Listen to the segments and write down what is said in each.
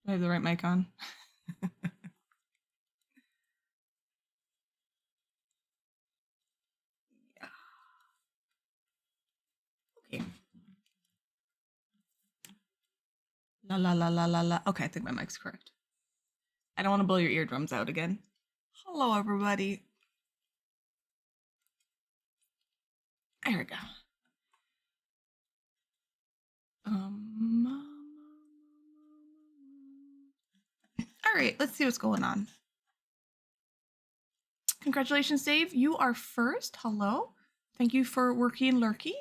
I have the right mic on. Yeah. Okay. La la la la la la. Okay, I think my mic's correct. I don't want to blow your eardrums out again. Hello, everybody. There we go. All right, let's see what's going on. Congratulations, Dave. You are first. Hello. Thank you for working, Lurky.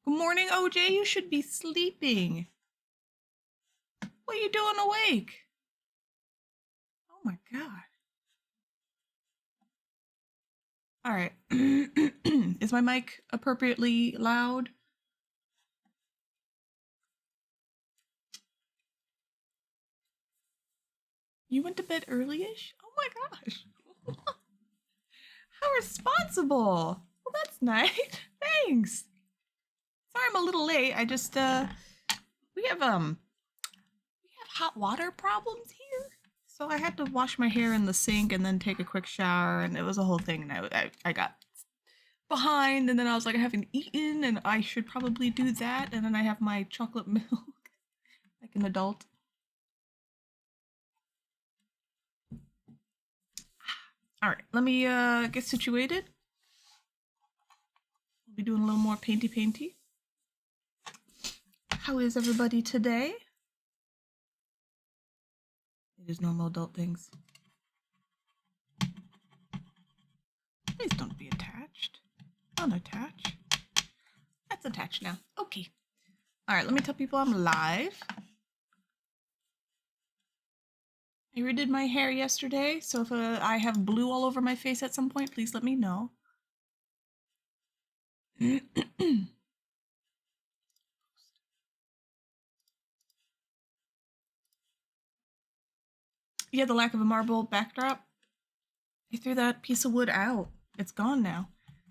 Good morning, OJ. You should be sleeping. What are you doing awake? Oh my god. All right. Is my mic appropriately loud? You went to bed early-ish? Oh my gosh. How responsible. Well, that's nice. Thanks. Sorry I'm a little late. I just we have hot water problems here. So I had to wash my hair in the sink and then take a quick shower, and it was a whole thing, and I got behind, and then I was like, I haven't eaten and I should probably do that, and then I have my chocolate milk like an adult. All right, let me get situated. We'll be doing a little more painty. How is everybody today? It is normal adult things. Please don't be attached. Unattach. That's attached now. Okay. All right, let me tell people I'm live. I redid my hair yesterday, so if I have blue all over my face at some point, please let me know. Yeah, the lack of a marble backdrop. I threw that piece of wood out. It's gone now.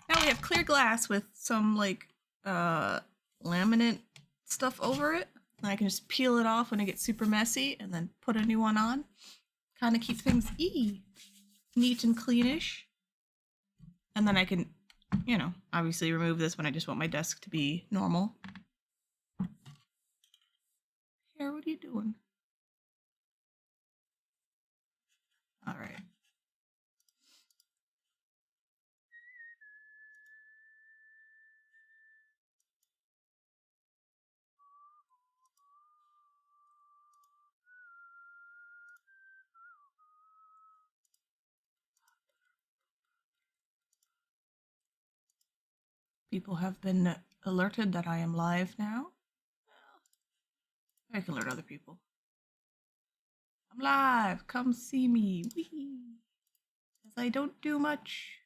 Now we have clear glass with some like laminate stuff over it. And I can just peel it off when it gets super messy and then put a new one on. Kind of keep things neat and cleanish. And then I can, you know, obviously remove this when I just want my desk to be normal. Here, what are you doing? All right. People have been alerted that I am live now. I can alert other people. I'm live. Come see me. Wee. Because I don't do much.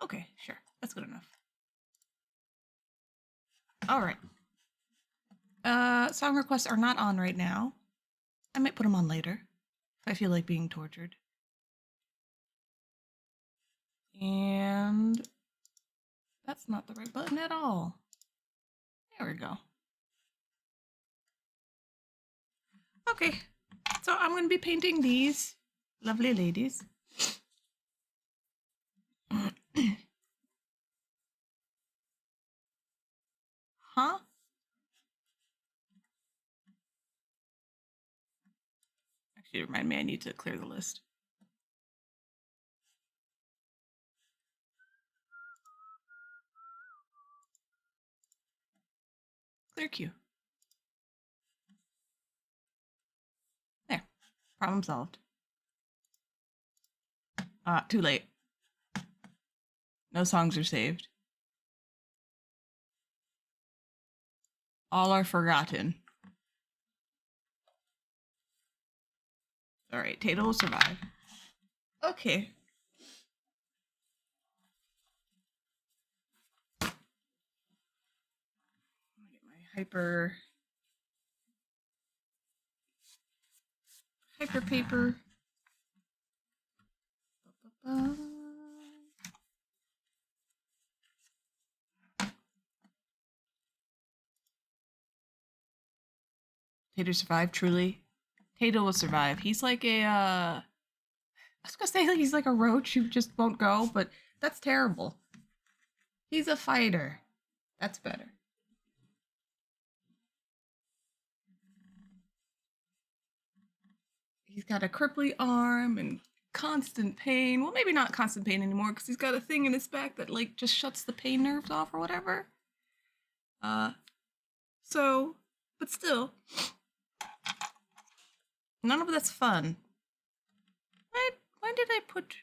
Okay, sure. That's good enough. All right. Song requests are not on right now. I might put them on later if I feel like being tortured. And that's not the right button at all. There we go. Okay, so I'm going to be painting these lovely ladies. Huh? Actually, remind me I need to clear the list. Clear queue. There. Problem solved. Too late. No songs are saved. All are forgotten. All right, Tato will survive. Okay. Get my hyper paper. Tato survive, truly. Tato will survive. He's like a, I was gonna say like he's like a roach who just won't go, but that's terrible. He's a fighter. That's better. He's got a cripply arm and constant pain. Well, maybe not constant pain anymore because he's got a thing in his back that like just shuts the pain nerves off or whatever. So, but still, none of that's fun. Why did I put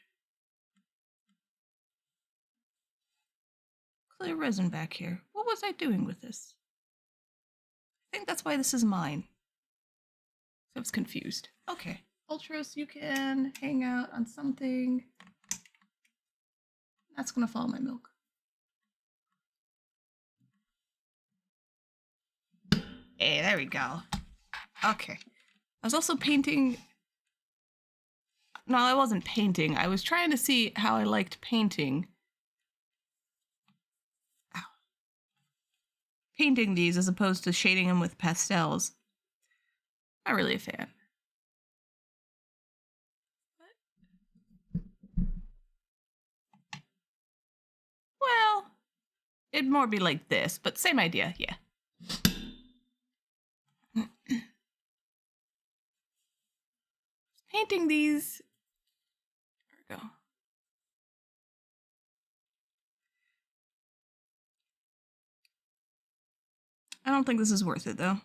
clear resin back here? What was I doing with this? I think that's why this is mine. I was confused. Okay. Ultros, you can hang out on something. That's gonna follow my milk. Hey, there we go. Okay. I was also painting. No, I wasn't painting. I was trying to see how I liked painting. Ow. Painting these as opposed to shading them with pastels. Not really a fan. Well, it'd more be like this, but same idea, yeah. Painting these. There we go. I don't think this is worth it though.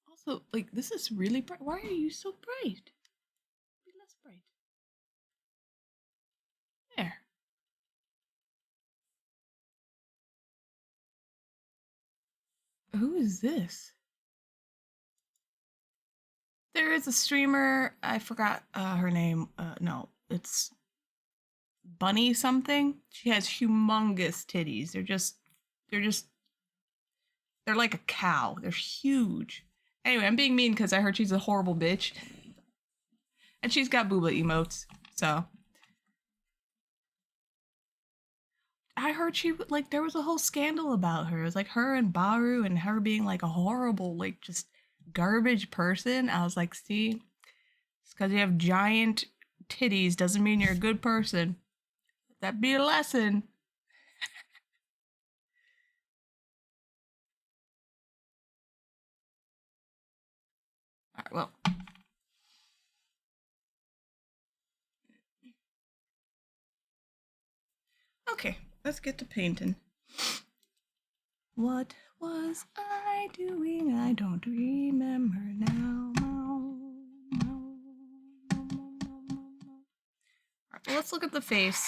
Also, like, this is really bright. Why are you so bright? Be less bright. There. Who is this? There is a streamer. I forgot her name. No, it's Bunny something. She has humongous titties. They're like a cow. They're huge. Anyway, I'm being mean because I heard she's a horrible bitch. And she's got booba emotes, so. I heard she, like, there was a whole scandal about her. It was like her and Baru and her being like a horrible, like, just garbage person. I was like, see, just because you have giant titties doesn't mean you're a good person. That'd be a lesson. All right, well. Okay, let's get to painting. What was I doing? I don't remember now. Alright, well, let's look at the face.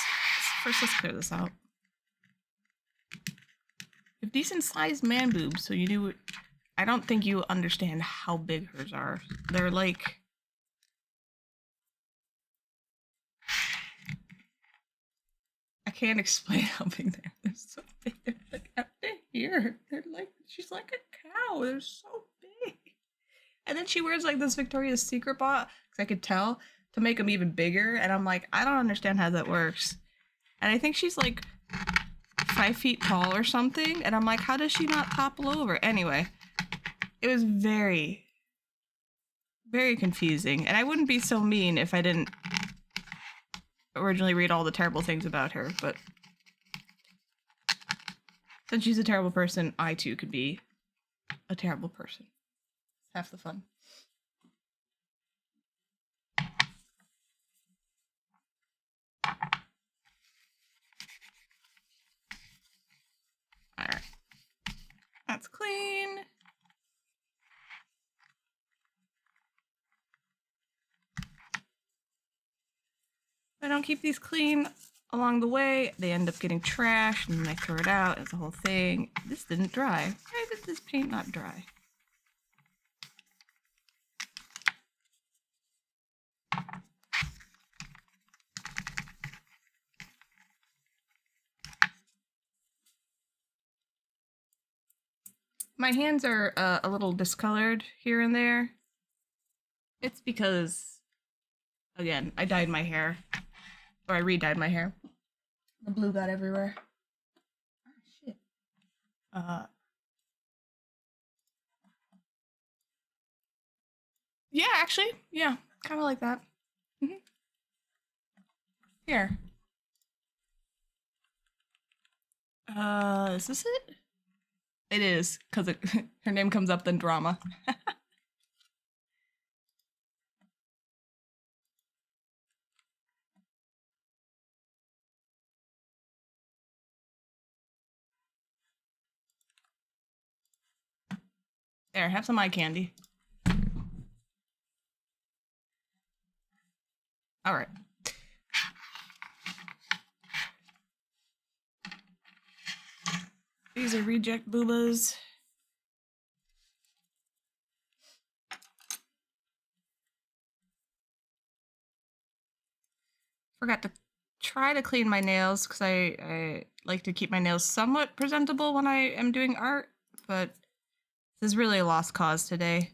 First, let's clear this out. You have decent sized man boobs, so you do. I don't think you understand how big hers are. They're like. I can't explain how big they are. They're so big. They're like up to here. They're like, she's like a cow. They're so big. And then she wears like this Victoria's Secret bot, because I could tell, to make them even bigger. And I'm like, I don't understand how that works. And I think she's like 5 feet tall or something. And I'm like, how does she not topple over? Anyway, it was very, very confusing. And I wouldn't be so mean if I didn't originally read all the terrible things about her, but since she's a terrible person, I too could be a terrible person. It's half the fun. Alright. That's clean. If I don't keep these clean along the way, they end up getting trashed, and then I throw it out. It's a whole thing. This didn't dry. Why did this paint not dry? My hands are a little discolored here and there. It's because, again, I dyed my hair. Or I re-dyed my hair. The blue got everywhere. Oh, shit. Uh, yeah, actually, yeah, kind of like that. Hmm. Here. Is this it? It is, because it her name comes up, then drama. There, have some eye candy. All right. These are reject boobas. Forgot to try to clean my nails because I like to keep my nails somewhat presentable when I am doing art, but this is really a lost cause today.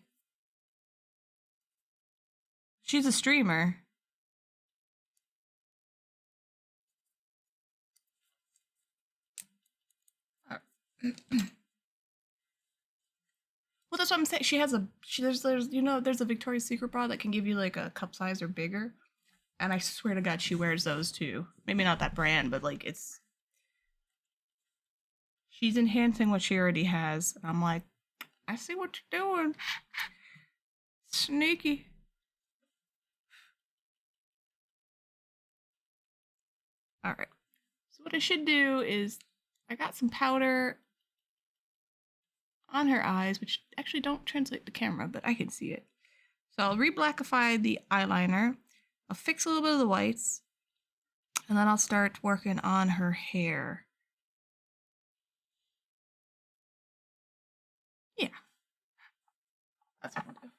She's a streamer. Well, that's what I'm saying. She has there's there's a Victoria's Secret bra that can give you like a cup size or bigger, and I swear to God she wears those too. Maybe not that brand, but like she's enhancing what she already has. And I'm like, I see what you're doing, sneaky. All right. So what I should do is I got some powder on her eyes, which actually don't translate to camera, but I can see it. So I'll re-blackify the eyeliner. I'll fix a little bit of the whites, and then I'll start working on her hair. Yeah, that's what I'll do.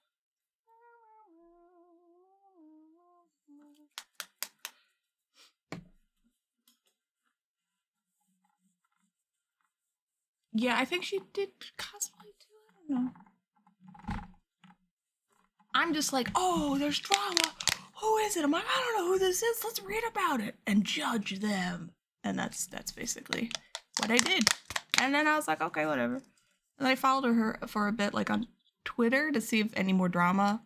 Yeah, I think she did cosplay too. I don't know. I'm just like, oh, there's drama. Who is it? I'm like, I don't know who this is. Let's read about it and judge them. And that's basically what I did. And then I was like, okay, whatever. And I followed her for a bit, like on Twitter, to see if any more drama.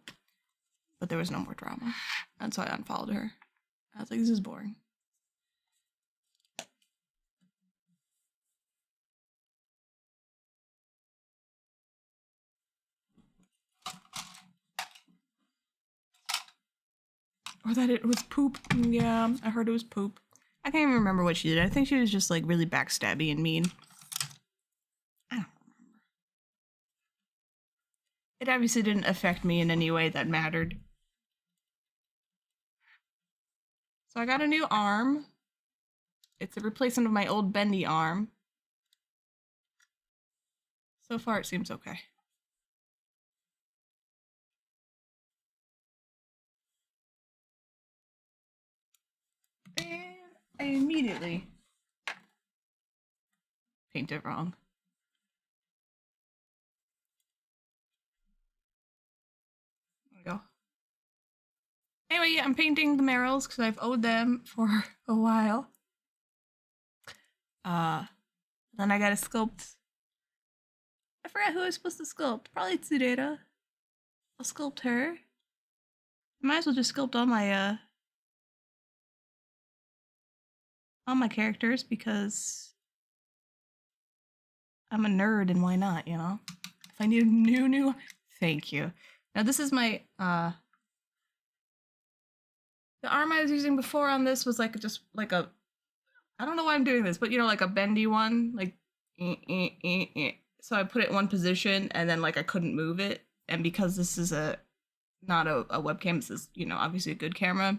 But there was no more drama. And so I unfollowed her. I was like, this is boring. Or that it was poop. Yeah, I heard it was poop. I can't even remember what she did. I think she was just like really backstabby and mean. I don't remember. It obviously didn't affect me in any way that mattered. So I got a new arm. It's a replacement of my old bendy arm. So far it seems okay. And I immediately paint it wrong. There we go. Anyway, yeah, I'm painting the Merrills because I've owed them for a while. Then I gotta sculpt. I forgot who I was supposed to sculpt. Probably Tsureta. I'll sculpt her. Might as well just sculpt all my characters because I'm a nerd and why not, you know? If I need a new thank you. Now this is my the arm I was using before on this was like just like a, I don't know why I'm doing this, but you know, like a bendy one, like so I put it in one position and then like I couldn't move it, and because this is not a webcam, this is, you know, obviously a good camera,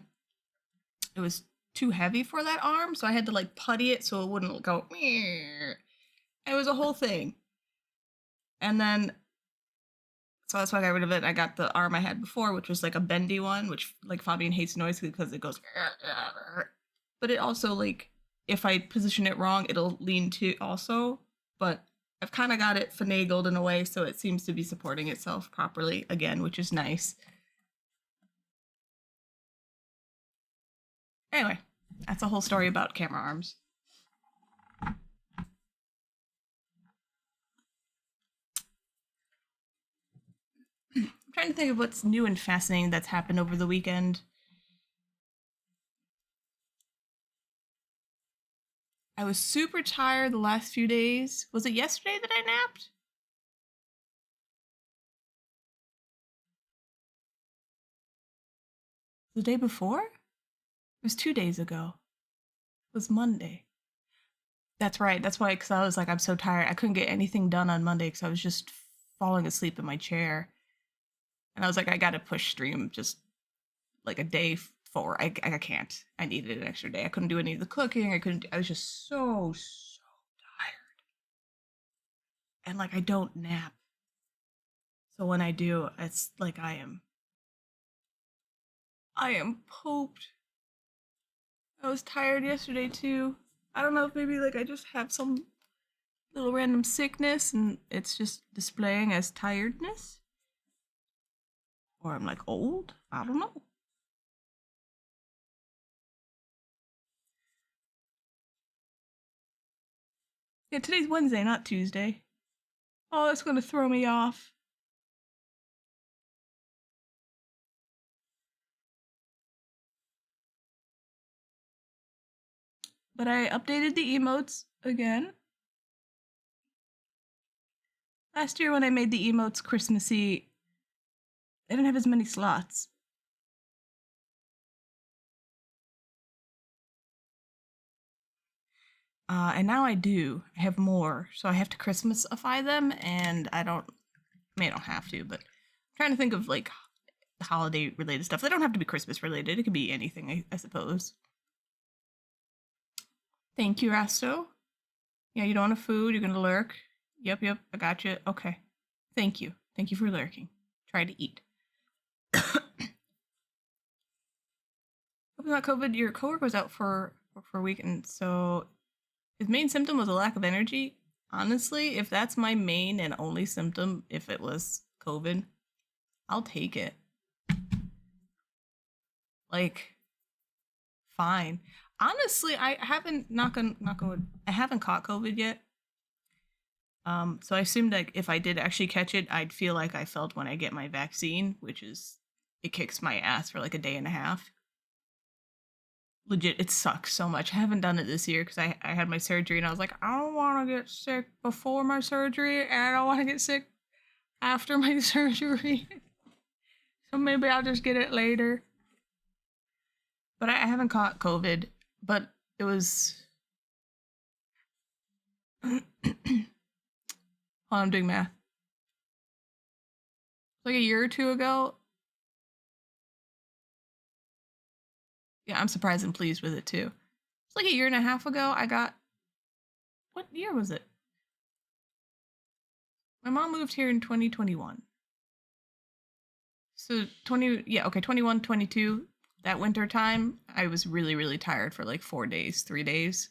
it was too heavy for that arm, so I had to like putty it so it wouldn't go. It was a whole thing. And then so that's why I got rid of it. I got the arm I had before, which was like a bendy one, which like Fabian hates noise because it goes. But it also, like, if I position it wrong, it'll lean to also. But I've kind of got it finagled in a way so it seems to be supporting itself properly again, which is nice. Anyway, that's a whole story about camera arms. I'm trying to think of what's new and fascinating that's happened over the weekend. I was super tired the last few days. Was it yesterday that I napped? The day before? It was 2 days ago. It was Monday. That's right. That's why, because I was like, I'm so tired. I couldn't get anything done on Monday because I was just falling asleep in my chair. And I was like, I gotta push stream just like a day forward. I can't. I needed an extra day. I couldn't do any of the cooking. I was just so tired. And like, I don't nap. So when I do, it's like I am pooped. I was tired yesterday too. I don't know if maybe like I just have some little random sickness and it's just displaying as tiredness. Or I'm like old. I don't know. Yeah, today's Wednesday, not Tuesday. Oh, that's gonna throw me off. But I updated the emotes again. Last year when I made the emotes Christmassy, I didn't have as many slots. And now I do. I have more. So I have to Christmasify them, and I don't have to, but I'm trying to think of like holiday related stuff. They don't have to be Christmas related. It could be anything, I suppose. Thank you, Rasto. Yeah, you don't want a food. You're gonna lurk. Yep, I got you. Okay. Thank you. Thank you for lurking. Try to eat. About COVID, your coworker was out for a week, and so his main symptom was a lack of energy. Honestly, if that's my main and only symptom, if it was COVID, I'll take it. Like, fine. Honestly, I haven't knock on wood, I haven't caught COVID yet. So I assumed like if I did actually catch it, I'd feel like I felt when I get my vaccine, which is it kicks my ass for like a day and a half. Legit, it sucks so much. I haven't done it this year because I had my surgery and I was like, I don't want to get sick before my surgery and I don't want to get sick after my surgery. So maybe I'll just get it later. But I haven't caught COVID, but it was. Hold on, I'm doing math. Like a year or two ago. Yeah, I'm surprised and pleased with it too. It's like a year and a half ago. I got. What year was it? My mom moved here in 2021. So 20, yeah, okay, 21, 22, that winter time, I was really, really tired for like 4 days, 3 days.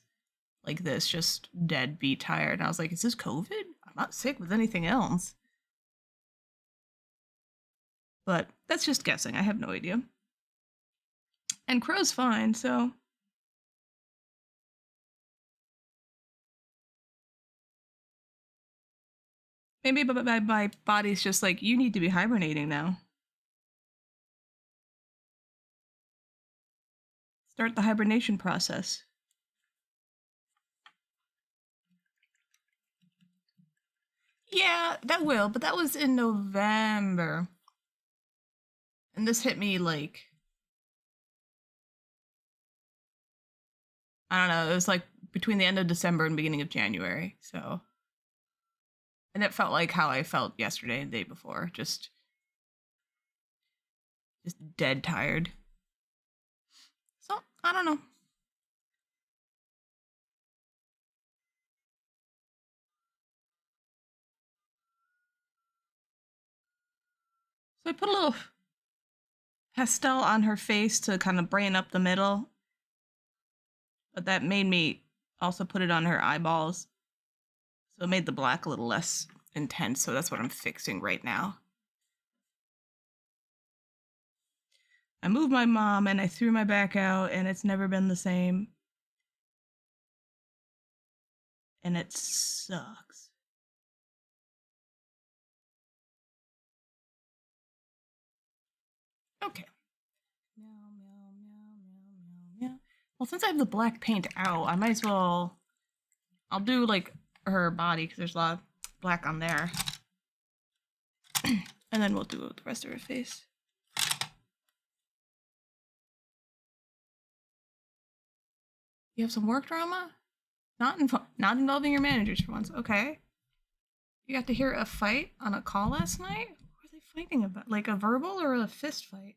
Like this, just dead beat tired. And I was like, is this COVID? I'm not sick with anything else. But that's just guessing. I have no idea. And Crow's fine, so. Maybe my body's just like, you need to be hibernating now. Start the hibernation process. Yeah, that will, but that was in November. And this hit me like, I don't know, it was like between the end of December and beginning of January, so. And it felt like how I felt yesterday and the day before, just dead tired. So, I don't know. So I put a little pastel on her face to kind of brighten up the middle. But that made me also put it on her eyeballs. So it made the black a little less intense. So that's what I'm fixing right now. I moved my mom and I threw my back out and it's never been the same. And it sucks. Okay. Meow, meow, meow, meow, meow, meow. Well, since I have the black paint out, I might as well. I'll do like her body because there's a lot of black on there. And then we'll do the rest of her face. You have some work drama? Not involving your managers for once. Okay. You got to hear a fight on a call last night? What were they fighting about? Like a verbal or a fist fight?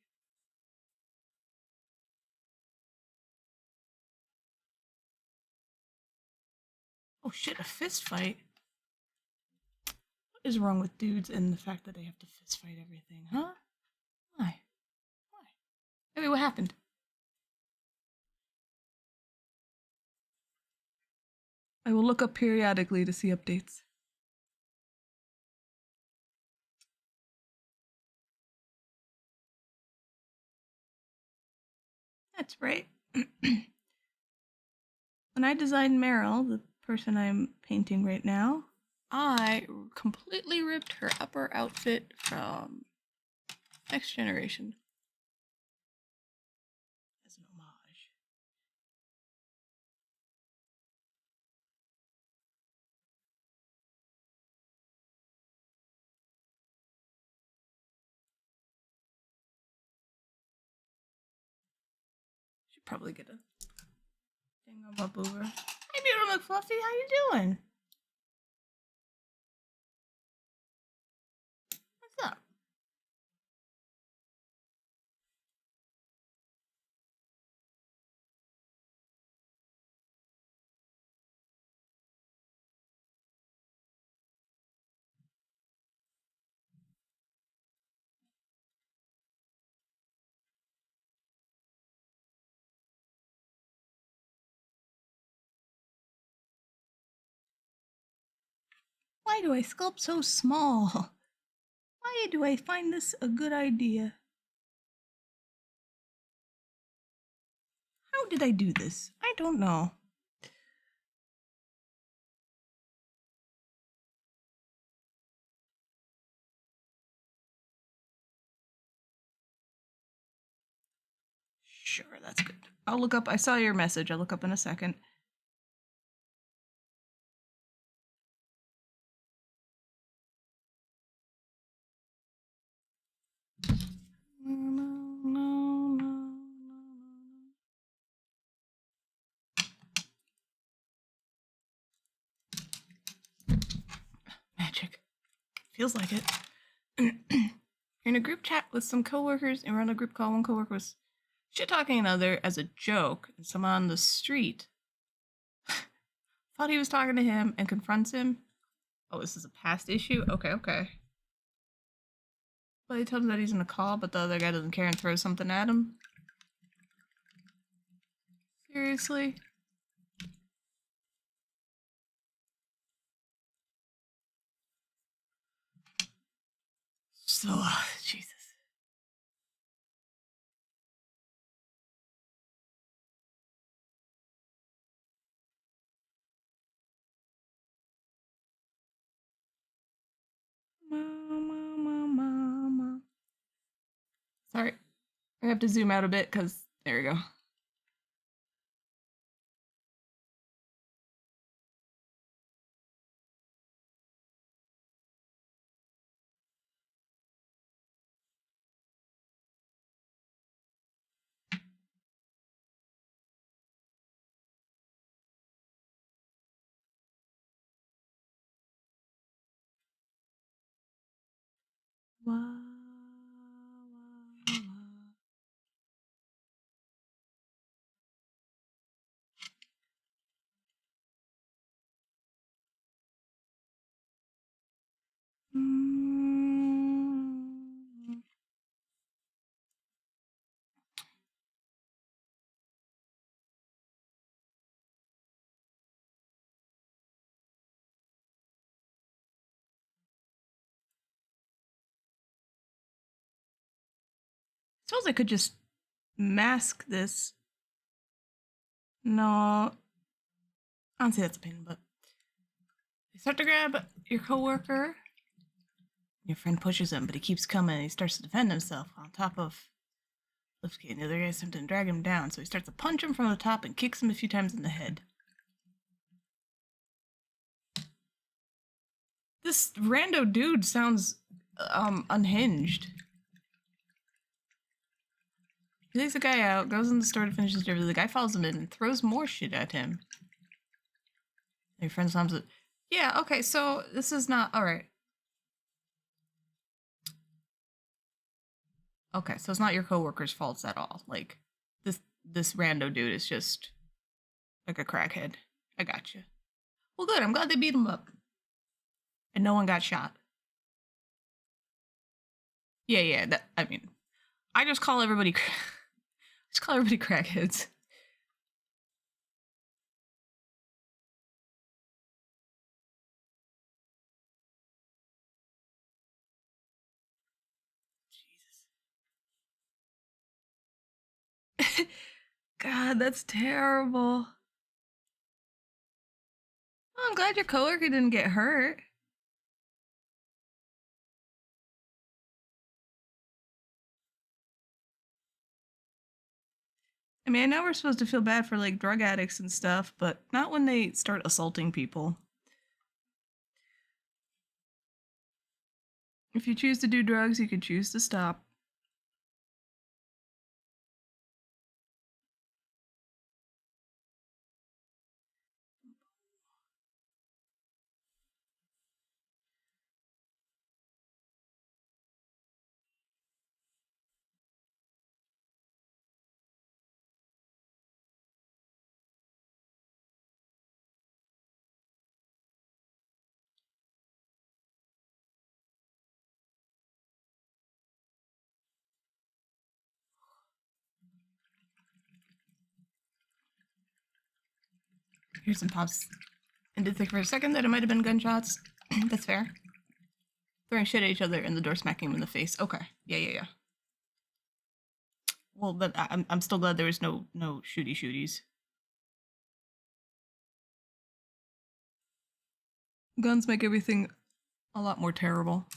Oh shit, a fist fight? What is wrong with dudes and the fact that they have to fist fight everything, huh? Why? Why? Maybe what happened? I will look up periodically to see updates. That's right. When I designed Meryl, the person I'm painting right now, I completely ripped her upper outfit from Next Generation as an homage. Should probably get a thingamabob over. Hey, beautiful McFluffy, how you doing? What's up? Why do I sculpt so small? Why do I find this a good idea? How did I do this? I don't know. Sure, that's good. I'll look up. I saw your message. I'll look up in a second. Magic. Feels like it. You're in a group chat with some coworkers, and we're on a group call. One coworker was shit talking another as a joke, and someone on the street thought he was talking to him and confronts him. Oh, this is a past issue? Okay, okay. But he tells him that he's in a call, but the other guy doesn't care and throws something at him. Seriously? So, Jesus. Mama. Sorry. I have to zoom out a bit because there we go. Wah, wah, wah. Mm. Suppose I could just mask this. No. Honestly, that's a pain, but you start to grab your coworker. Your friend pushes him, but he keeps coming and he starts to defend himself on top of Okay, and the other guy's attempting to drag him down, so he starts to punch him from the top and kicks him a few times in the head. This rando dude sounds unhinged. He takes the guy out, goes in the store to finish his job. The guy follows him in and throws more shit at him. Your friend slams it. Yeah, okay, so this is not alright. Okay, so it's not your coworker's faults at all. Like, this rando dude is just like a crackhead. I gotcha. Well, good. I'm glad they beat him up. And no one got shot. Yeah, that, I mean, I just call everybody crackheads. Jesus. God, that's terrible. Oh, I'm glad your coworker didn't get hurt. I mean, I know we're supposed to feel bad for like drug addicts and stuff, but not when they start assaulting people. If you choose to do drugs, you can choose to stop. Here's some pops. And did think for a second that it might have been gunshots. That's fair. Throwing shit at each other and the door smacking him in the face. Okay. Yeah. Well, but I'm still glad there was no shooties. Guns make everything a lot more terrible.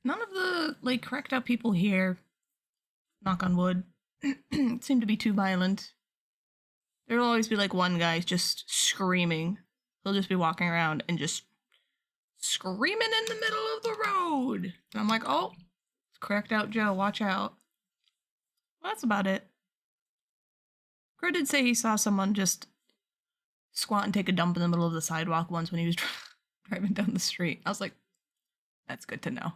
None of the like cracked out people here, knock on wood, seem to be too violent. There'll always be like one guy just screaming. He'll just be walking around and just screaming in the middle of the road. And I'm like, oh, it's cracked out Joe, watch out. Well, that's about it. Crow did say he saw someone just squat and take a dump in the middle of the sidewalk once when he was driving down the street. I was like, that's good to know.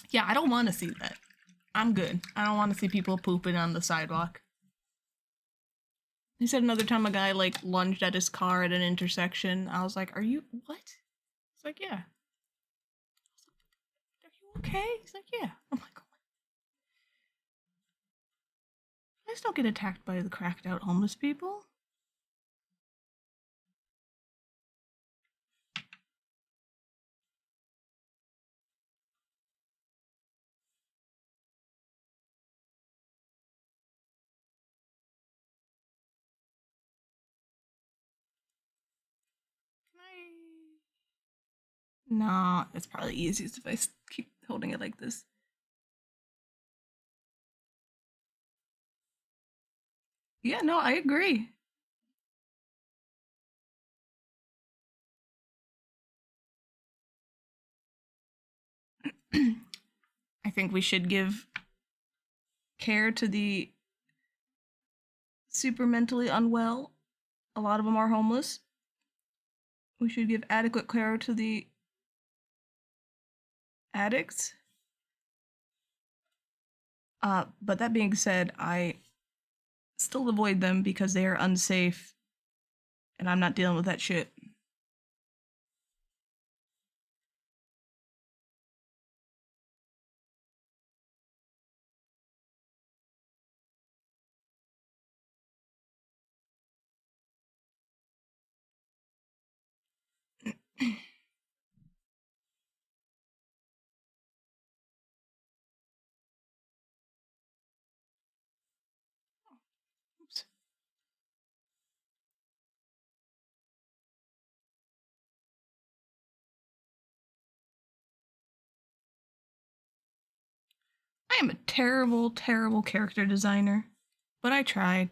Yeah, I don't want to see that. I'm good. I don't want to see people pooping on the sidewalk. He said another time a guy like lunged at his car at an intersection. I was like, are you what? He's like, yeah. Are you okay? He's like, yeah. I'm like, oh my. I just don't get attacked by the cracked out homeless people. No, it's probably easiest if I keep holding it like this. Yeah, no, I agree. I think we should give care to the super mentally unwell. A lot of them are homeless. We should give adequate care to the addicts. But that being said, I still avoid them because they are unsafe and I'm not dealing with that shit. Oops. I am a terrible, terrible character designer, but I tried.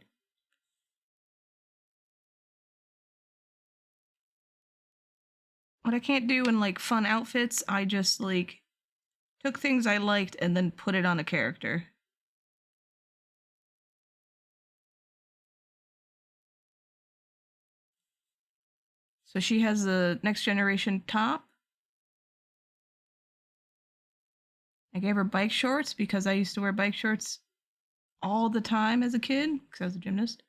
What I can't do in like fun outfits, I just like took things I liked and then put it on a character. So she has a next generation top. I gave her bike shorts because I used to wear bike shorts all the time as a kid because I was a gymnast.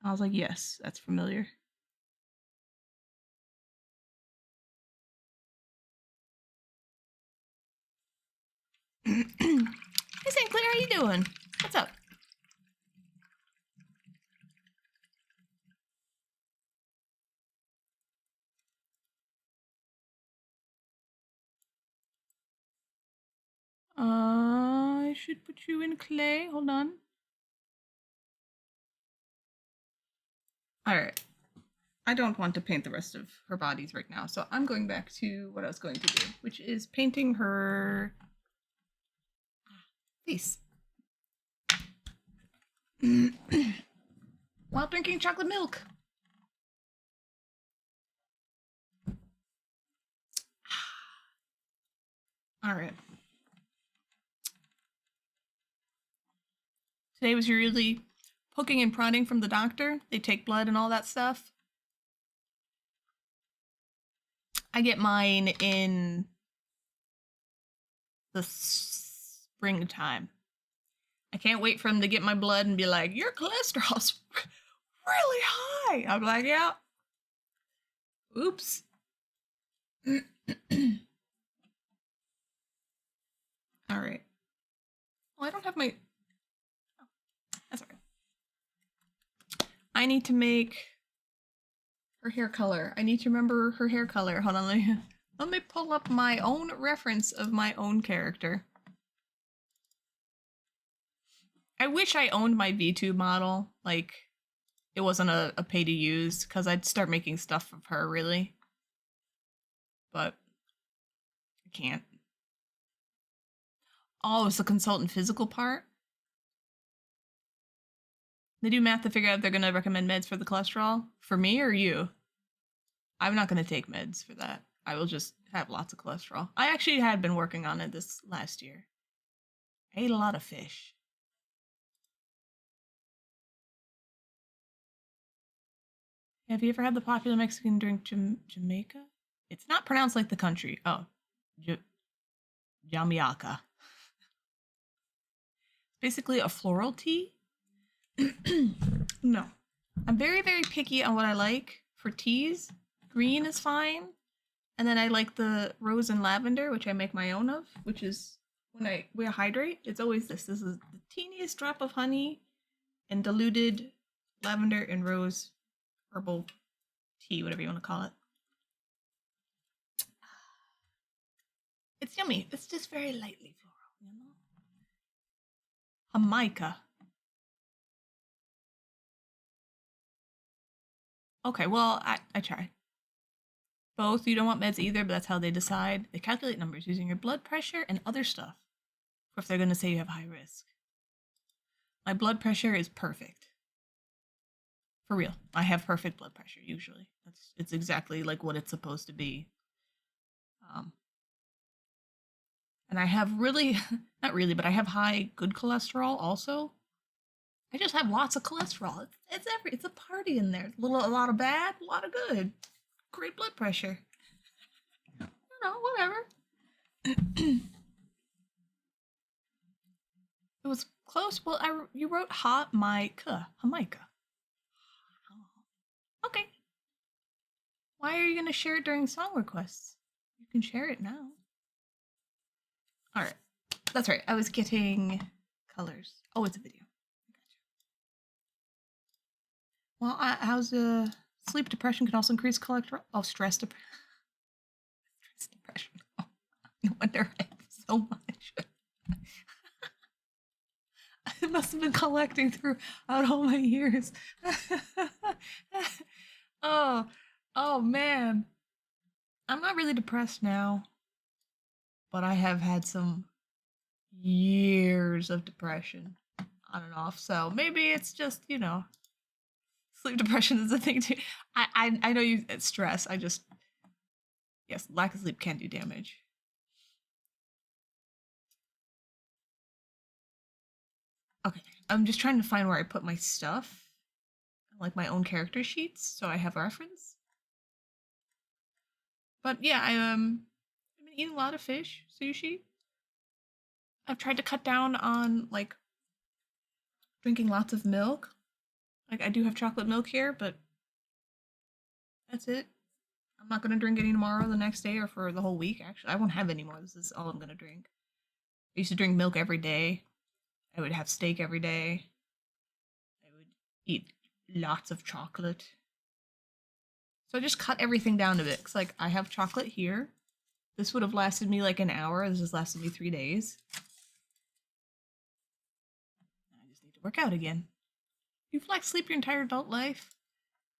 I was like, yes, that's familiar. Hey, St. Clair, how you doing? What's up? I should put you in clay. Hold on. All right. I don't want to paint the rest of her bodies right now, so I'm going back to what I was going to do, which is painting her face. While drinking chocolate milk. All right. Today was really poking and prodding from the doctor. They take blood and all that stuff. I get mine in the springtime. I can't wait for them to get my blood and be like, your cholesterol's really high. I'm like, yeah. Oops. All right. Well, I don't have my... Oh, that's all right. I need to make her hair color. I need to remember her hair color. Hold on, let me pull up my own reference of my own character. I wish I owned my VTube model. Like, it wasn't a pay to use, because I'd start making stuff of her, really. But I can't. Oh, it's the consultant physical part? They do math to figure out if they're going to recommend meds for the cholesterol? For me or you? I'm not going to take meds for that. I will just have lots of cholesterol. I actually had been working on it this last year. I ate a lot of fish. Have you ever had the popular Mexican drink Jamaica? It's not pronounced like the country. Oh, Jamaica. Basically a floral tea. No. I'm very, very picky on what I like for teas. Green is fine. And then I like the rose and lavender, which I make my own of, which is when I hydrate, it's always this. This is the teeniest drop of honey and diluted lavender and rose herbal tea, whatever you want to call it. It's yummy. It's just very lightly floral, you know? Jamaica. Okay, well, I try. Both. You don't want meds either, but that's how they decide. They calculate numbers using your blood pressure and other stuff. Or if they're going to say you have high risk. My blood pressure is perfect. For real. I have perfect blood pressure, usually. It's exactly like what it's supposed to be. And I have really, not really, but I have high good cholesterol also. I just have lots of cholesterol. It's a party in there. A lot of bad, a lot of good. Great blood pressure. know, whatever. It was close. Well, you wrote Jamaica. Okay. Why are you gonna share it during song requests? You can share it now. All right. That's right. I was getting colors. Oh, it's a video. Well, how's sleep depression can also increase cholesterol. Oh, stress depression. Oh, no wonder I have so much. It must have been collecting throughout all my years. Oh, oh man. I'm not really depressed now, but I have had some years of depression on and off. So maybe it's just, sleep depression is a thing too. I know it's stress. Yes, lack of sleep can do damage. Okay, I'm just trying to find where I put my stuff, like my own character sheets, so I have reference. But yeah, I've been eating a lot of fish, sushi. I've tried to cut down on like drinking lots of milk. Like I do have chocolate milk here, but that's it. I'm not gonna drink any tomorrow, the next day, or for the whole week. Actually, I won't have any more. This is all I'm gonna drink. I used to drink milk every day. I would have steak every day. I would eat lots of chocolate. So I just cut everything down a bit. Cause like I have chocolate here. This would have lasted me like an hour. This has lasted me 3 days. I just need to work out again. You've lacked sleep your entire adult life.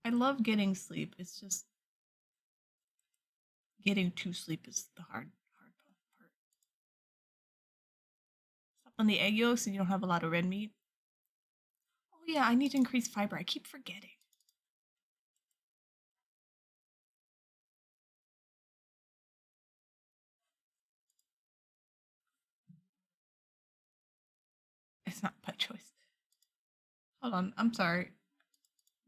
I love getting sleep. It's just getting to sleep is the hard part. Stop on the egg yolks and you don't have a lot of red meat. Oh yeah, I need to increase fiber. I keep forgetting. It's not by choice. Hold on, I'm sorry.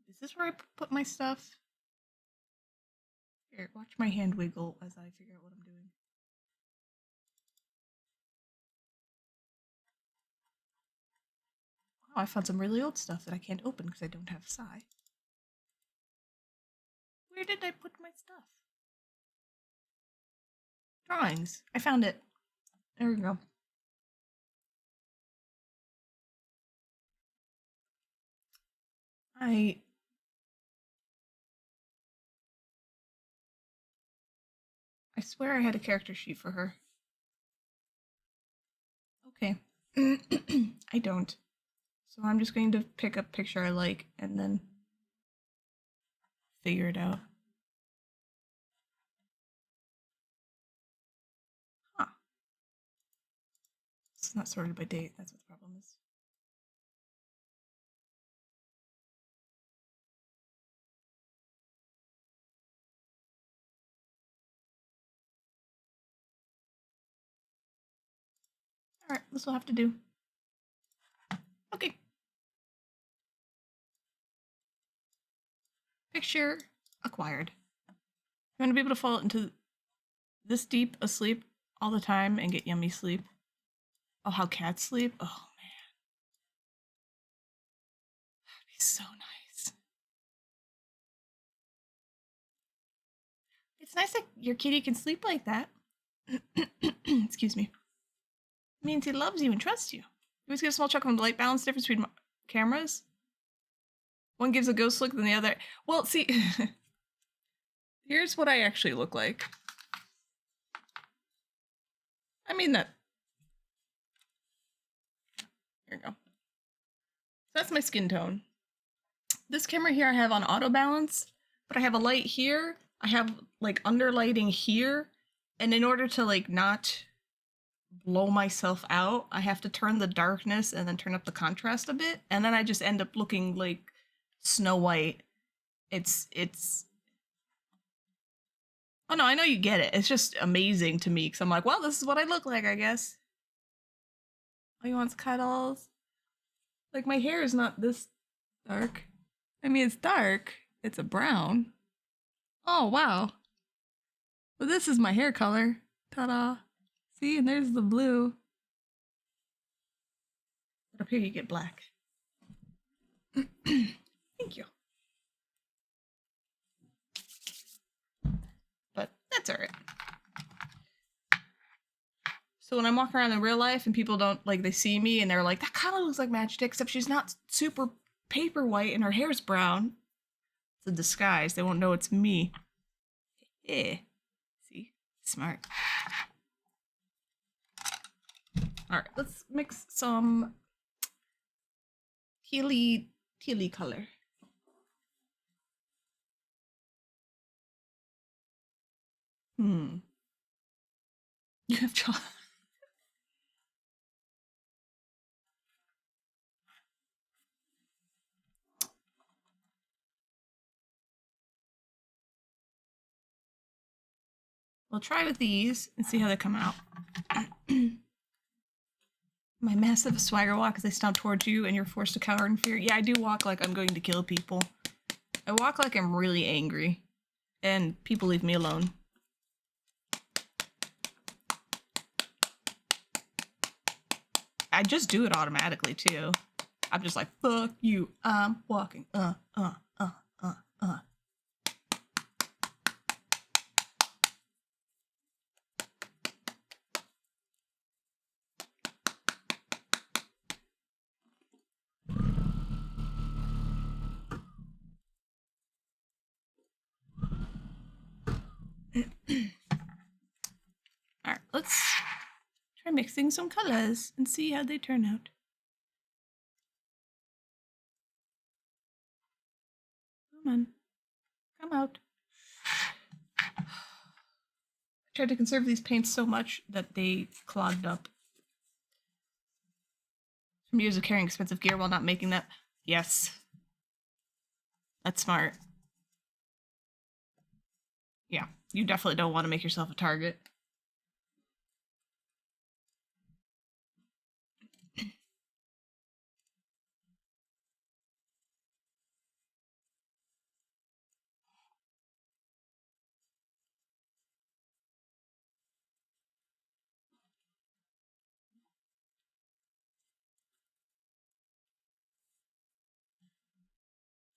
Is this where I put my stuff? Here, watch my hand wiggle as I figure out what I'm doing. Oh, I found some really old stuff that I can't open because I don't have Psy. Where did I put my stuff? Drawings. I found it. There we go. I swear I had a character sheet for her. Okay. I don't. So I'm just going to pick a picture I like and then figure it out. Huh. It's not sorted by date. That's what the problem is. Alright, this will have to do. Okay. Picture acquired. You want to be able to fall into this deep asleep all the time and get yummy sleep. Oh, how cats sleep. Oh, man. That'd be so nice. It's nice that your kitty can sleep like that. Excuse me. It means he loves you and trusts you. You always get a small chuck on the light balance difference between cameras. One gives a ghost look than the other. Well, see, here's what I actually look like. I mean that. Here we go. So that's my skin tone. This camera here I have on auto balance, but I have a light here. I have like underlighting here. And in order to like not blow myself out, I have to turn the darkness and then turn up the contrast a bit. And then I just end up looking like Snow White. It's oh no, I know you get it. It's just amazing to me because I'm like, well, this is what I look like, I guess. Oh, you want cuddles? Like my hair is not this dark. I mean, it's dark. It's a brown. Oh wow. Well, this is my hair color. Ta-da. See, and there's the blue. But up here you get black. Thank you. But that's alright. So when I'm walking around in real life and people don't, like, they see me and they're like, that kind of looks like Magitek, except she's not super paper white and her hair's brown. It's a disguise. They won't know it's me. Yeah. See? Smart. Alright, let's mix some tealy color. You have chocolate. We'll try with these and see how they come out. My massive swagger walk as I stomp towards you and you're forced to cower in fear. Yeah, I do walk like I'm going to kill people. I walk like I'm really angry. And people leave me alone. I just do it automatically too. I'm just like, fuck you, I'm walking. Alright, let's try mixing some colors and see how they turn out. Come on. Come out. I tried to conserve these paints so much that they clogged up. From years of carrying expensive gear while not making that. Yes. That's smart. Yeah, you definitely don't want to make yourself a target.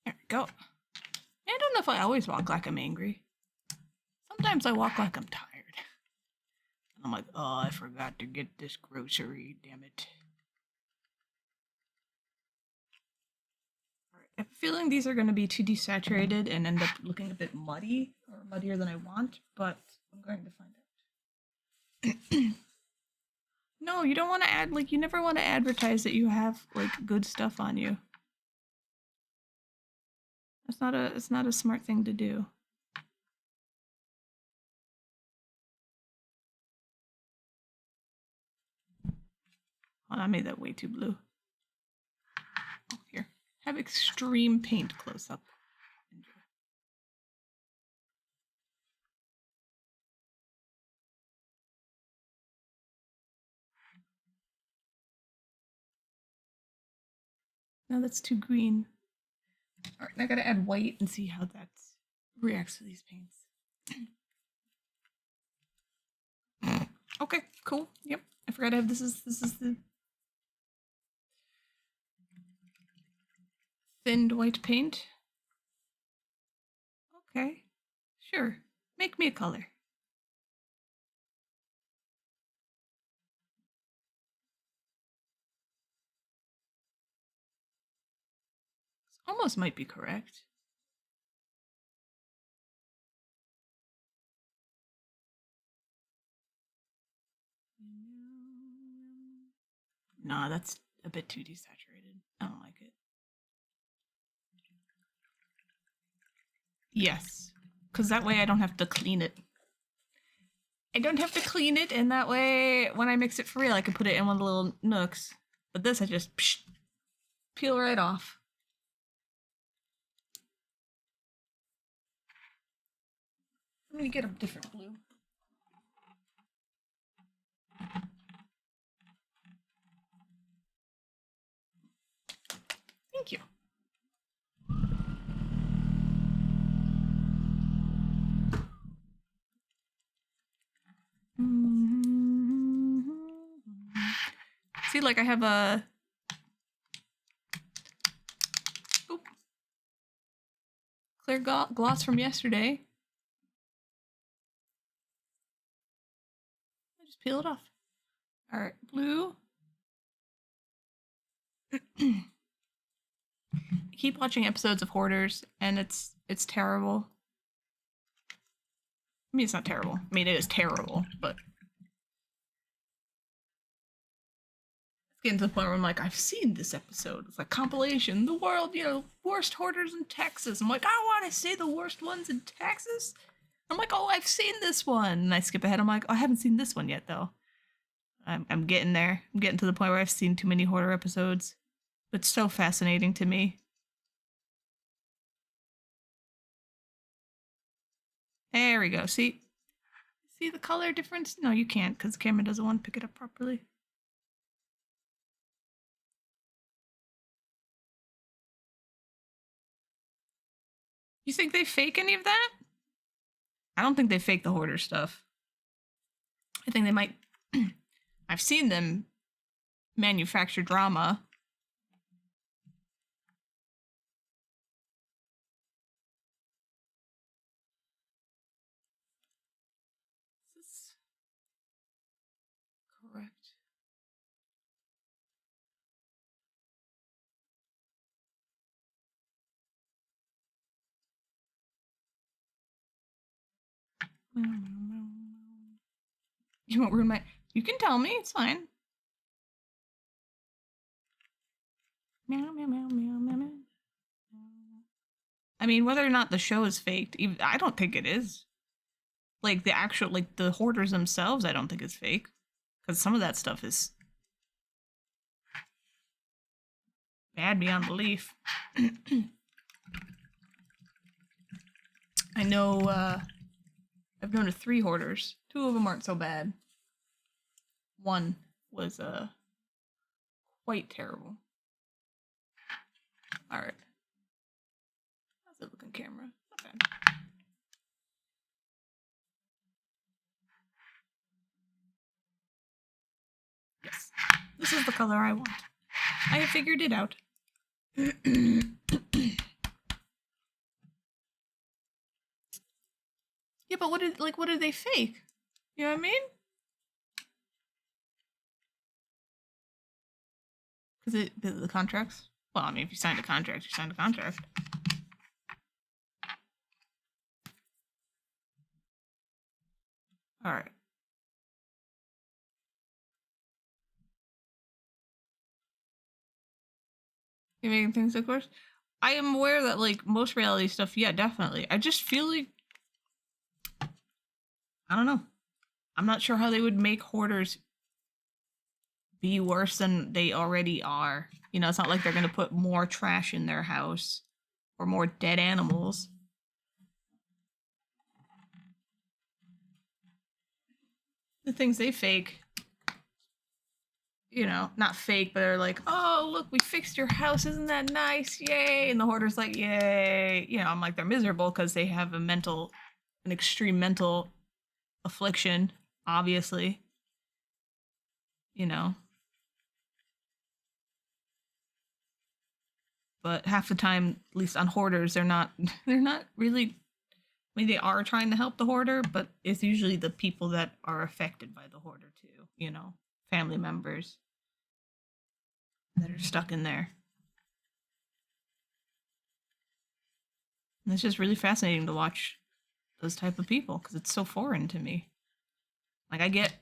There we go. I don't know if I always walk like I'm angry. Sometimes I walk like I'm tired. And I'm like, oh, I forgot to get this grocery, damn it. Alright, I have a feeling these are going to be too desaturated and end up looking a bit muddy, or muddier than I want, but I'm going to find out. No, you don't want to add, like, you never want to advertise that you have, like, good stuff on you. It's not a smart thing to do. Oh, I made that way too blue. Oh, here. Have extreme paint close up. Enjoy. No, that's too green. Alright, I gotta add white and see how that reacts to these paints. Okay, cool. Yep. I forgot to have this is the thinned white paint. Okay. Sure. Make me a color. This almost might be correct. Nah, that's a bit too desaturated. I don't like it. Yes, because that way I don't have to clean it. I don't have to clean it, and that way when I mix it for real, I can put it in one of the little nooks. But this I just peel right off. I'm gonna get a different blue. Thank you. like I have a... Oop. Clear gloss from yesterday. I just peel it off. Alright, blue. I keep watching episodes of Hoarders, and it's terrible. I mean, it's not terrible. I mean, it is terrible, but... It's getting to the point where I'm like, I've seen this episode. It's like compilation, the world, you know, worst hoarders in Texas. I'm like, I want to say the worst ones in Texas. I'm like, oh, I've seen this one. And I skip ahead. I'm like, oh, I haven't seen this one yet, though. I'm getting there. I'm getting to the point where I've seen too many hoarder episodes. It's so fascinating to me. There we go. See the color difference? No, you can't because the camera doesn't want to pick it up properly. You think they fake any of that? I don't think they fake the hoarder stuff. I think they might... I've seen them manufacture drama. Is this correct? You won't ruin my... You can tell me, it's fine. Meow, meow, meow, meow, meow, meow. I mean, whether or not the show is faked, I don't think it is. Like, the actual, like, the hoarders themselves, I don't think it's fake. Because some of that stuff is bad beyond belief. I know, I've known of 3 hoarders. 2 of them aren't so bad. 1 was, quite terrible. Alright. How's it looking, camera? Not bad. Yes. This is the color I want. I have figured it out. Yeah, but what did they fake? You know what I mean? Because the contracts? Well, I mean, if you signed a contract, you signed a contract. Alright. You making things, of course? I am aware that, like, most reality stuff, yeah, definitely. I just feel like... I don't know. I'm not sure how they would make hoarders be worse than they already are. You know, it's not like they're gonna put more trash in their house. Or more dead animals. The things they fake... You know, not fake, but they're like, oh, look, we fixed your house, isn't that nice? Yay! And the hoarder's like, yay! You know, I'm like, they're miserable because they have an extreme mental affliction, obviously. You know. But half the time, at least on hoarders, they're not really... I mean, they are trying to help the hoarder, but it's usually the people that are affected by the hoarder, too. You know, family members that are stuck in there. And it's just really fascinating to watch those type of people because it's so foreign to me. Like, I get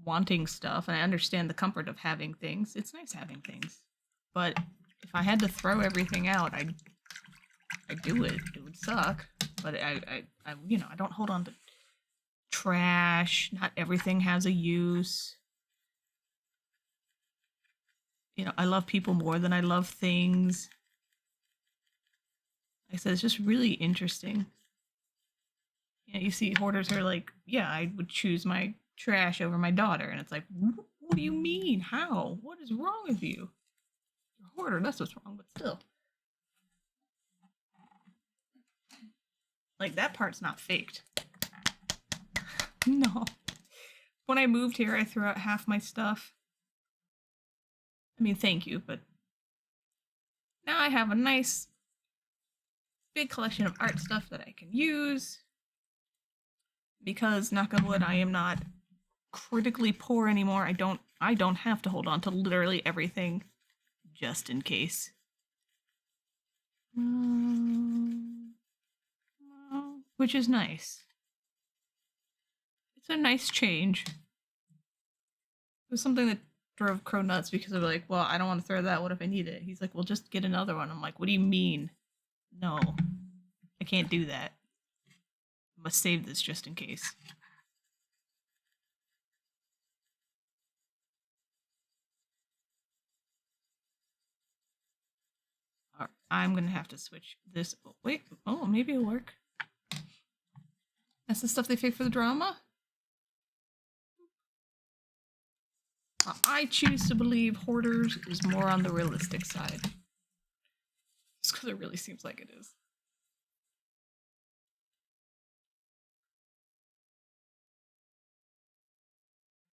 wanting stuff and I understand the comfort of having things. It's nice having things. But if I had to throw everything out, I'd do it. It would suck. But I you know, I don't hold on to trash. Not everything has a use. You know, I love people more than I love things. Like I said, it's just really interesting. Yeah, you see hoarders are like, yeah, I would choose my trash over my daughter. And it's like, what do you mean? How? What is wrong with you? You're a hoarder, that's what's wrong, but still. Like, that part's not faked. No. When I moved here, I threw out half my stuff. I mean, thank you, but now I have a nice big collection of art stuff that I can use. Because, knock on wood, I am not critically poor anymore. I don't have to hold on to literally everything just in case. Which is nice. It's a nice change. It was something that drove Crow nuts because they were like, well, I don't want to throw that. What if I need it? He's like, well, just get another one. I'm like, what do you mean? No, I can't do that. I must save this just in case. All right, I'm gonna have to switch this. Oh, wait, oh, maybe it'll work. That's the stuff they fake for the drama? I choose to believe Hoarders is more on the realistic side. Just because it really seems like it is.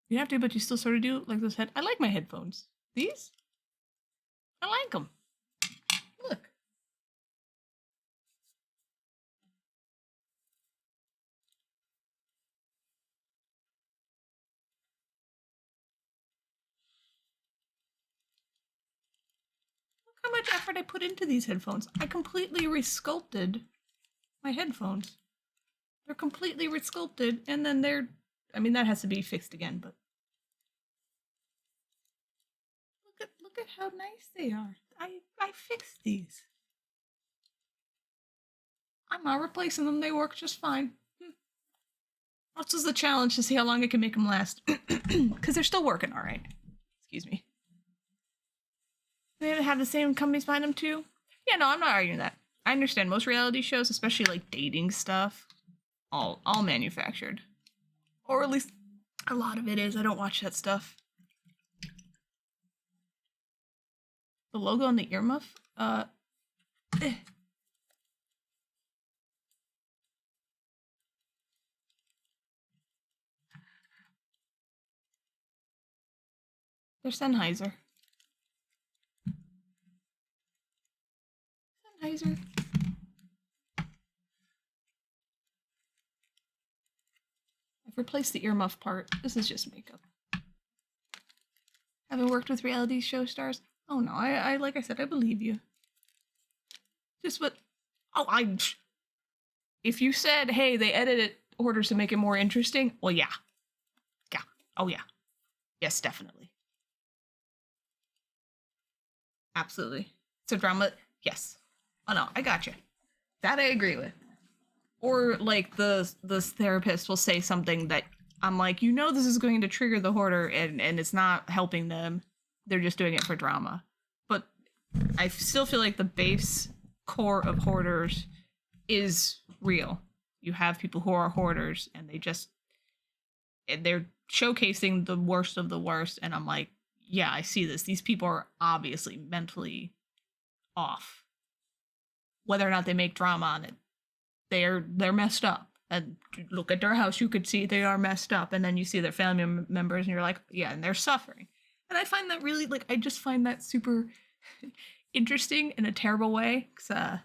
You have to, but you still sort of do, like this head. I like my headphones. These? I like them. Look. Look how much effort I put into these headphones. I completely resculpted my headphones. They're completely resculpted, and then they're, I mean, that has to be fixed again, but look at how nice they are. I fixed these. I'm not replacing them. They work just fine. This is the challenge, to see how long I can make them last. Because they're still working all right. Excuse me. They have the same companies behind them too? Yeah, no, I'm not arguing that. I understand most reality shows, especially like dating stuff, all manufactured. Or at least a lot of it is. I don't watch that stuff. The logo on the earmuff? They're Sennheiser. Sennheiser. I've replaced the earmuff part. This is just makeup. Haven't worked with reality show stars? Oh no, I like I said, I believe you. Just what? Oh, if you said, hey, they edited Hoarders to make it more interesting, well, yeah. Yeah. Oh, yeah. Yes, definitely. Absolutely. So drama, yes. Oh no, I gotcha. That I agree with. Or like the therapist will say something that I'm like, you know, this is going to trigger the hoarder, and it's not helping them. They're just doing it for drama. But I still feel like the base core of hoarders is real. You have people who are hoarders, and they're showcasing the worst of the worst, and I'm like, yeah, I see this. These people are obviously mentally off. Whether or not they make drama on it, they're messed up. And look at their house, you could see they are messed up. And then you see their family members, and you're like, yeah, and they're suffering. And I find that really, like, I just find that super interesting in a terrible way. Because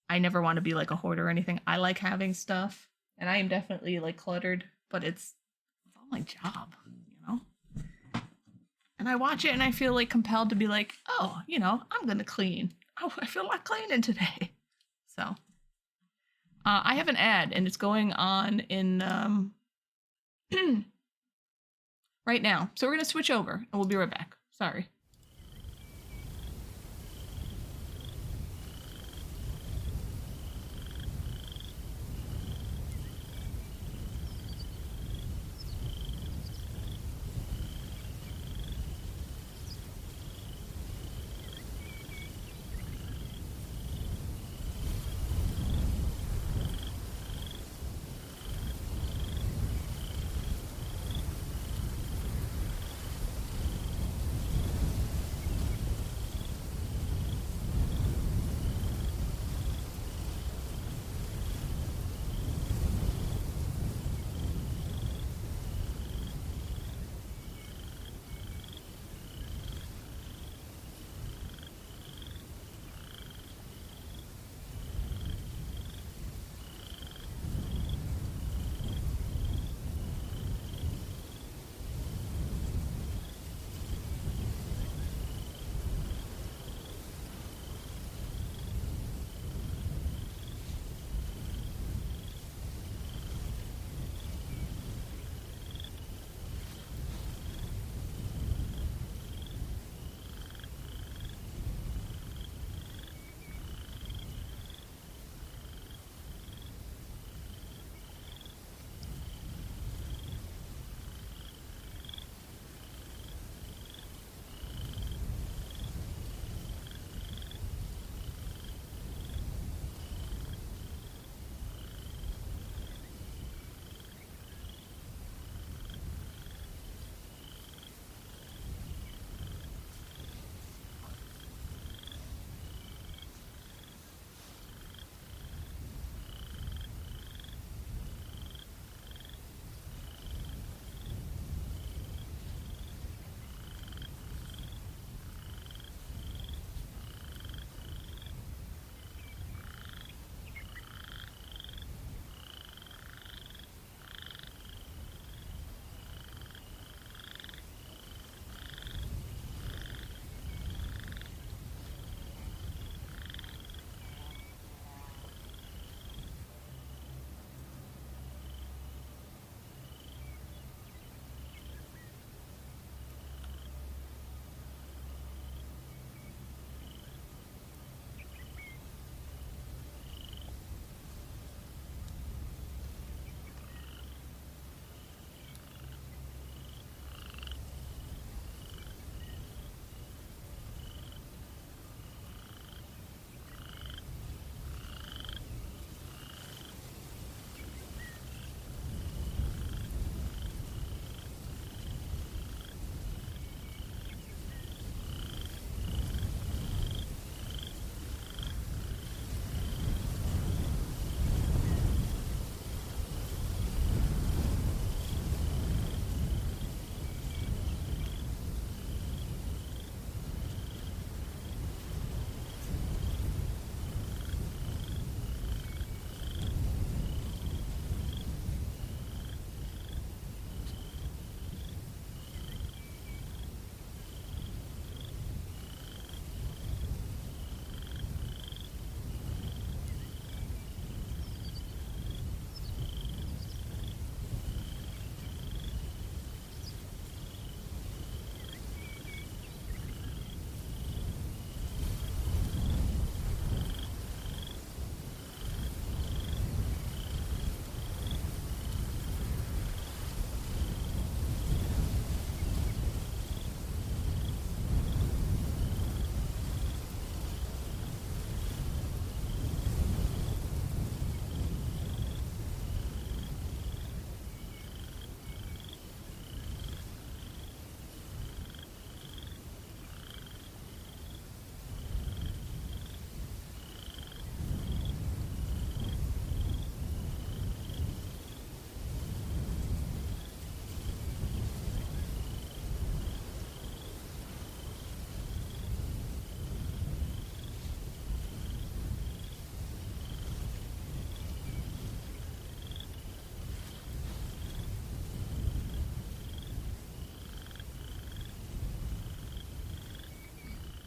I never want to be like a hoarder or anything. I like having stuff, and I am definitely like cluttered, but it's all my job, you know? And I watch it and I feel like compelled to be like, oh, you know, I'm gonna clean. Oh, I feel like cleaning today. So I have an ad, and it's going on in right now. So we're gonna switch over, and we'll be right back. Sorry.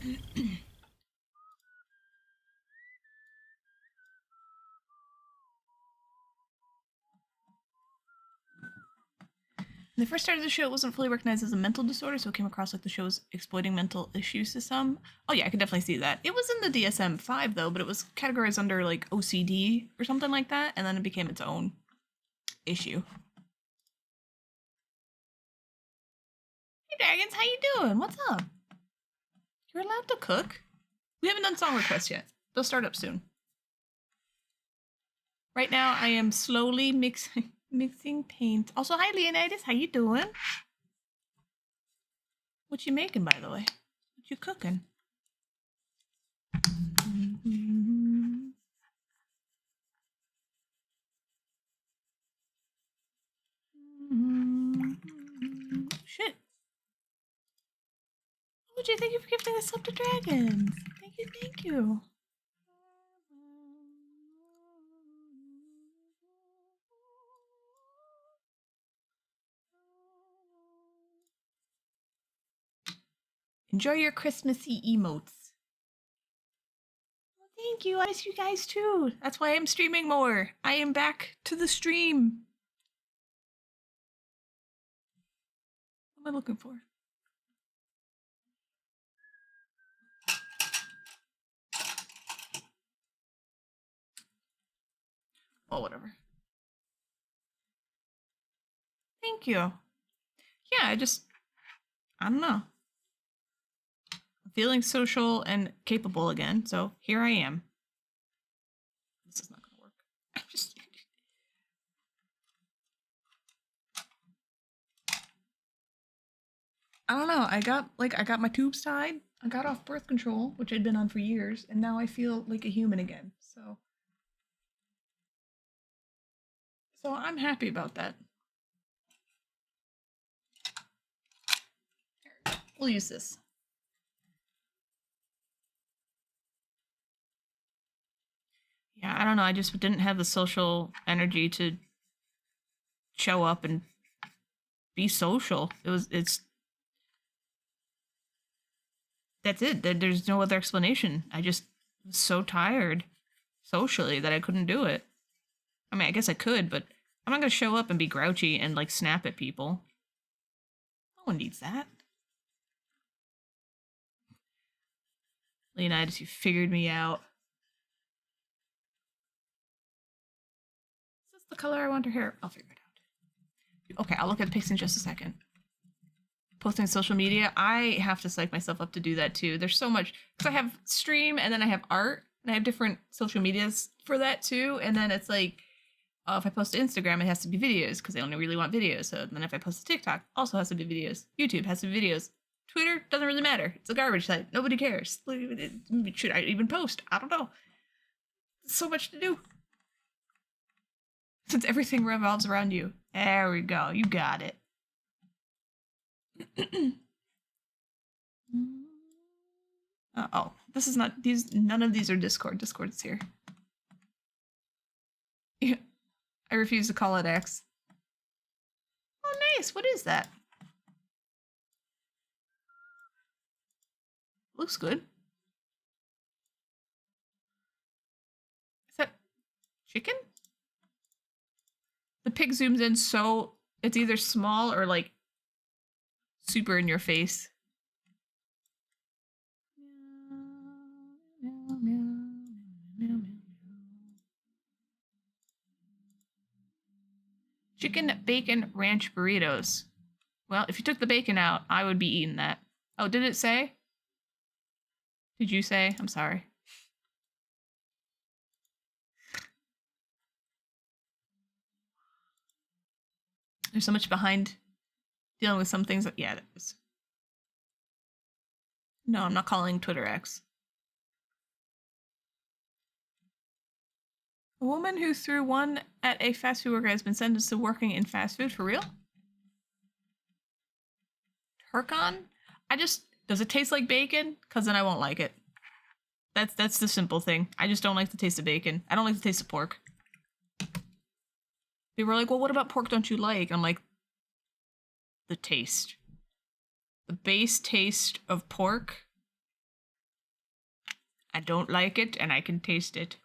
When they first started the show, it wasn't fully recognized as a mental disorder, so it came across like the show was exploiting mental issues to some. Oh yeah, I could definitely see that. It was in the DSM-5 though, but it was categorized under like OCD or something like that, and then it became its own issue. Hey Dragons, how you doing? What's up? You're allowed to cook? We haven't done song requests yet. They'll start up soon. Right now, I am slowly mixing paint. Also, hi Leonidas, how you doing? What you making, by the way? What you cooking? Shit. OJ, thank you for gifting this up to dragons. Thank you, thank you. Enjoy your Christmassy emotes. Well, thank you. I miss you guys too. That's why I'm streaming more. I am back to the stream. What am I looking for? Oh, whatever. Thank you. Yeah, I don't know. I'm feeling social and capable again, so here I am. This is not gonna work. I'm just... I don't know. I got my tubes tied. I got off birth control, which I'd been on for years, and now I feel like a human again. So I'm happy about that. We'll use this. Yeah, I don't know. I just didn't have the social energy to show up and be social. That's it. There's no other explanation. I just was so tired socially that I couldn't do it. I mean, I guess I could, but I'm not gonna show up and be grouchy and like snap at people. No one needs that. Leonidas, you figured me out. Is this the color I want her hair? I'll figure it out. Okay, I'll look at the pics in just a second. Posting social media, I have to psych myself up to do that too. There's so much, because I have stream and then I have art and I have different social medias for that too. And then it's like, if I post to Instagram, it has to be videos because I only really want videos. So then if I post to TikTok, also has to be videos. YouTube has to be videos. Twitter doesn't really matter. It's a garbage site. Nobody cares. Should I even post? I don't know. So much to do. Since everything revolves around you. There we go. You got it. Oh, this is not none of these are Discord. Discord's here. Yeah. I refuse to call it X. Oh, nice. What is that? Looks good. Is that chicken? The pig zooms in so it's either small or like super in your face. Chicken bacon ranch burritos. Well, if you took the bacon out, I would be eating that. Oh, did it say? Did you say? I'm sorry. There's so much behind dealing with some things that, yeah, that was. No, I'm not calling Twitter X. A woman who threw one at a fast food worker has been sentenced to working in fast food. For real? Turkon? Does it taste like bacon? Because then I won't like it. That's the simple thing. I just don't like the taste of bacon. I don't like the taste of pork. They were like, well, what about pork don't you like? I'm like, the taste. The base taste of pork I don't like it, and I can taste it.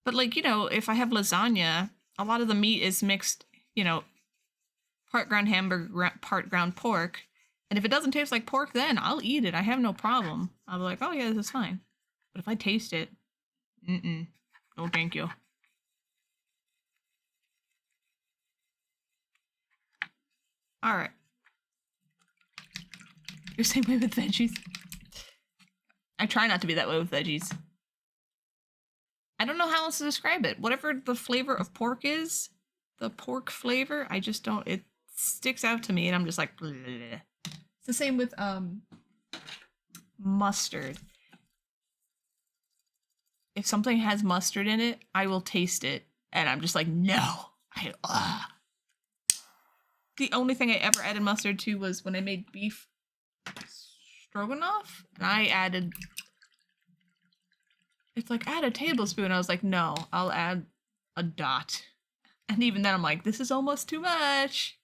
But, like, you know, if I have lasagna, a lot of the meat is mixed, you know, part ground hamburger, part ground pork. And if it doesn't taste like pork, then I'll eat it. I have no problem. I'll be like, oh, yeah, this is fine. But if I taste it, no thank you. All right. You're the same way with veggies? I try not to be that way with veggies. I don't know how else to describe it. Whatever the flavor of pork is, the pork flavor, I just don't, it sticks out to me and I'm just like, bleh. It's the same with mustard. If something has mustard in it, I will taste it and I'm just like, no. The only thing I ever added mustard to was when I made beef stroganoff, and I added, it's like, add a tablespoon. I was like, no, I'll add a dot. And even then I'm like, this is almost too much.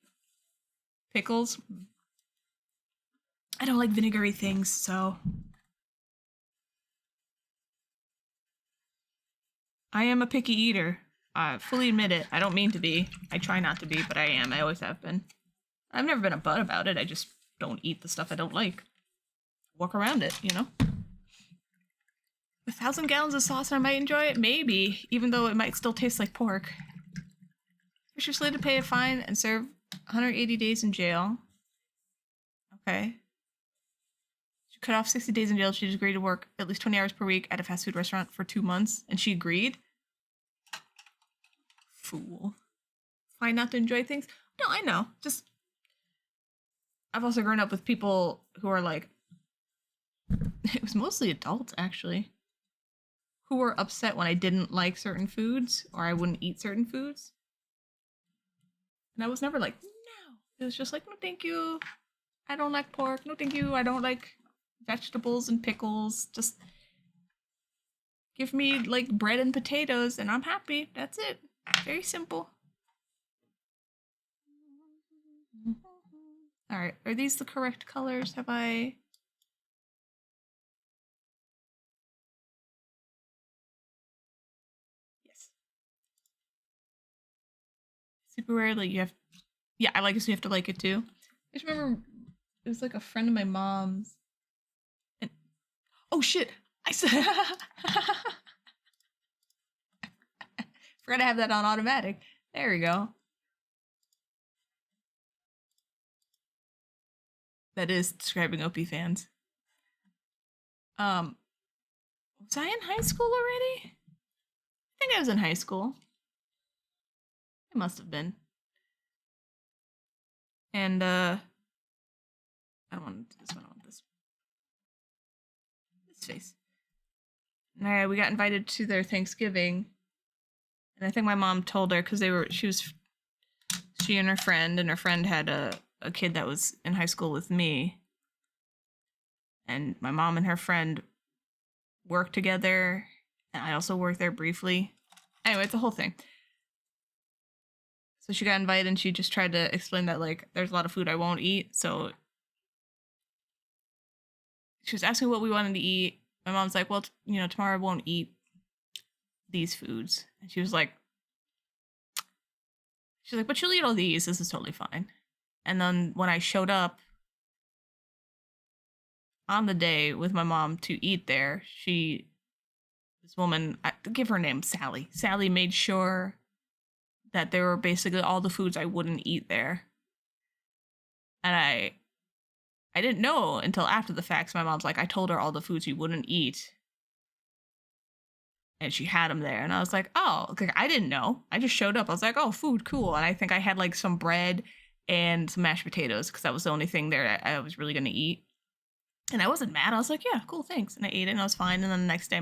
Pickles. I don't like vinegary things, so. I am a picky eater. I fully admit it. I don't mean to be. I try not to be, but I am. I always have been. I've never been a butt about it. I just don't eat the stuff I don't like. Walk around it, you know? 1,000 gallons of sauce and I might enjoy it? Maybe, even though it might still taste like pork. Fish are slated to pay a fine and serve 180 days in jail. Okay. She cut off 60 days in jail. She just agreed to work at least 20 hours per week at a fast food restaurant for 2 months. And she agreed? Fool. Fine not to enjoy things? No, I know. Just, I've also grown up with people who are like, it was mostly adults actually, who were upset when I didn't like certain foods or I wouldn't eat certain foods. And I was never like, no. It was just like, no thank you. I don't like pork. No thank you. I don't like vegetables and pickles. Just give me like bread and potatoes and I'm happy. That's it. Very simple. All right. Are these the correct colors? Have I? Yes. Super rarely you have. Yeah, I like it, so you have to like it too. I just remember it was like a friend of my mom's. And oh shit! I said. Forgot to have that on automatic. There we go. That is describing OP fans. Was I in high school already? I think I was in high school. I must have been. And I don't want to do this one. I want this face. And we got invited to their Thanksgiving. And I think my mom told her because she and her friend had a kid that was in high school with me. And my mom and her friend worked together. And I also worked there briefly. Anyway, it's a whole thing. So she got invited and she just tried to explain that, like, there's a lot of food I won't eat. So she was asking what we wanted to eat. My mom's like, well, you know, tomorrow I won't eat these foods. And she's like, but you'll eat all these. This is totally fine. And then when I showed up on the day with my mom to eat there, this woman, I give her name, Sally. Sally made sure that there were basically all the foods I wouldn't eat there. And I didn't know until after the fact. So my mom's like, I told her all the foods you wouldn't eat. And she had them there. And I was like, oh, I didn't know. I just showed up. I was like, oh, food, cool. And I think I had like some bread and some mashed potatoes because that was the only thing there that I was really going to eat. And I wasn't mad. I was like, yeah, cool, thanks. And I ate it and I was fine. And then the next day,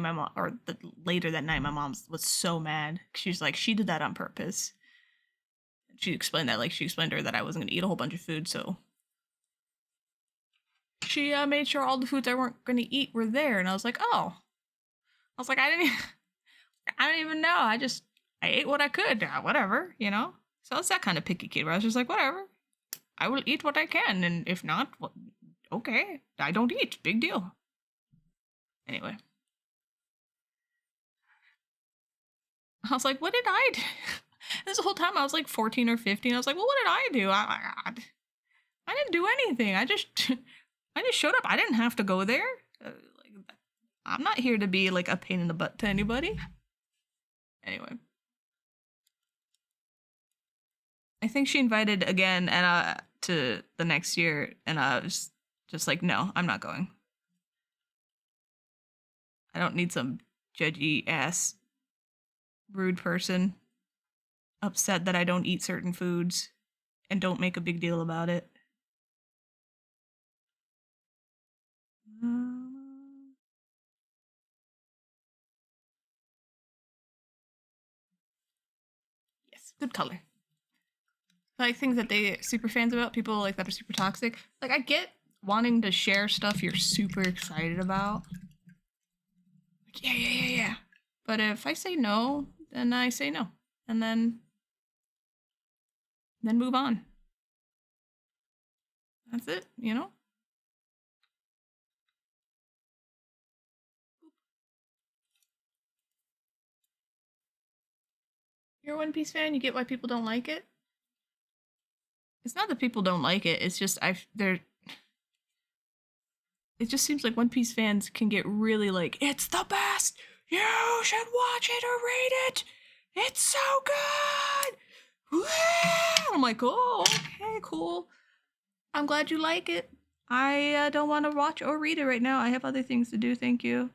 later that night, my mom was so mad. She's like, she did that on purpose. She explained that, like, she explained to her that I wasn't going to eat a whole bunch of food, so she made sure all the foods I weren't going to eat were there. And I was like, oh. I was like, I didn't even know. I just I ate what I could, whatever, you know? So I was that kind of picky kid where I was just like, whatever. I will eat what I can, and if not, well, okay. I don't eat. Big deal. Anyway. I was like, what did I do? This whole time I was like 14 or 15. I was like, well, what did I do? I didn't do anything. I just showed up. I didn't have to go there. Like, I'm not here to be like a pain in the butt to anybody. Anyway. I think she invited again and to the next year, and I was just like, no, I'm not going. I don't need some judgy ass rude person upset that I don't eat certain foods and don't make a big deal about it. Yes, good color. Like things that they super fans about, people like that are super toxic. Like I get wanting to share stuff you're super excited about. Like, yeah. But if I say no, then I say no. And then move on. That's it, you know? You're a One Piece fan, you get why people don't like it? It's not that people don't like it, it's just it just seems like One Piece fans can get really like, it's the best! You should watch it or read it! It's so good! I'm like, oh, okay, cool. I'm glad you like it. I don't want to watch or read it right now. I have other things to do, thank you.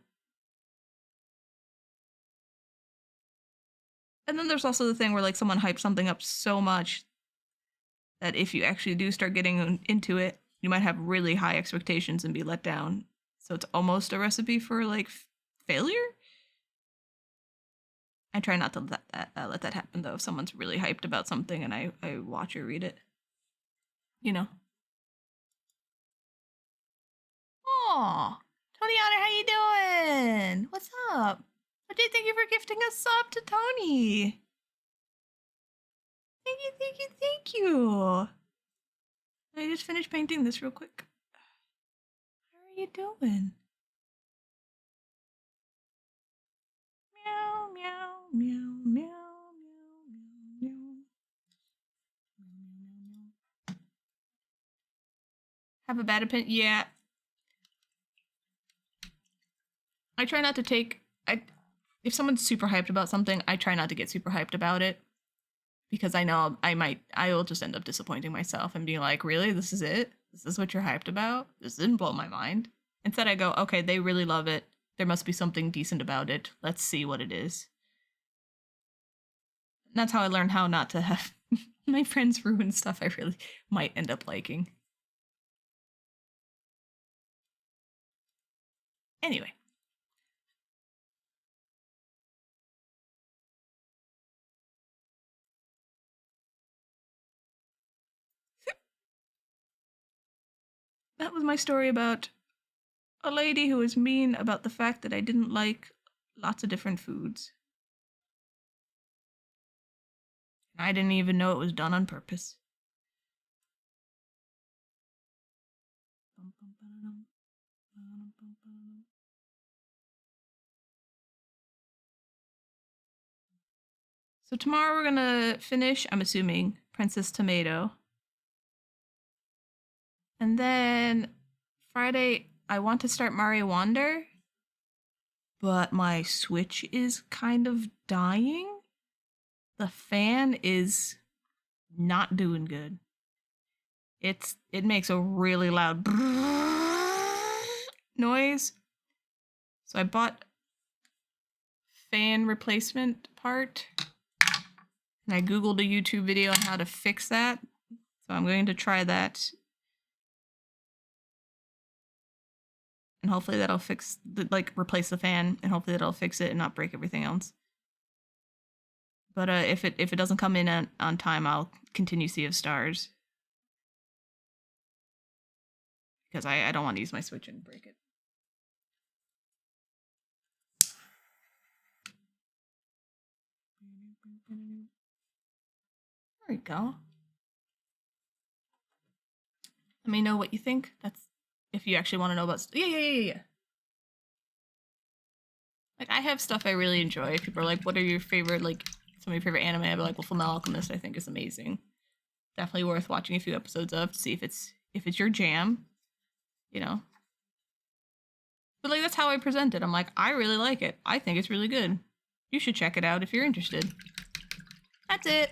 And then there's also the thing where like someone hypes something up so much that if you actually do start getting into it, you might have really high expectations and be let down. So it's almost a recipe for like failure. I try not to let that happen though. If someone's really hyped about something and I watch or read it, you know. Aw, Tony Otter, how you doing? What's up? Okay, thank you for gifting a sub to Tony. Thank you. I just finished painting this real quick. How are you doing? Meow, meow, meow, meow, meow, meow. Have a bad opinion? Yeah. I try not to take... if someone's super hyped about something, I try not to get super hyped about it. Because I know I will just end up disappointing myself and being like, really? This is it? This is what you're hyped about? This didn't blow my mind. Instead I go, okay, they really love it. There must be something decent about it. Let's see what it is. And that's how I learned how not to have my friends ruin stuff I really might end up liking. Anyway. That was my story about a lady who was mean about the fact that I didn't like lots of different foods. And I didn't even know it was done on purpose. So tomorrow we're gonna finish, I'm assuming, Princess Tomato. And then Friday, I want to start Mario Wonder, but my Switch is kind of dying. The fan is not doing good. It makes a really loud noise. So I bought fan replacement part, and I googled a YouTube video on how to fix that. So I'm going to try that. And hopefully that'll fix replace the fan, and hopefully that'll fix it and not break everything else. But if it doesn't come in on time, I'll continue Sea of Stars. Because I don't want to use my Switch and break it. There we go. Let me know what you think. That's if you actually want to know about. Yeah. Like, I have stuff I really enjoy. People are like, "What are your favorite, like, some of your favorite anime?" I'd be like, "Well, Fullmetal Alchemist, I think, is amazing. Definitely worth watching a few episodes of to see if it's your jam, you know." But like, that's how I present it. I'm like, I really like it. I think it's really good. You should check it out if you're interested. That's it.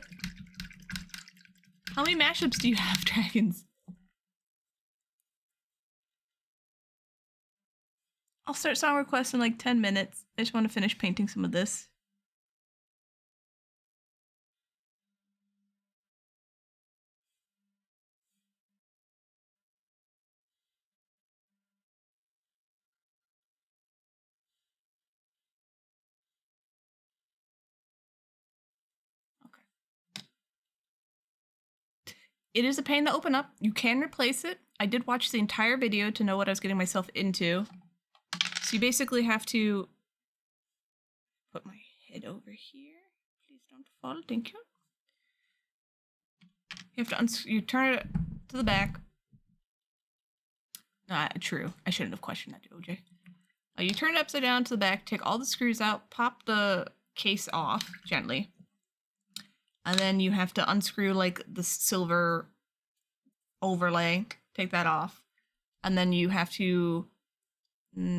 How many mashups do you have, dragons? I'll start song requests in like 10 minutes. I just want to finish painting some of this. Okay. It is a pain to open up. You can replace it. I did watch the entire video to know what I was getting myself into. So you basically have to put my head over here. Please don't fall. Thank you. You have to you turn it to the back. True. I shouldn't have questioned that, OJ. You turn it upside down to the back, take all the screws out, pop the case off gently. And then you have to unscrew like the silver overlay, take that off. And then you have to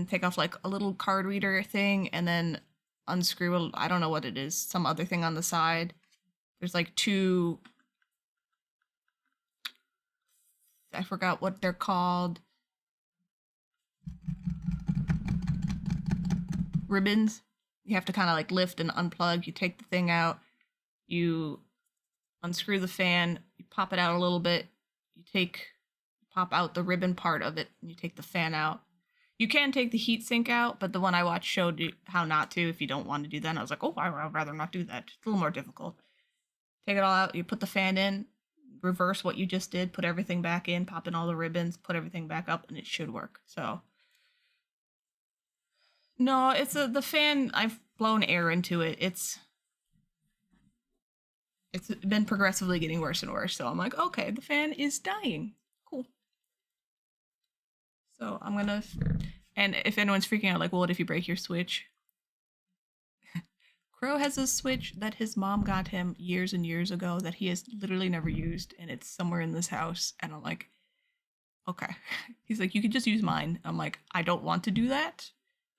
take off like a little card reader thing and then unscrew, I don't know what it is, some other thing on the side. There's like two, I forgot what they're called. Ribbons. You have to kind of like lift and unplug. You take the thing out, you unscrew the fan, you pop it out a little bit, you pop out the ribbon part of it, and you take the fan out. You can take the heat sink out, but the one I watched showed you how not to if you don't want to do that. And I was like, oh, I'd rather not do that. It's a little more difficult. Take it all out, you put the fan in, reverse what you just did, put everything back in, pop in all the ribbons, put everything back up, and it should work. So no, it's the fan, I've blown air into it. It's been progressively getting worse and worse. So I'm like, okay, the fan is dying. Cool. So I'm gonna, and if anyone's freaking out, like, well, what if you break your Switch? Crow has a Switch that his mom got him years and years ago that he has literally never used, and it's somewhere in this house. And I'm like, okay. He's like, you could just use mine. I'm like, I don't want to do that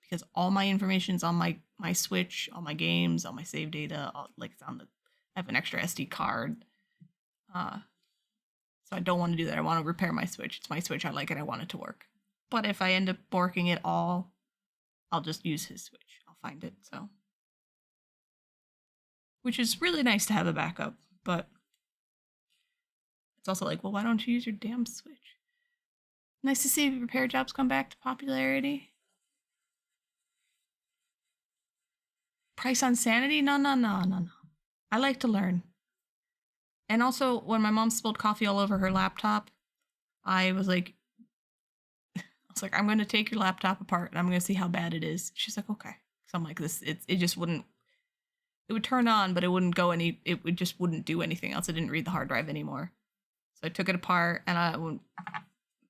because all my information's on my Switch, all my games, all my save data, it's on the. I have an extra SD card. So I don't want to do that. I want to repair my Switch. It's my Switch. I like it. I want it to work. But if I end up borking it all, I'll just use his Switch. I'll find it. So, which is really nice to have a backup, but it's also like, well, why don't you use your damn Switch? Nice to see repair jobs come back to popularity. Price on sanity? No. I like to learn. And also, when my mom spilled coffee all over her laptop, I was like, I'm going to take your laptop apart and I'm going to see how bad it is. She's like, okay. So I'm like, it just wouldn't, it would turn on, but it wouldn't go it just wouldn't do anything else. It didn't read the hard drive anymore. So I took it apart and I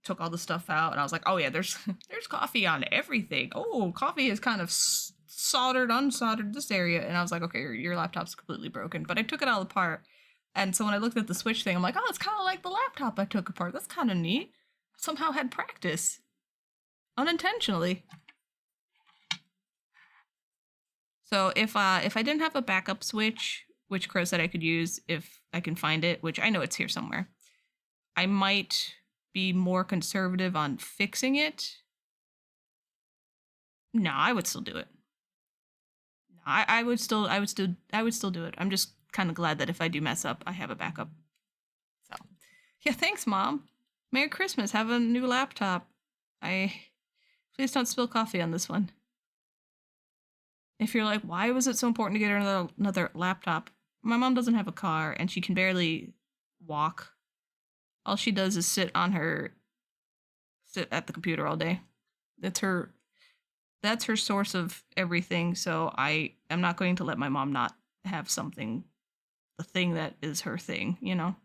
took all the stuff out and I was like, oh yeah, there's coffee on everything. Oh, coffee is kind of unsoldered this area. And I was like, okay, your laptop's completely broken. But I took it all apart. And so when I looked at the Switch thing, I'm like, oh, it's kind of like the laptop I took apart. That's kind of neat. Somehow had practice. Unintentionally. So if I didn't have a backup Switch, which Crow said I could use if I can find it, which I know it's here somewhere, I might be more conservative on fixing it. No, I would still do it. I would still do it. I'm just kind of glad that if I do mess up, I have a backup. So, yeah, thanks, Mom. Merry Christmas. Have a new laptop. Please don't spill coffee on this one. If you're like, why was it so important to get her another laptop? My mom doesn't have a car and she can barely walk. All she does is sit at the computer all day. That's her source of everything. So I am not going to let my mom not have something, the thing that is her thing, you know?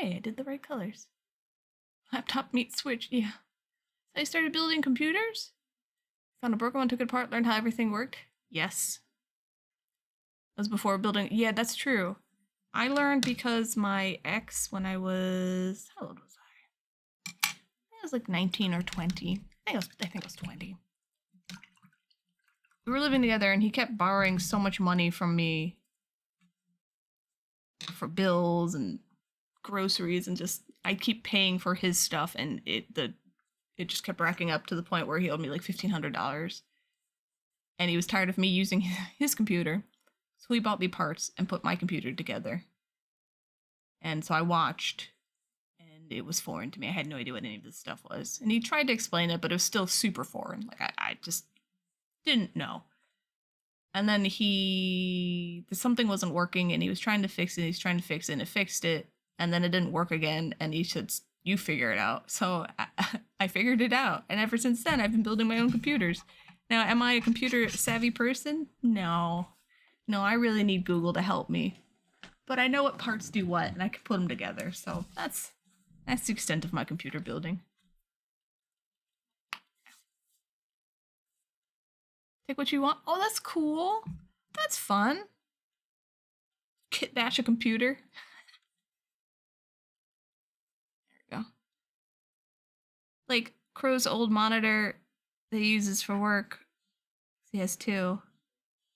Yay, I did the right colors. Laptop meets Switch, yeah. So I started building computers. Found a broken one, took it apart, learned how everything worked. Yes. That was before building. Yeah, that's true. I learned because my ex, when I was, how old was I? I think I was like 19 or 20. I think I was 20. We were living together and he kept borrowing so much money from me for bills and groceries, and just I'd keep paying for his stuff, and it just kept racking up to the point where he owed me like $1,500. And he was tired of me using his computer. So he bought me parts and put my computer together. And so I watched, and it was foreign to me. I had no idea what any of this stuff was. And he tried to explain it, but it was still super foreign. Like, I just didn't know. And then something wasn't working, and he was trying to fix it. He's trying to fix it, and it fixed it. And then it didn't work again, and he said, you figure it out. So I figured it out. And ever since then, I've been building my own computers. Now, am I a computer savvy person? No. No, I really need Google to help me. But I know what parts do what, and I can put them together. So that's the extent of my computer building. Take what you want. Oh, that's cool. That's fun. Kit bash a computer. There we go. Like Crow's old monitor that he uses for work. He has two.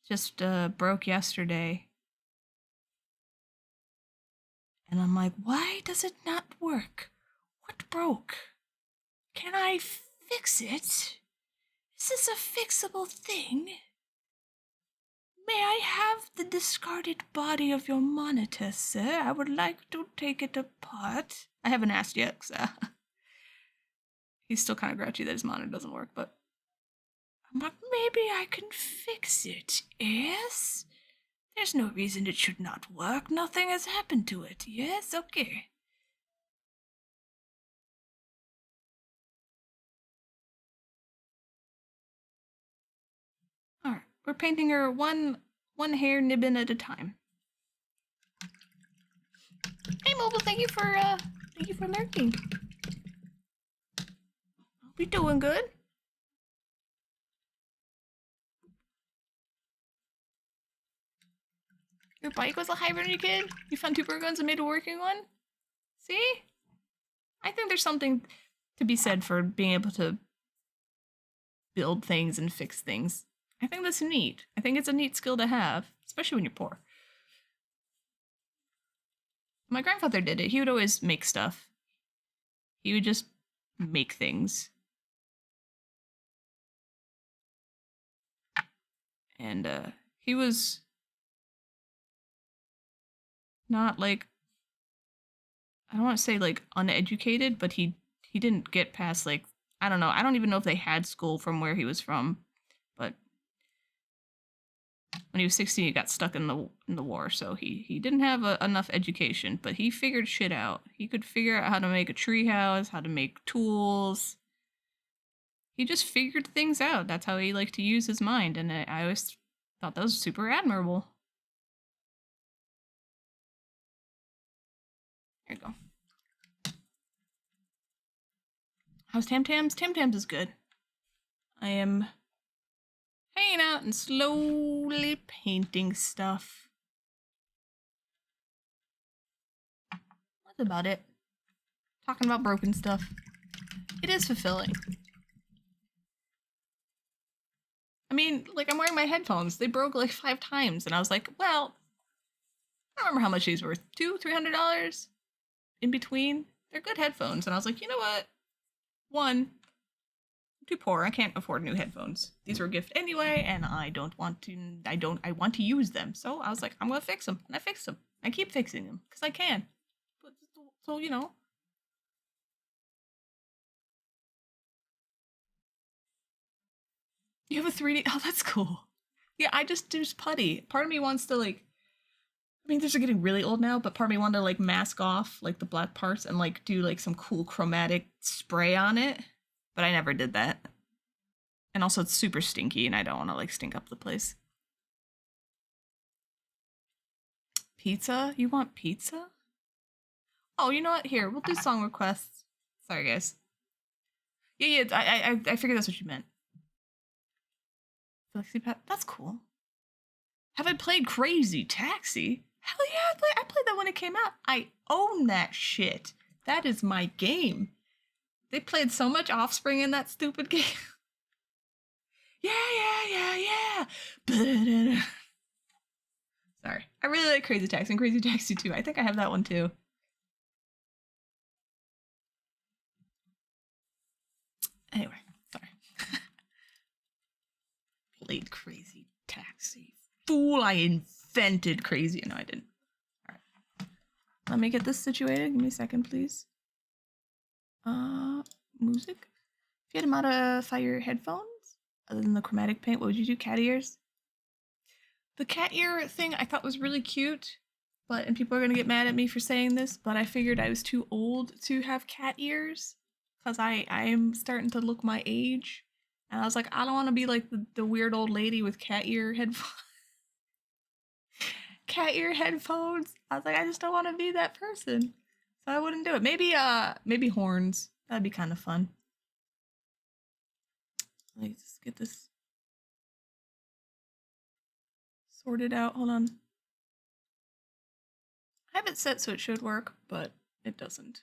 Just broke yesterday. And I'm like, why does it not work? What broke? Can I fix it? Is this a fixable thing? May I have the discarded body of your monitor, sir? I would like to take it apart. I haven't asked yet, so he's still kind of grouchy that his monitor doesn't work, but I'm like, maybe I can fix it, yes? There's no reason it should not work. Nothing has happened to it, yes? Okay. Alright, we're painting her one hair nibbin at a time. Hey Mobile, thank you for lurking. Hope you're doing good. Your bike was a hybrid when you kid? You found two broken ones and made a working one? See? I think there's something to be said for being able to build things and fix things. I think that's neat. I think it's a neat skill to have, especially when you're poor. My grandfather did it. He would always make stuff. He would just make things. And he was not like, I don't want to say like uneducated, but he didn't get past like, I don't know. I don't even know if they had school from where he was from, but when he was 16, he got stuck in the war, so he didn't have enough education, but he figured shit out. He could figure out how to make a treehouse, how to make tools. He just figured things out. That's how he liked to use his mind, and I always thought that was super admirable. There you go. How's Tam Tams? Tam Tams is good. I am hanging out and slowly painting stuff. That's about it. Talking about broken stuff. It is fulfilling. I mean, like, I'm wearing my headphones. They broke like 5 times, and I was like, well, I don't remember how much these were. $200-$300 in between. They're good headphones, and I was like, you know what? One, I'm too poor. I can't afford new headphones. These were a gift anyway, and I want to use them. So I was like, I'm gonna fix them, and I fixed them. I keep fixing them because I can. But so you know. You have a 3D. Oh, that's cool. Yeah, I just do putty. Part of me wants to like. I mean, these are getting really old now, but part of me wanted to like mask off like the black parts and like do like some cool chromatic spray on it, but I never did that. And also, it's super stinky, and I don't want to like stink up the place. Pizza? You want pizza? Oh, you know what? Here, we'll do song requests. Sorry, guys. Yeah, I figured that's what you meant. FlexiPad. That's cool. Have I played Crazy Taxi? Hell yeah, I played that when it came out. I own that shit. That is my game. They played so much Offspring in that stupid game. Yeah. Sorry. I really like Crazy Taxi and Crazy Taxi 2. I think I have that one too. Anyway, sorry. Played Crazy Taxi. Fool, I invented Crazy. No, I didn't. All right. Let me get this situated. Give me a second, please. Music. If you had to modify your headphones, other than the chromatic paint, what would you do? Cat ears? The cat ear thing I thought was really cute, and people are gonna get mad at me for saying this, but I figured I was too old to have cat ears because I am starting to look my age, and I was like, I don't want to be like the weird old lady with cat ear headphones. Cat ear headphones. I was like, I just don't want to be that person, so I wouldn't do it. Maybe horns. That'd be kind of fun. Let's get this sorted out. Hold on. I have it set so it should work, but it doesn't.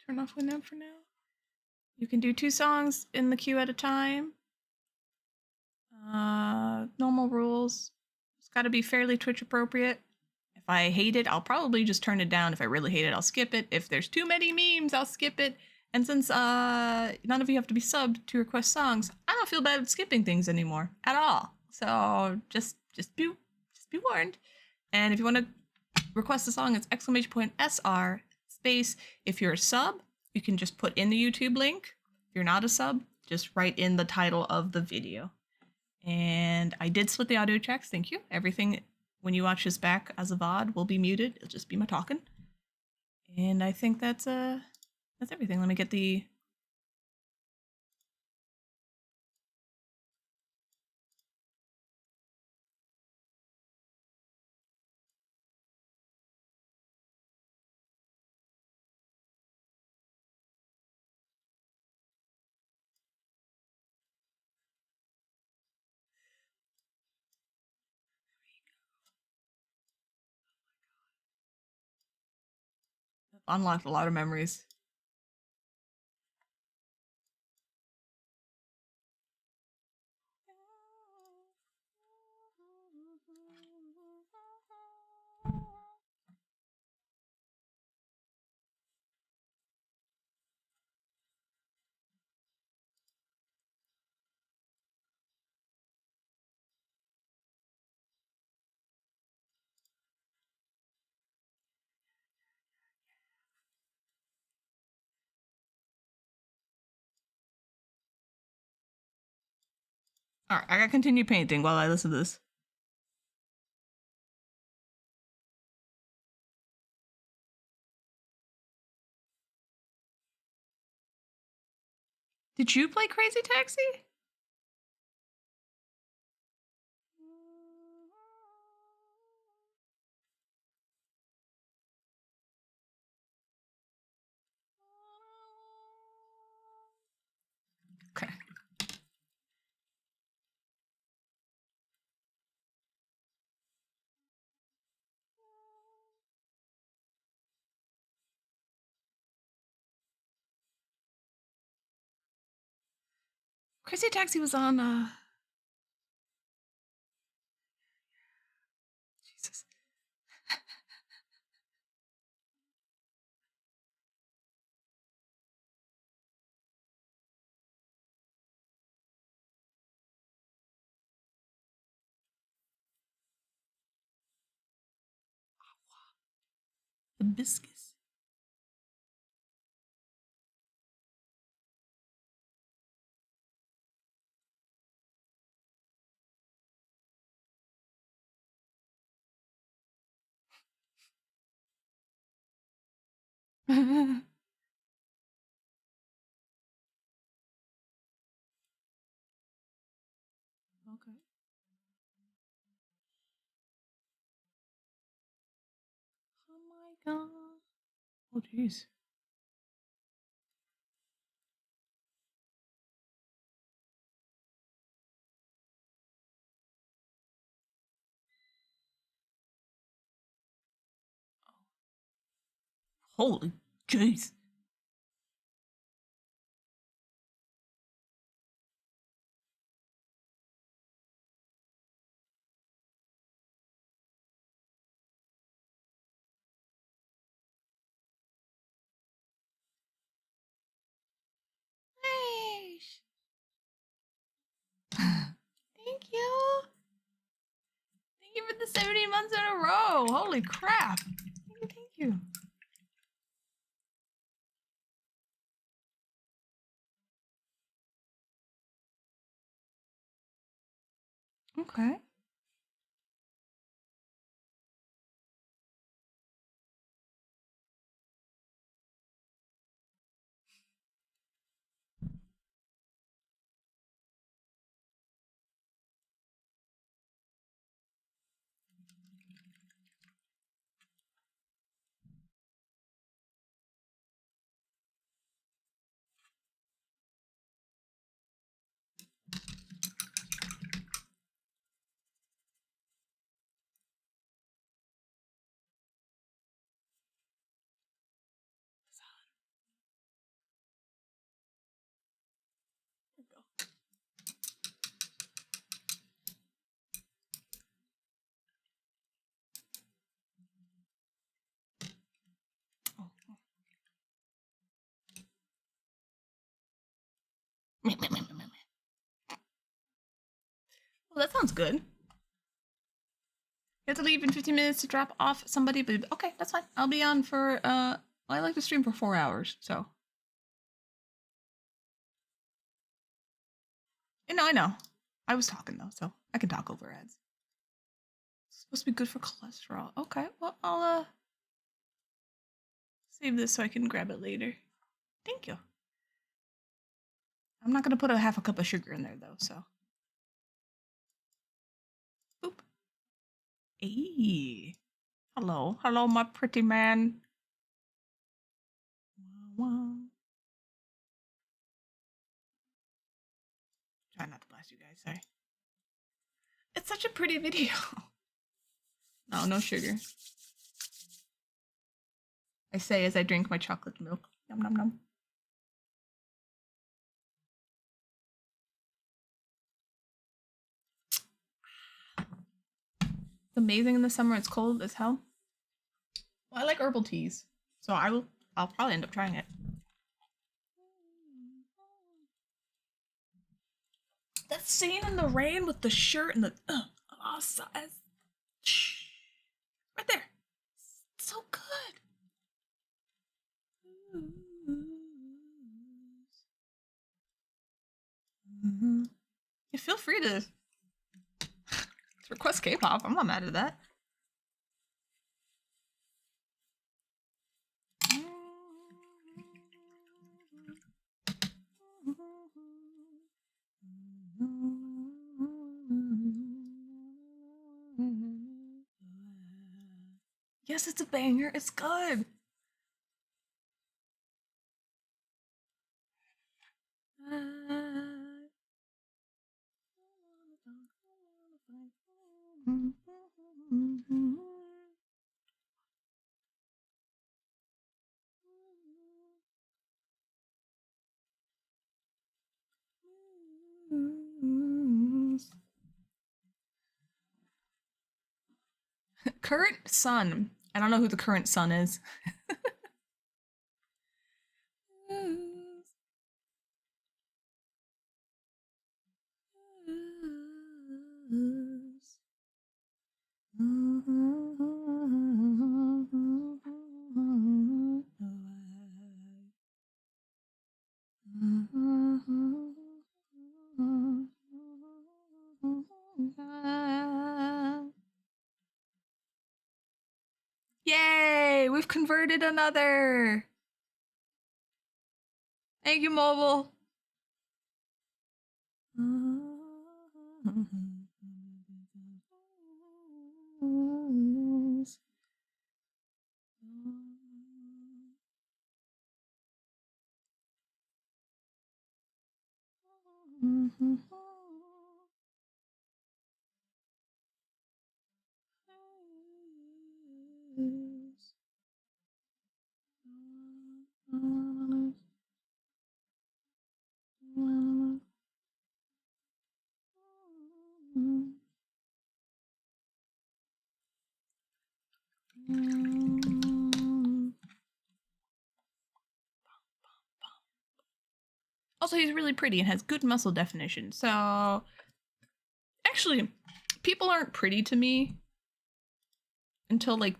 Turn off Winamp for now. You can do 2 songs in the queue at a time. Normal rules. It's got to be fairly Twitch appropriate. If I hate it, I'll probably just turn it down. If I really hate it, I'll skip it. If there's too many memes, I'll skip it. And since none of you have to be subbed to request songs, I don't feel bad skipping things anymore at all. So just be warned. And if you want to request a song, it's !SR space. If you're a sub, you can just put in the YouTube link. If you're not a sub, just write in the title of the video. And I did split the audio tracks. Thank you. Everything when you watch this back as a VOD will be muted. It'll just be my talking. And I think that's everything. Let me get the unlocked a lot of memories. All right, I gotta continue painting while I listen to this. Did you play Crazy Taxi? Okay. Crazy Taxi was on Jesus. Hibiscus. Okay. Oh my god. Oh jeez. Holy jeez. Nice. Thank you. Thank you for the 70 months in a row. Holy crap. Thank you. Thank you. Okay. There we go. Oh. Well, that sounds good. You have to leave in 15 minutes to drop off somebody, but okay, that's fine. I'll be on for I like to stream for 4 hours, so. I know. I was talking though, so I can talk over ads. It's supposed to be good for cholesterol. Okay, well I'll save this so I can grab it later. Thank you. I'm not gonna put a half a cup of sugar in there though, so. Boop. Hey. Hello. Hello, my pretty man. Try not to blast you guys, sorry. It's such a pretty video. No, no sugar. I say as I drink my chocolate milk. Yum nom nom. It's amazing in the summer. It's cold as hell. Well, I like herbal teas, so I'll probably end up trying it. That scene in the rain with the shirt and the right there, so good. You feel free to request K-pop. I'm not mad at that. Yes, it's a banger. It's good. Current son. I don't know who the current son is. Yay! We've converted another! Thank you, mobile. Also, he's really pretty and has good muscle definition. So, actually, people aren't pretty to me until like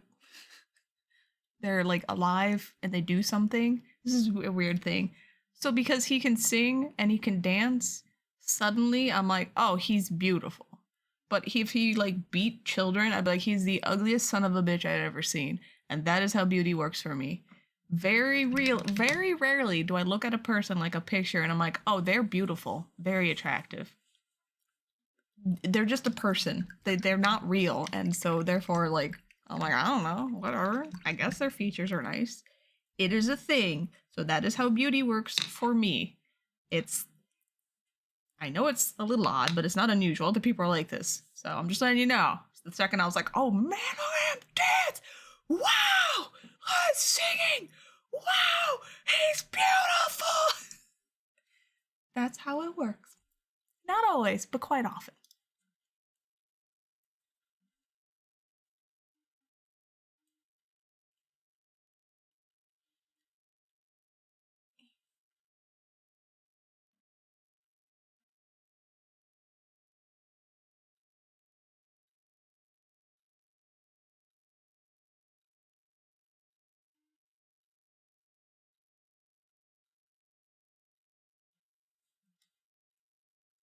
they're like alive and they do something. This is a weird thing. So, because he can sing and he can dance, suddenly I'm like, oh, he's beautiful. But if he like beat children, I'd be like, he's the ugliest son of a bitch I'd ever seen. And that is how beauty works for me. Very rarely do I look at a person like a picture and I'm like, oh, they're beautiful, very attractive. They're just a person. They're not real, and so therefore, like, I'm like, I don't know, whatever. I guess their features are nice. It is a thing, so that is how beauty works for me. It's, I know it's a little odd, but it's not unusual that people are like this. So I'm just letting you know. So the second I was like, oh man, look at him dance! Wow! Look at singing! Wow! He's beautiful! That's how it works. Not always, but quite often.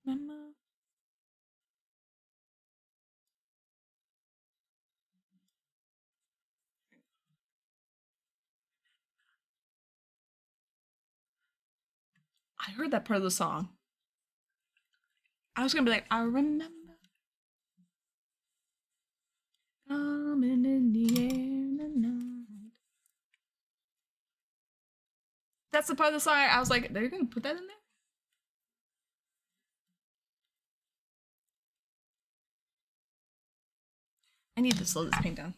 Mama. I heard that part of the song. I was gonna be like, I remember coming in the air tonight. That's the part of the song I was like, they're gonna put that in there? I need to slow this paint down.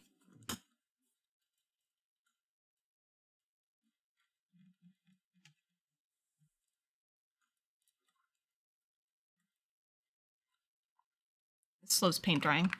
It slows paint drying.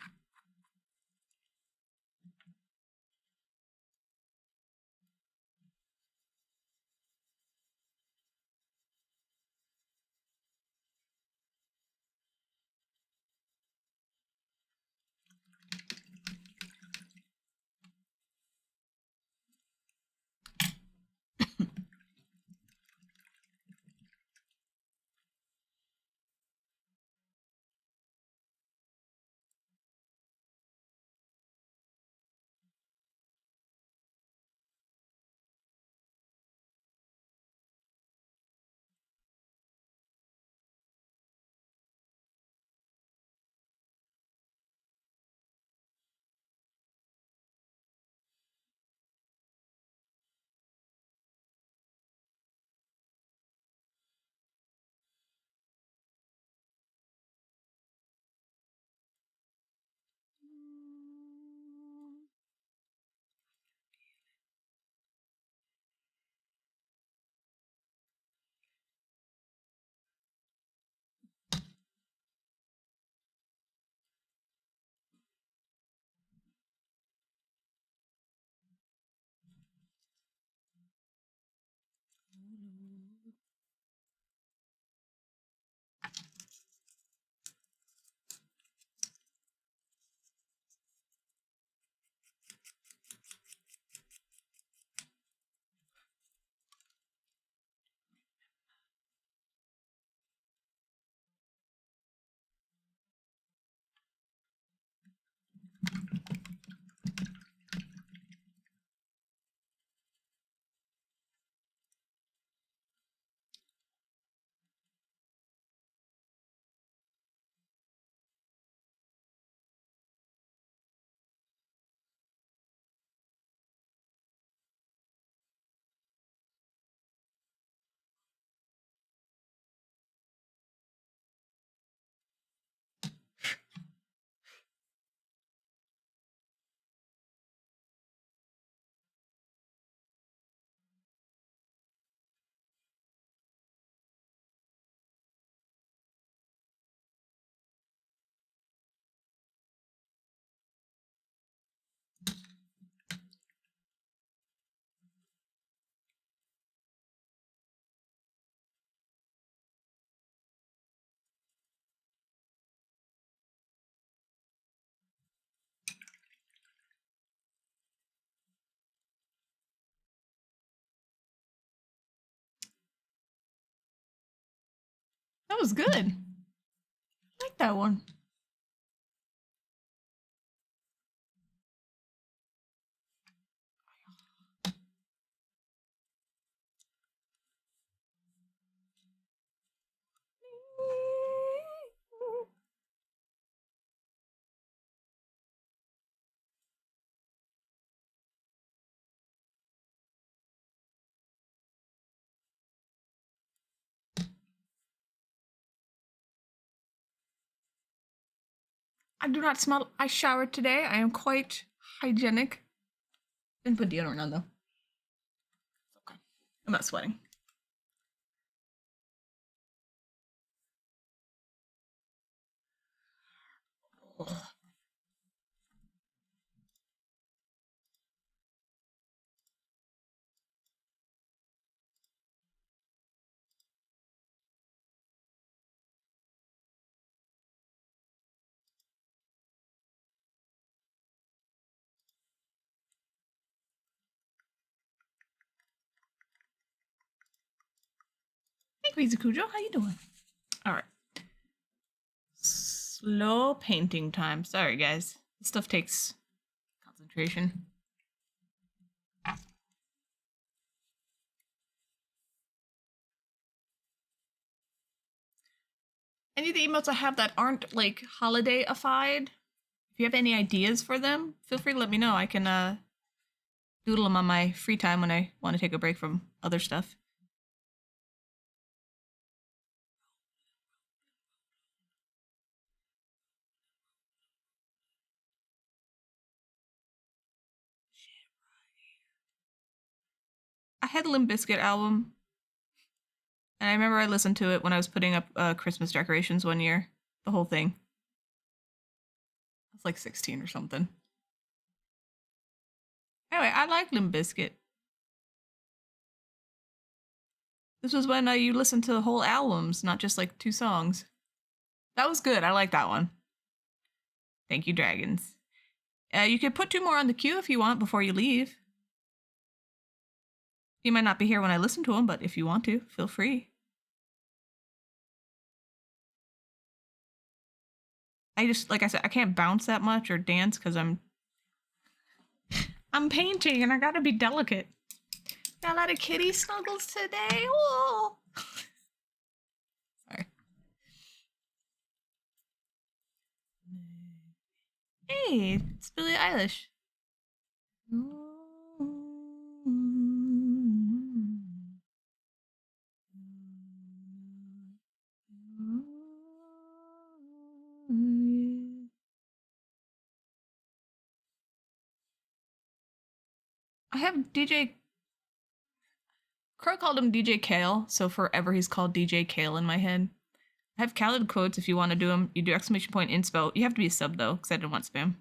That was good. I like that one. I do not smell. I showered today. I am quite hygienic. Didn't put deodorant on though. It's okay. I'm not sweating. Ugh. Hey, Crazy Cujo, how you doing? All right. Slow painting time. Sorry, guys. This stuff takes concentration. Any of the emotes I have that aren't like holiday-ified, if you have any ideas for them, feel free to let me know. I can doodle them on my free time when I want to take a break from other stuff. I had a Limp Bizkit album, and I remember I listened to it when I was putting up Christmas decorations one year. The whole thing. I was like 16 or something. Anyway, I like Limp Bizkit. This was when you listened to the whole albums, not just like 2 songs. That was good. I like that one. Thank you, dragons. You could put 2 more on the queue if you want before you leave. You might not be here when I listen to them, but if you want to, feel free. I just, like I said, I can't bounce that much or dance because I'm painting and I gotta be delicate. Got a lot of kitty snuggles today. Oh. Sorry. Hey, it's Billie Eilish. I have DJ Crow called him DJ Kale, so forever he's called DJ Kale in my head. I have Khaled quotes if you want to do them. You do exclamation point inspo. You have to be a sub though, because I didn't want spam.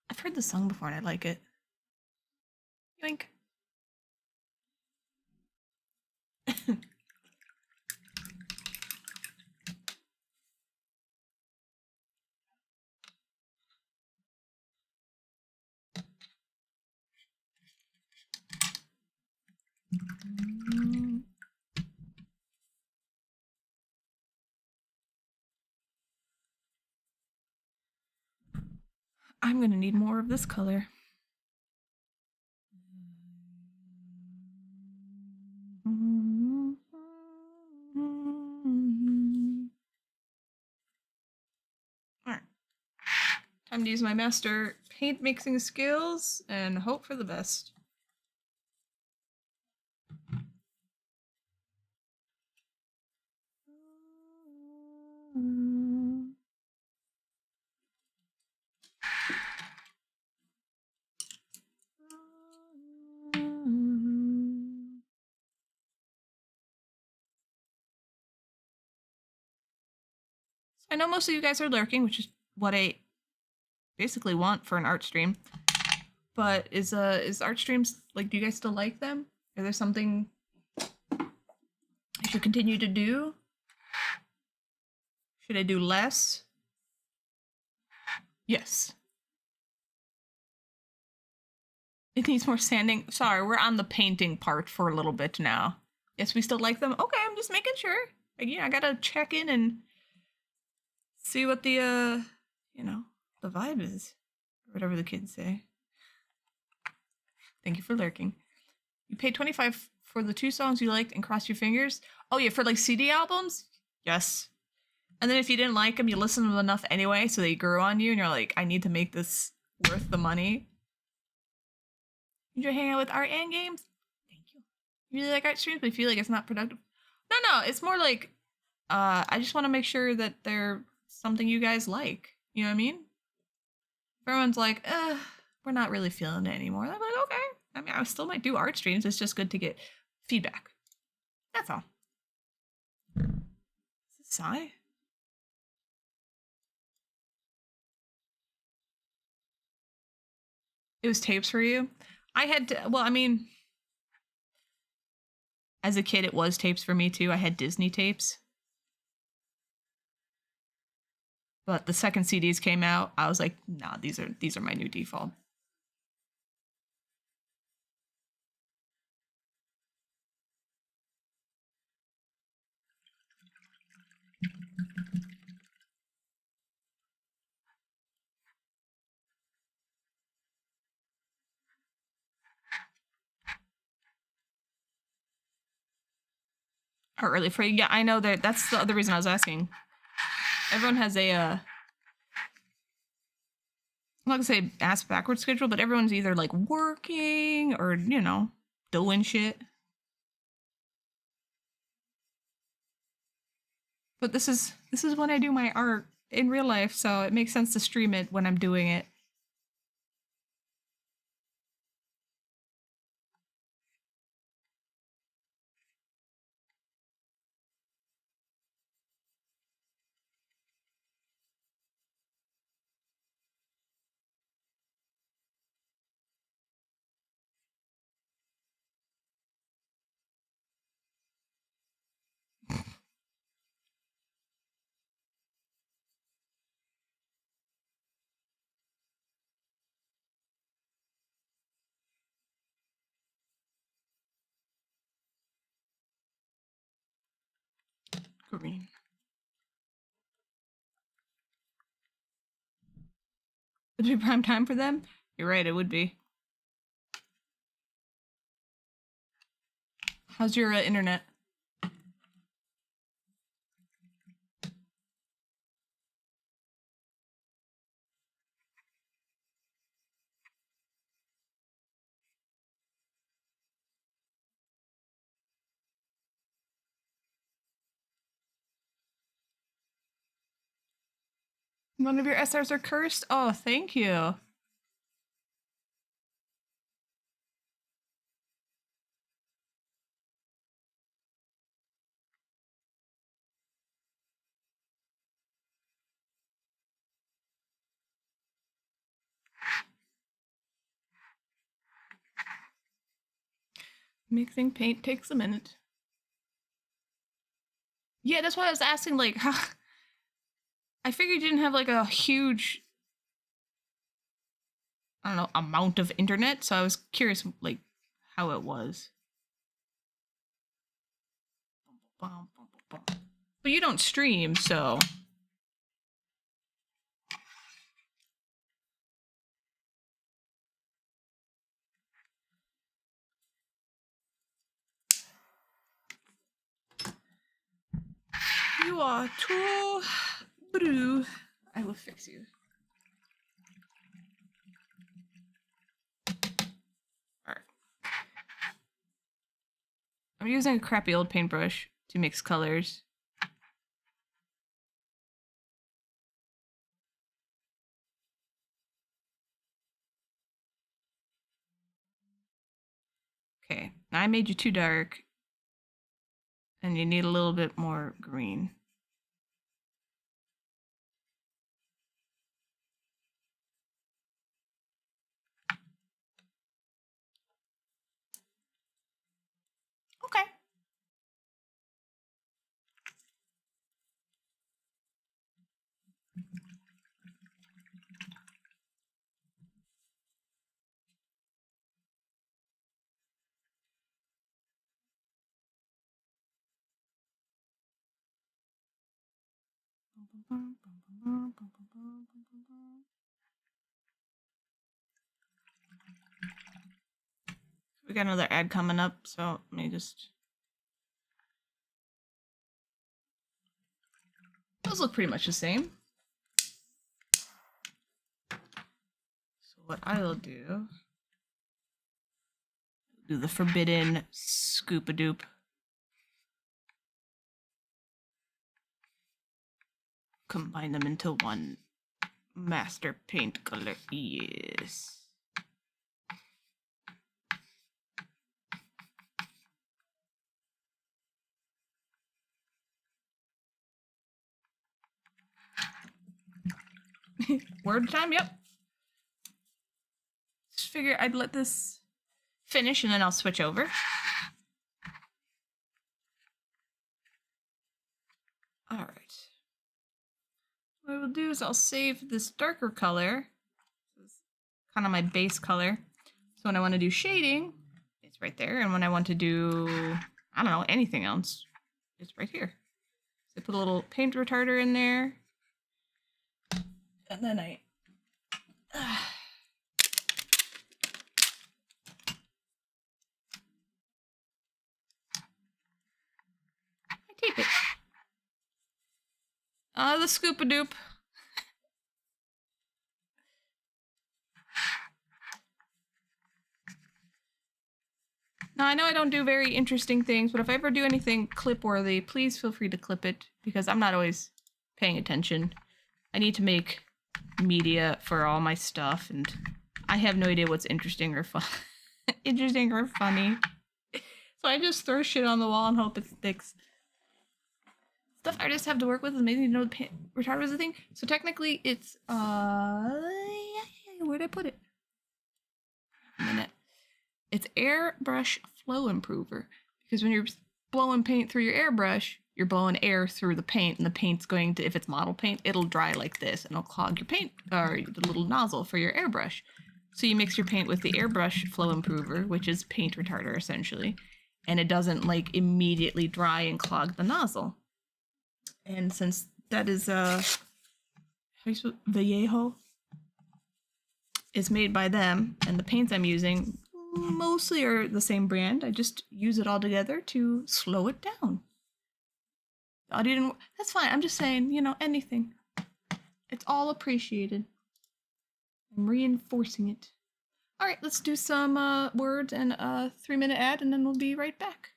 I've heard the song before and I like it. Yoink. I'm gonna need more of this color. Alright. Time to use my master paint mixing skills and hope for the best. I know most of you guys are lurking, which is what I basically want for an art stream. But is art streams, like, do you guys still like them? Is there something I should continue to do? Should I do less? Yes. It needs more sanding. Sorry, we're on the painting part for a little bit now. Yes, we still like them. Okay, I'm just making sure. Again, I gotta check in and see what the you know, the vibe is, or whatever the kids say. Thank you for lurking. You paid 25 for the 2 songs you liked and crossed your fingers. Oh yeah, for like CD albums. Yes. And then if you didn't like them, you listen to them enough anyway, so they grew on you, and you're like, I need to make this worth the money. Enjoy hanging out with art and games? Thank you. You really like art streams, but you feel like it's not productive? No, it's more like, I just want to make sure that they're something you guys like. You know what I mean? If everyone's like, we're not really feeling it anymore, I'm like, okay. I mean, I still might do art streams. It's just good to get feedback. That's all. Is this a sigh? It was tapes for you? I had to, well, I mean, as a kid, it was tapes for me too. I had Disney tapes. But the second CDs came out, I was like, nah, these are my new default. Or early for yeah, I know that's the other reason I was asking. Everyone has a I'm not gonna say ass backward schedule, but everyone's either like working or, you know, doing shit. But this is when I do my art in real life, so it makes sense to stream it when I'm doing it. Green. Would it be prime time for them? You're right, it would be. How's your internet? One of your SRs are cursed? Oh, thank you. Mixing paint takes a minute. Yeah, that's why I was asking, like, how... I figured you didn't have, like, a huge, I don't know, amount of internet, so I was curious, like, how it was. But you don't stream, so... You are too blue. I will fix you. Alright. I'm using a crappy old paintbrush to mix colors. Okay, I made you too dark. And you need a little bit more green. Okay. We got another ad coming up, so let me just... Those look pretty much the same. So what I will do the forbidden scoop-a-doop. Combine them into one master paint color. Yes. Word time, yep. Just figure I'd let this finish and then I'll switch over. All right. What I will do is I'll save this darker color. This is kind of my base color. So when I want to do shading, it's right there. And when I want to do, I don't know, anything else, it's right here. So I put a little paint retarder in there. And then I tape it. The scoop-a-doop. Now, I know I don't do very interesting things, but if I ever do anything clip-worthy, please feel free to clip it, because I'm not always paying attention. I need to make media for all my stuff, and I have no idea what's interesting or fun. Interesting or funny. So I just throw shit on the wall and hope it sticks. Stuff artists have to work with is amazing to know the retarder is a thing. So technically it's, where'd I put it? A minute. It's airbrush flow improver. Because when you're blowing paint through your airbrush, you're blowing air through the paint, and the paint's going to, if it's model paint, it'll dry like this, and it'll clog your paint, or the little nozzle for your airbrush. So you mix your paint with the airbrush flow improver, which is paint retarder essentially, and it doesn't like immediately dry and clog the nozzle. And since that is Vallejo is made by them, and the paints I'm using mostly are the same brand, I just use it all together to slow it down. The audio didn't, that's fine. I'm just saying, you know, anything. It's all appreciated. I'm reinforcing it. All right, let's do some words and a 3-minute ad, and then we'll be right back.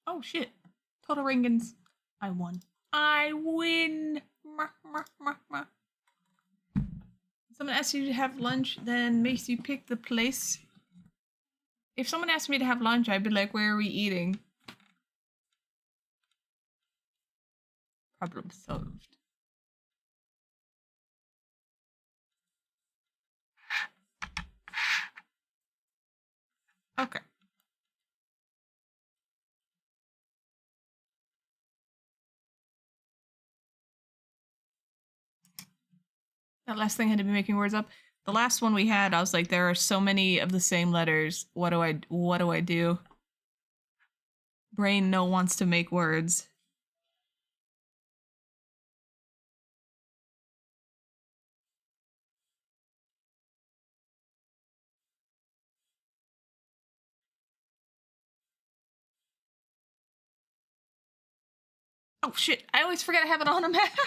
Oh shit. Total ringans. I won. I win. Someone asks you to have lunch, then makes you pick the place. If someone asked me to have lunch, I'd be like, where are we eating? Problem solved. Okay. That last thing had to be making words up. The last one we had, I was like, there are so many of the same letters. What do I do? Brain no wants to make words. Oh shit! I always forget I have it on automatic.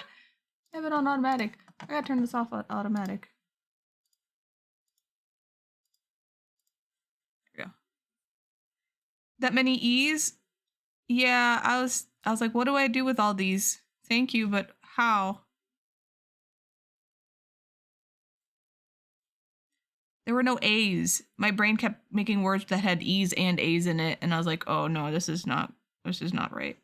I have it on automatic. I gotta turn this off on automatic. There we go. That many E's? Yeah, I was like, what do I do with all these? Thank you, but how? There were no A's. My brain kept making words that had E's and A's in it, and I was like, oh no, this is not right.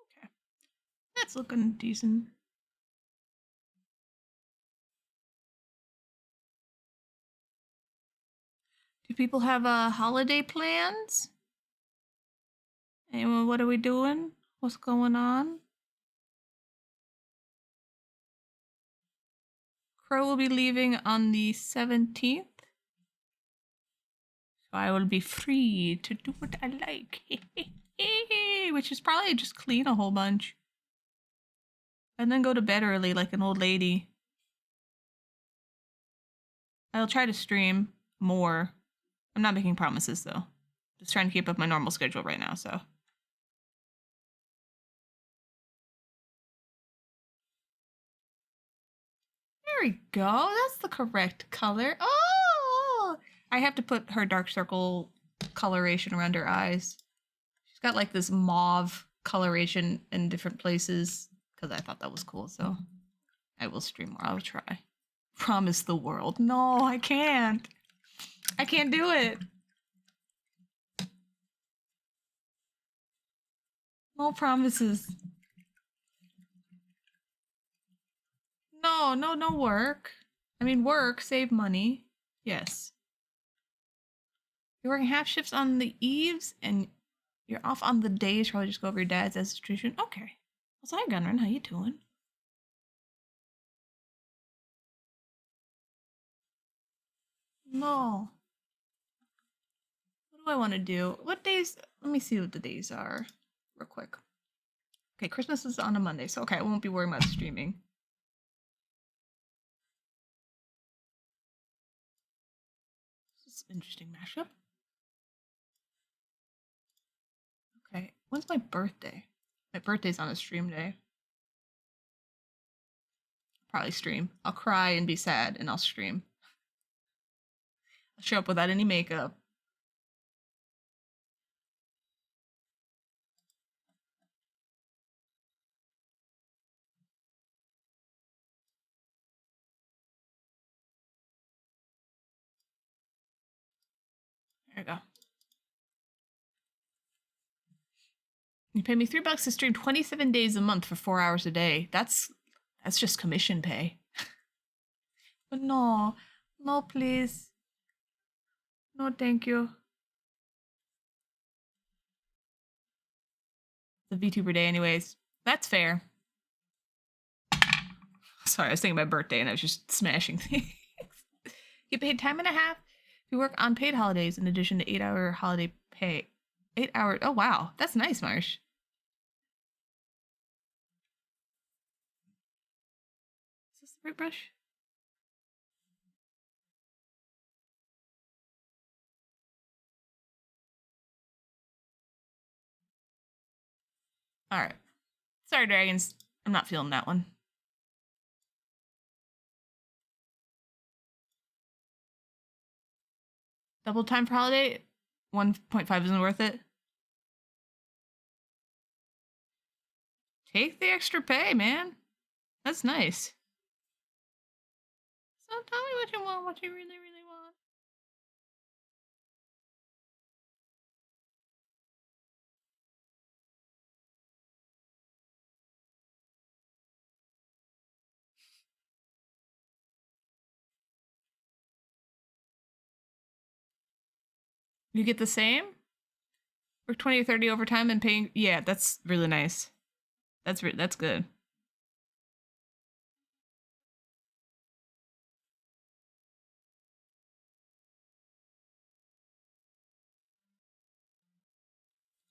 Okay. That's looking decent. Do people have holiday plans? Anyone, what are we doing? What's going on? Crow will be leaving on the 17th. So I will be free to do what I like. Which is probably just clean a whole bunch. And then go to bed early like an old lady. I'll try to stream more. I'm not making promises though. Just trying to keep up my normal schedule right now, so. There we go. That's the correct color. Oh! I have to put her dark circle coloration around her eyes. She's got like this mauve coloration in different places because I thought that was cool, so I will stream more. I'll try. Promise the world. No, I can't. I can't do it. No promises. No work. I mean, work, save money. Yes. You're working half shifts on the eves and you're off on the days. Probably just go over your dad's as a tradition. Okay. What's hi, Gunrun? How you doing? No. What do I want to do? What days? Let me see what the days are real quick. Okay, Christmas is on a Monday, so okay, I won't be worrying about streaming. This is an interesting mashup. Okay, when's my birthday? My birthday's on a stream day. Probably stream. I'll cry and be sad, and I'll stream. I'll show up without any makeup. There we go. You pay me $3 to stream 27 days a month for 4 hours a day. That's just commission pay. But no, please. No, thank you. The VTuber day, anyways. That's fair. Sorry, I was thinking my birthday and I was just smashing things. You paid time and a half if you work on paid holidays in addition to 8-hour holiday pay. 8 hours. Oh, wow. That's nice, Marsh. Is this the right brush? Alright. Sorry, dragons. I'm not feeling that one. Double time for holiday? 1.5 isn't worth it. Take the extra pay, man. That's nice. So tell me what you want, what you really, really want. You get the same? Work 20 or 30 overtime and paying. Yeah, that's really nice. That's good.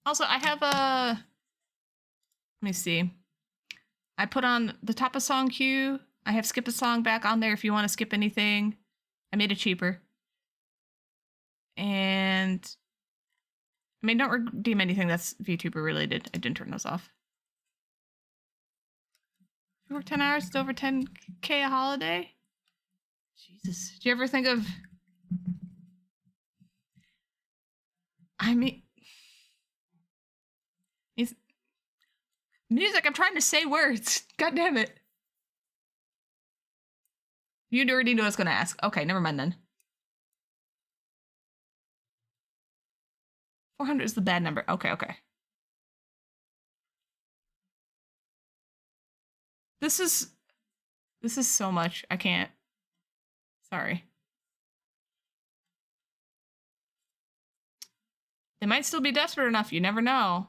Also, I have a. Let me see. I put on the top of song queue. I have skip a song back on there if you want to skip anything. I made it cheaper. And I mean, don't redeem anything that's VTuber related. I didn't turn those off. If you work 10 hours, it's over 10K a holiday. Jesus. Do you ever think of... I mean... It's... Music, I'm trying to say words. God damn it. You already knew I was going to ask. Okay, never mind then. 400 is the bad number. Okay, okay. This is so much. I can't. Sorry. They might still be desperate enough. You never know.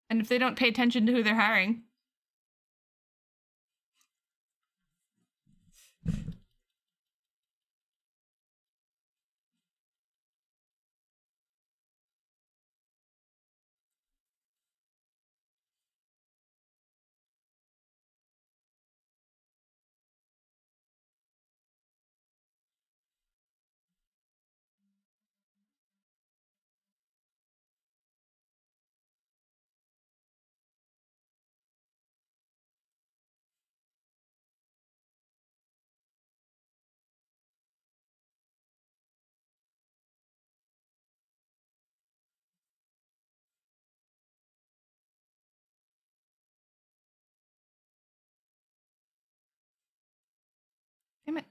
And if they don't pay attention to who they're hiring. Damn it.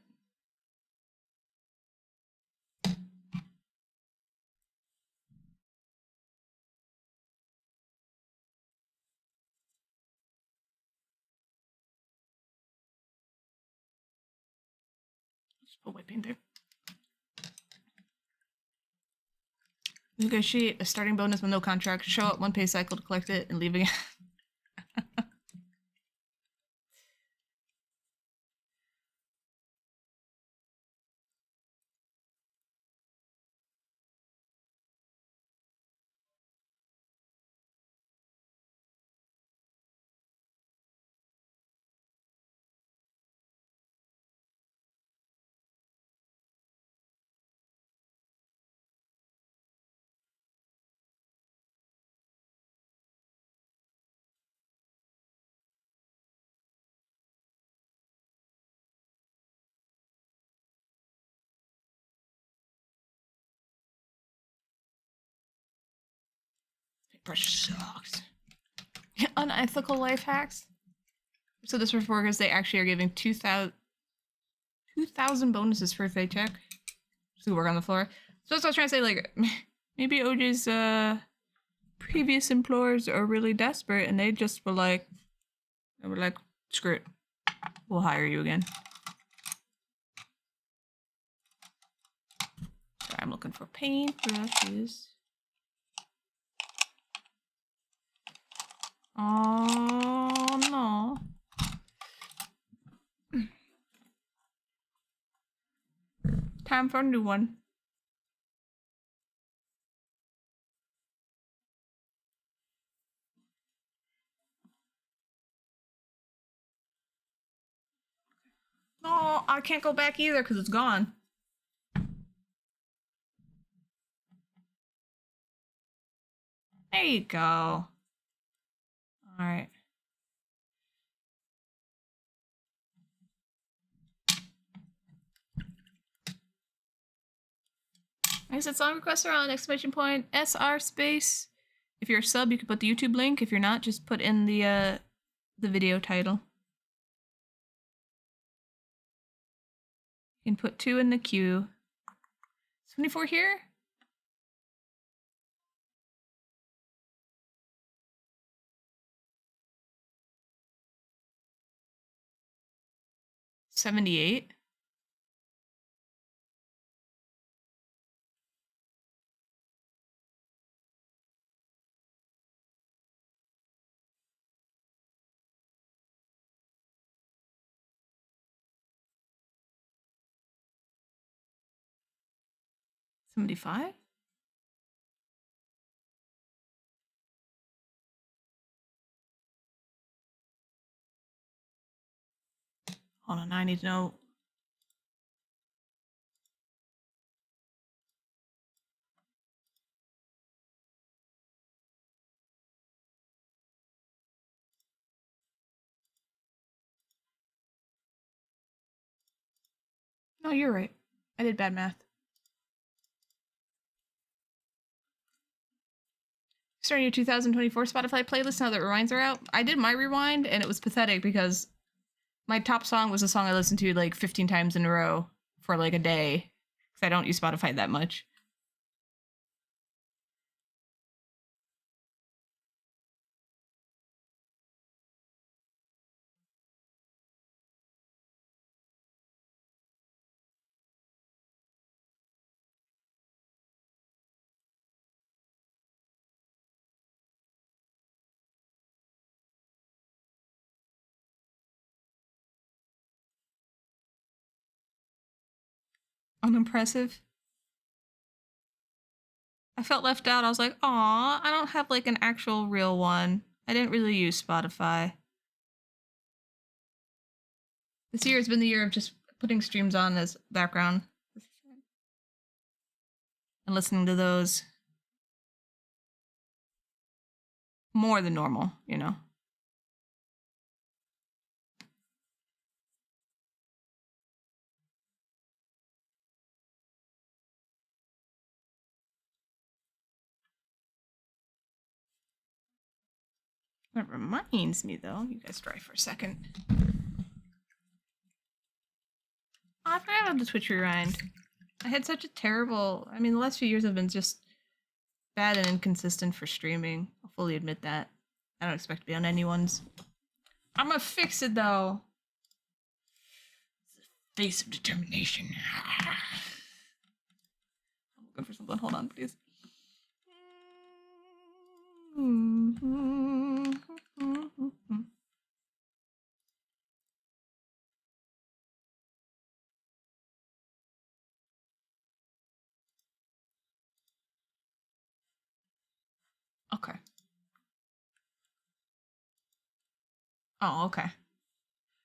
Just put white paint there. Negotiate a starting bonus with no contract. Show up one pay cycle to collect it and leave again. Brush sucks. Unethical life hacks. So this for workers, they actually are giving 2,000 bonuses for a paycheck. To work on the floor. So that's what I was trying to say, like, maybe OJ's previous employers are really desperate and they just were like, screw it. We'll hire you again. Sorry, I'm looking for paintbrushes. Oh no. Time for a new one. No, I can't go back either because it's gone. There you go. All right. I said song requests are on exclamation point SR space. If you're a sub, you can put the YouTube link. If you're not, just put in the video title. You can put 2 in the queue. 74 here? $78. $75? Hold on, I need to know. No, you're right. I did bad math. Starting your 2024 Spotify playlist now that rewinds are out. I did my rewind and it was pathetic because my top song was a song I listened to like 15 times in a row for like a day because I don't use Spotify that much. Unimpressive. I felt left out. I was like, aw, I don't have like an actual real one. I didn't really use Spotify. This year has been the year of just putting streams on as background and listening to those more than normal, you know. That reminds me, though, you guys dry for a second. Oh, I forgot about the Twitch rewind. I had such a terrible. I mean, the last few years have been just bad and inconsistent for streaming. I'll fully admit that. I don't expect to be on anyone's. I'm gonna fix it, though. It's the face of determination. I'm looking for something. Hold on, please. Okay. Oh, okay.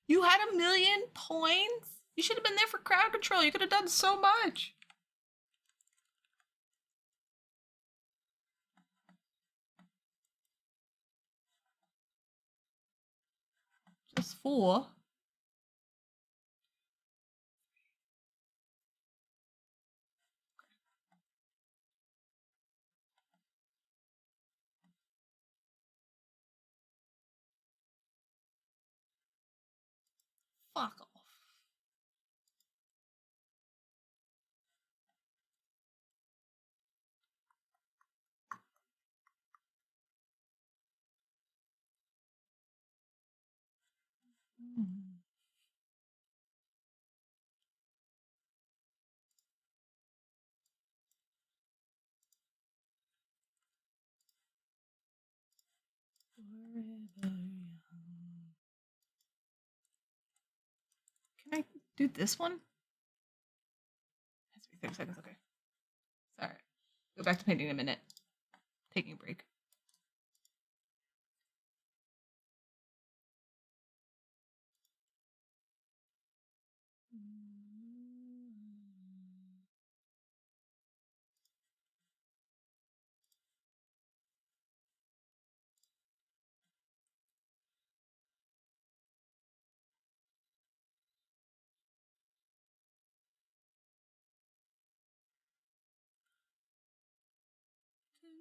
You had 1,000,000 points? You should have been there for crowd control. You could have done so much. Just 4. Fuck off. Can I do this one? It has to be 30 seconds, okay. Sorry. Go back to painting in a minute. Taking a break.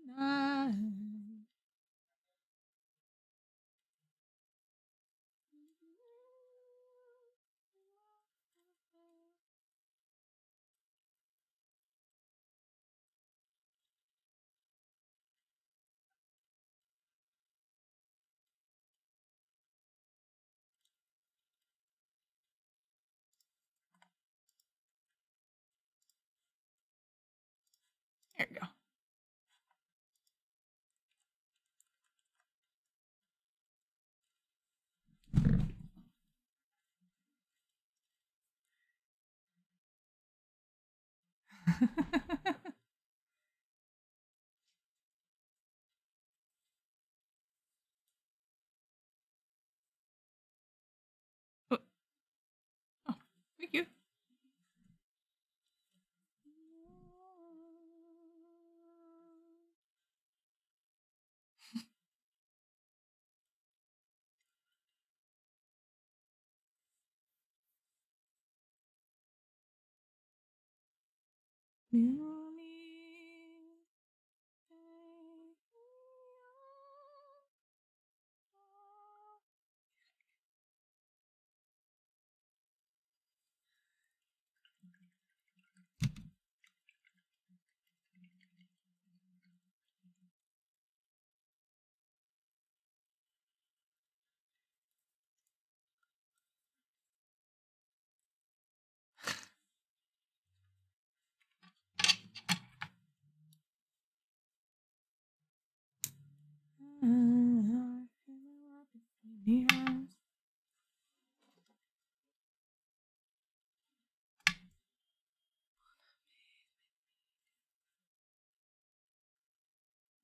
night. There you go. Oh, oh, thank you.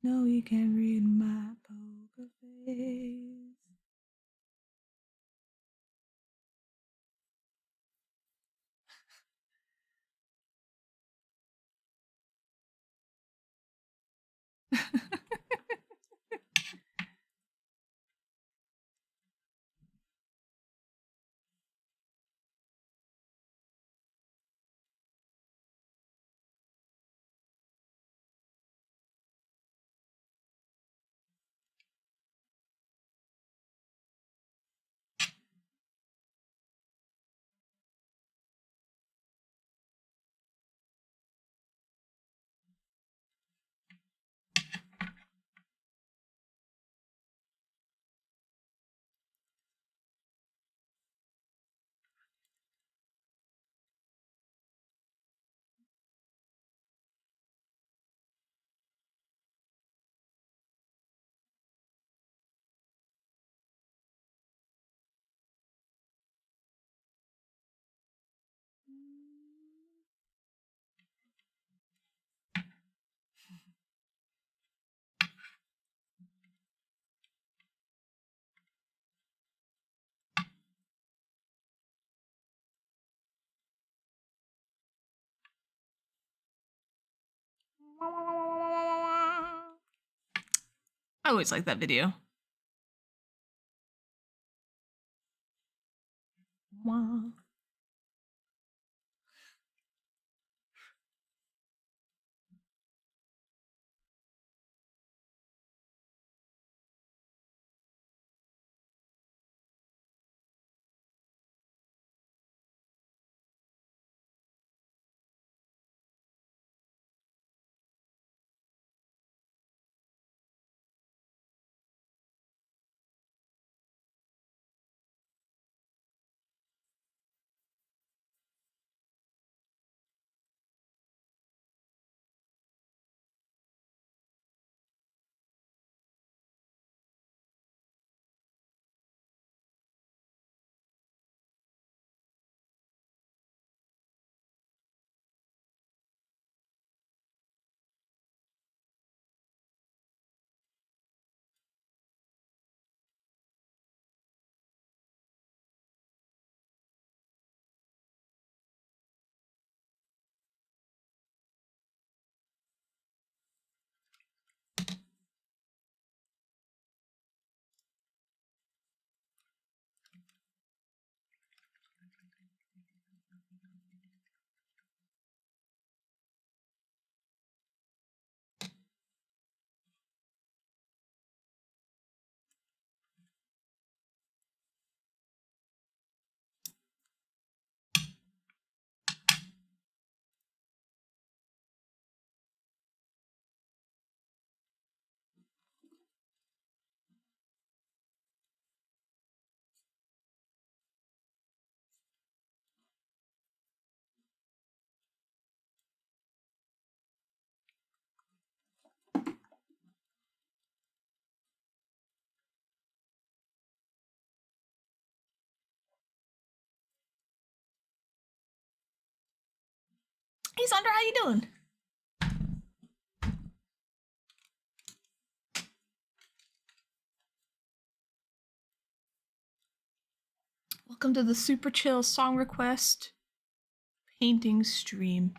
No, you can't read my poker face. I always like that video. Wah. Sandra, how you doing? Welcome to the super chill song request painting stream.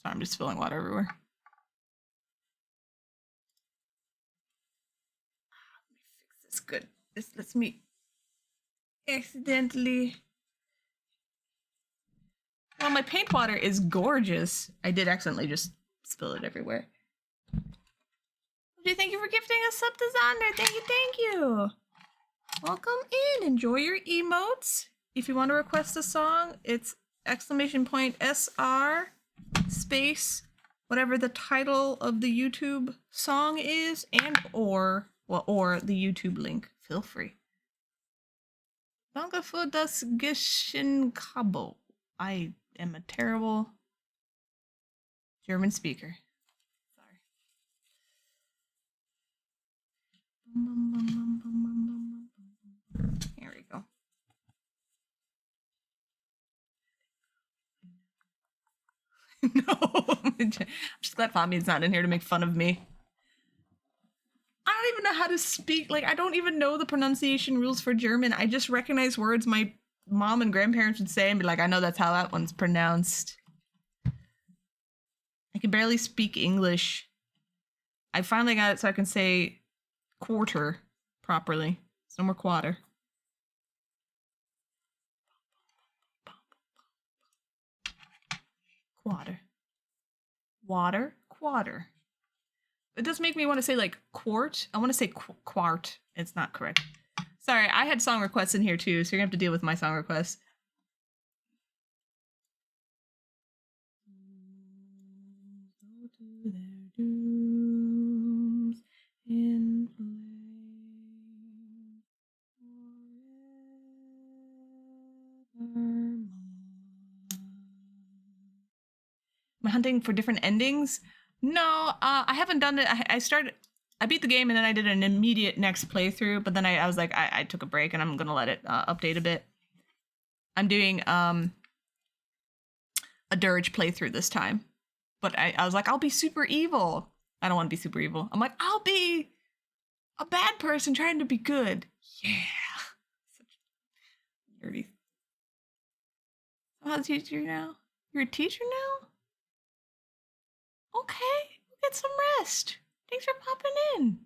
Sorry, I'm just spilling water everywhere. Let me fix this good. This lets me accidentally. Well, my paint water is gorgeous. I did accidentally just spill it everywhere. Thank you for gifting us sub to Xander. Thank you. Welcome in. Enjoy your emotes. If you want to request a song, it's !SR space whatever the title of the YouTube song is, and or the YouTube link. Feel free. Danke für das Geschenk. I am a terrible German speaker. Sorry. Here we go. No, I'm just glad Fabian's not in here to make fun of me. I don't even know how to speak. Like, I don't even know the pronunciation rules for German. I just recognize words my mom and grandparents would say and be like, I know that's how that one's pronounced. I can barely speak English. I finally got it so I can say quarter properly. It's no more quarter. Quarter. Water. Quarter. It does make me want to say like quart. I want to say quart. It's not correct. Sorry, I had song requests in here too, so you're gonna have to deal with my song requests. Am I hunting for different endings? No, I haven't done it. I beat the game and then I did an immediate next playthrough, but then I was like, I took a break and I'm gonna let it update a bit. I'm doing a dirge playthrough this time, but I was like, I'll be super evil. I don't want to be super evil. I'm like, I'll be a bad person trying to be good. Yeah. Such nerdy. How's a teacher now? You're a teacher now? Okay, get some rest. Thanks for popping in.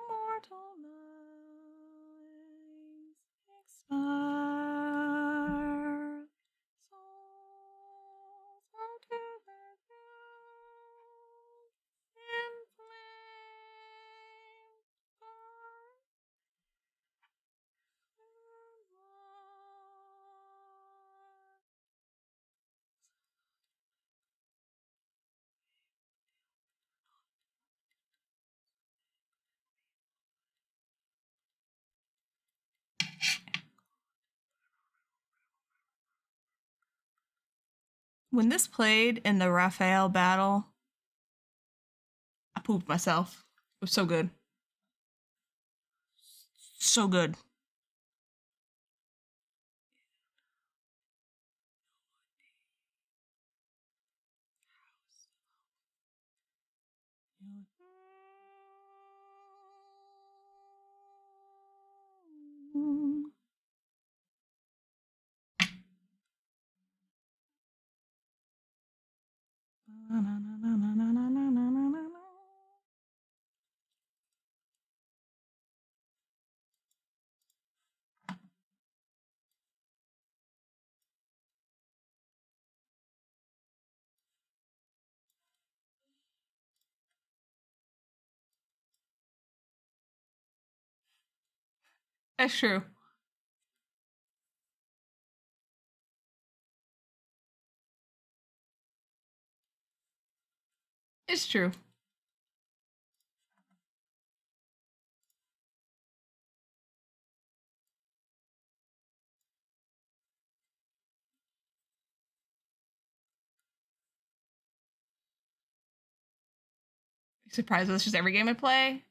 Mortal lies expire. Souls unto their doom in flame burn. When this played in the Raphael battle, I pooped myself. It was so good. So good. That's true. It's true. Surprised that's just every game I play.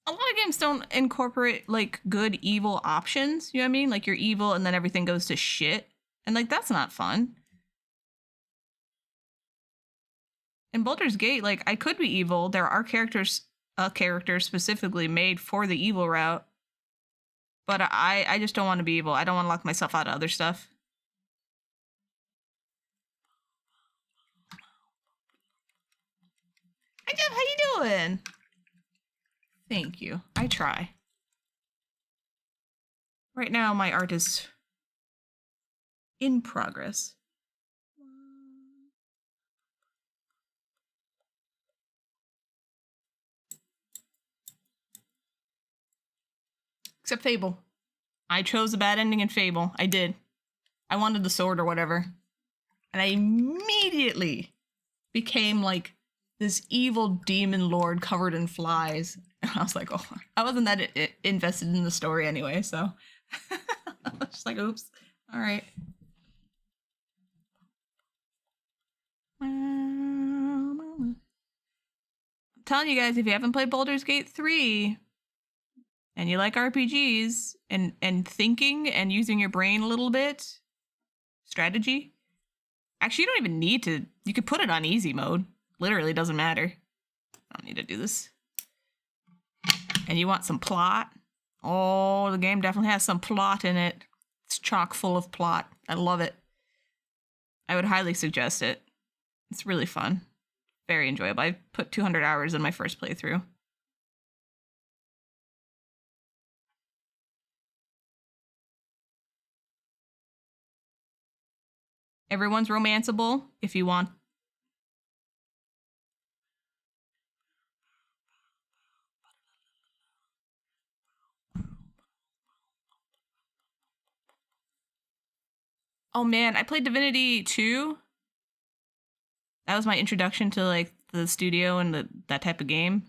A lot of games don't incorporate like good evil options. You know what I mean? Like you're evil and then everything goes to shit. And like that's not fun. In Baldur's Gate, like I could be evil. There are characters, a character specifically made for the evil route. But I just don't want to be evil. I don't want to lock myself out of other stuff. Hi Jeff, how you doing? Thank you. I try. Right now, my art is in progress. Except Fable. I chose a bad ending in Fable. I did. I wanted the sword or whatever. And I immediately became like this evil demon lord covered in flies. And I was like, oh, I wasn't that invested in the story anyway, so. I was just like, oops. All right. I'm telling you guys, if you haven't played Baldur's Gate 3 and you like RPGs and thinking and using your brain a little bit, strategy, actually, you don't even need to. You could put it on easy mode. Literally doesn't matter. I don't need to do this. And you want some plot? Oh, the game definitely has some plot in it. It's chock full of plot. I love it. I would highly suggest it. It's really fun. Very enjoyable. I put 200 hours in my first playthrough. Everyone's romanceable if you want. Oh man, I played Divinity 2. That was my introduction to like the studio and that type of game.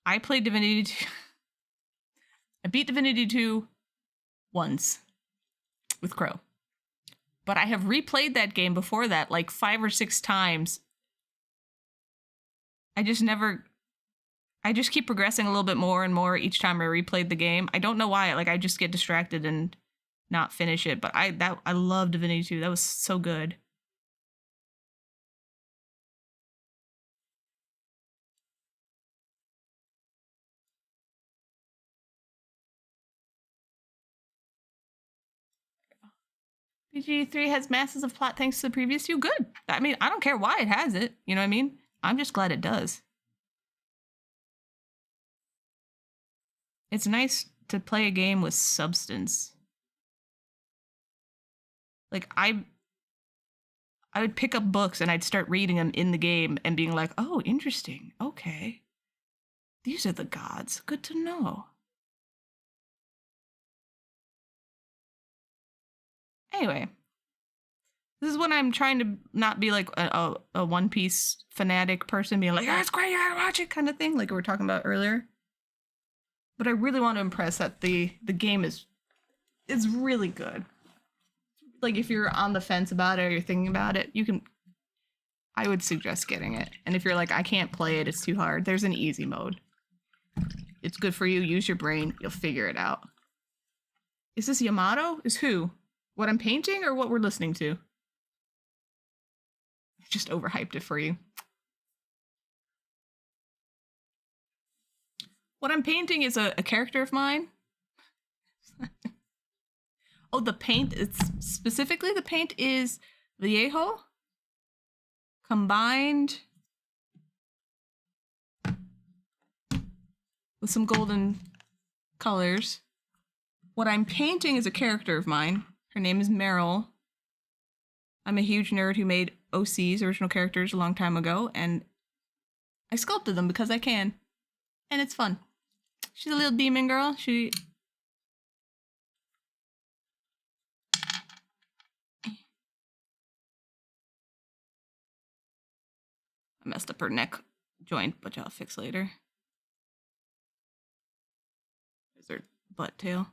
I played Divinity 2. I beat Divinity 2 once with Crow. But I have replayed that game before that like 5 or 6 times. I just keep progressing a little bit more and more each time I replayed the game. I don't know why. Like I just get distracted and not finish it. But I love Divinity 2. That was so good. BG3 has masses of plot thanks to the previous 2. Good. I mean, I don't care why it has it. You know what I mean? I'm just glad it does. It's nice to play a game with substance. Like, I would pick up books and I'd start reading them in the game and being like, oh, interesting. Okay. These are the gods. Good to know. Anyway. This is when I'm trying to not be like a One Piece fanatic person being like, oh, it's great, you gotta watch it kind of thing, like we were talking about earlier. But I really want to impress that the game is really good. Like if you're on the fence about it or you're thinking about it, I would suggest getting it. And if you're like, I can't play it, it's too hard, there's an easy mode. It's good for you, use your brain, you'll figure it out. Is this Yamato? Is who? What I'm painting or what we're listening to? Just overhyped it for you. What I'm painting is a character of mine. Oh, the paint, it's specifically the paint is Viejo combined with some golden colors. What I'm painting is a character of mine. Her name is Meryl. I'm a huge nerd who made OCs, original characters, a long time ago, and I sculpted them because I can. And it's fun. She's a little demon girl. I messed up her neck joint, which I'll fix later. There's her butt tail.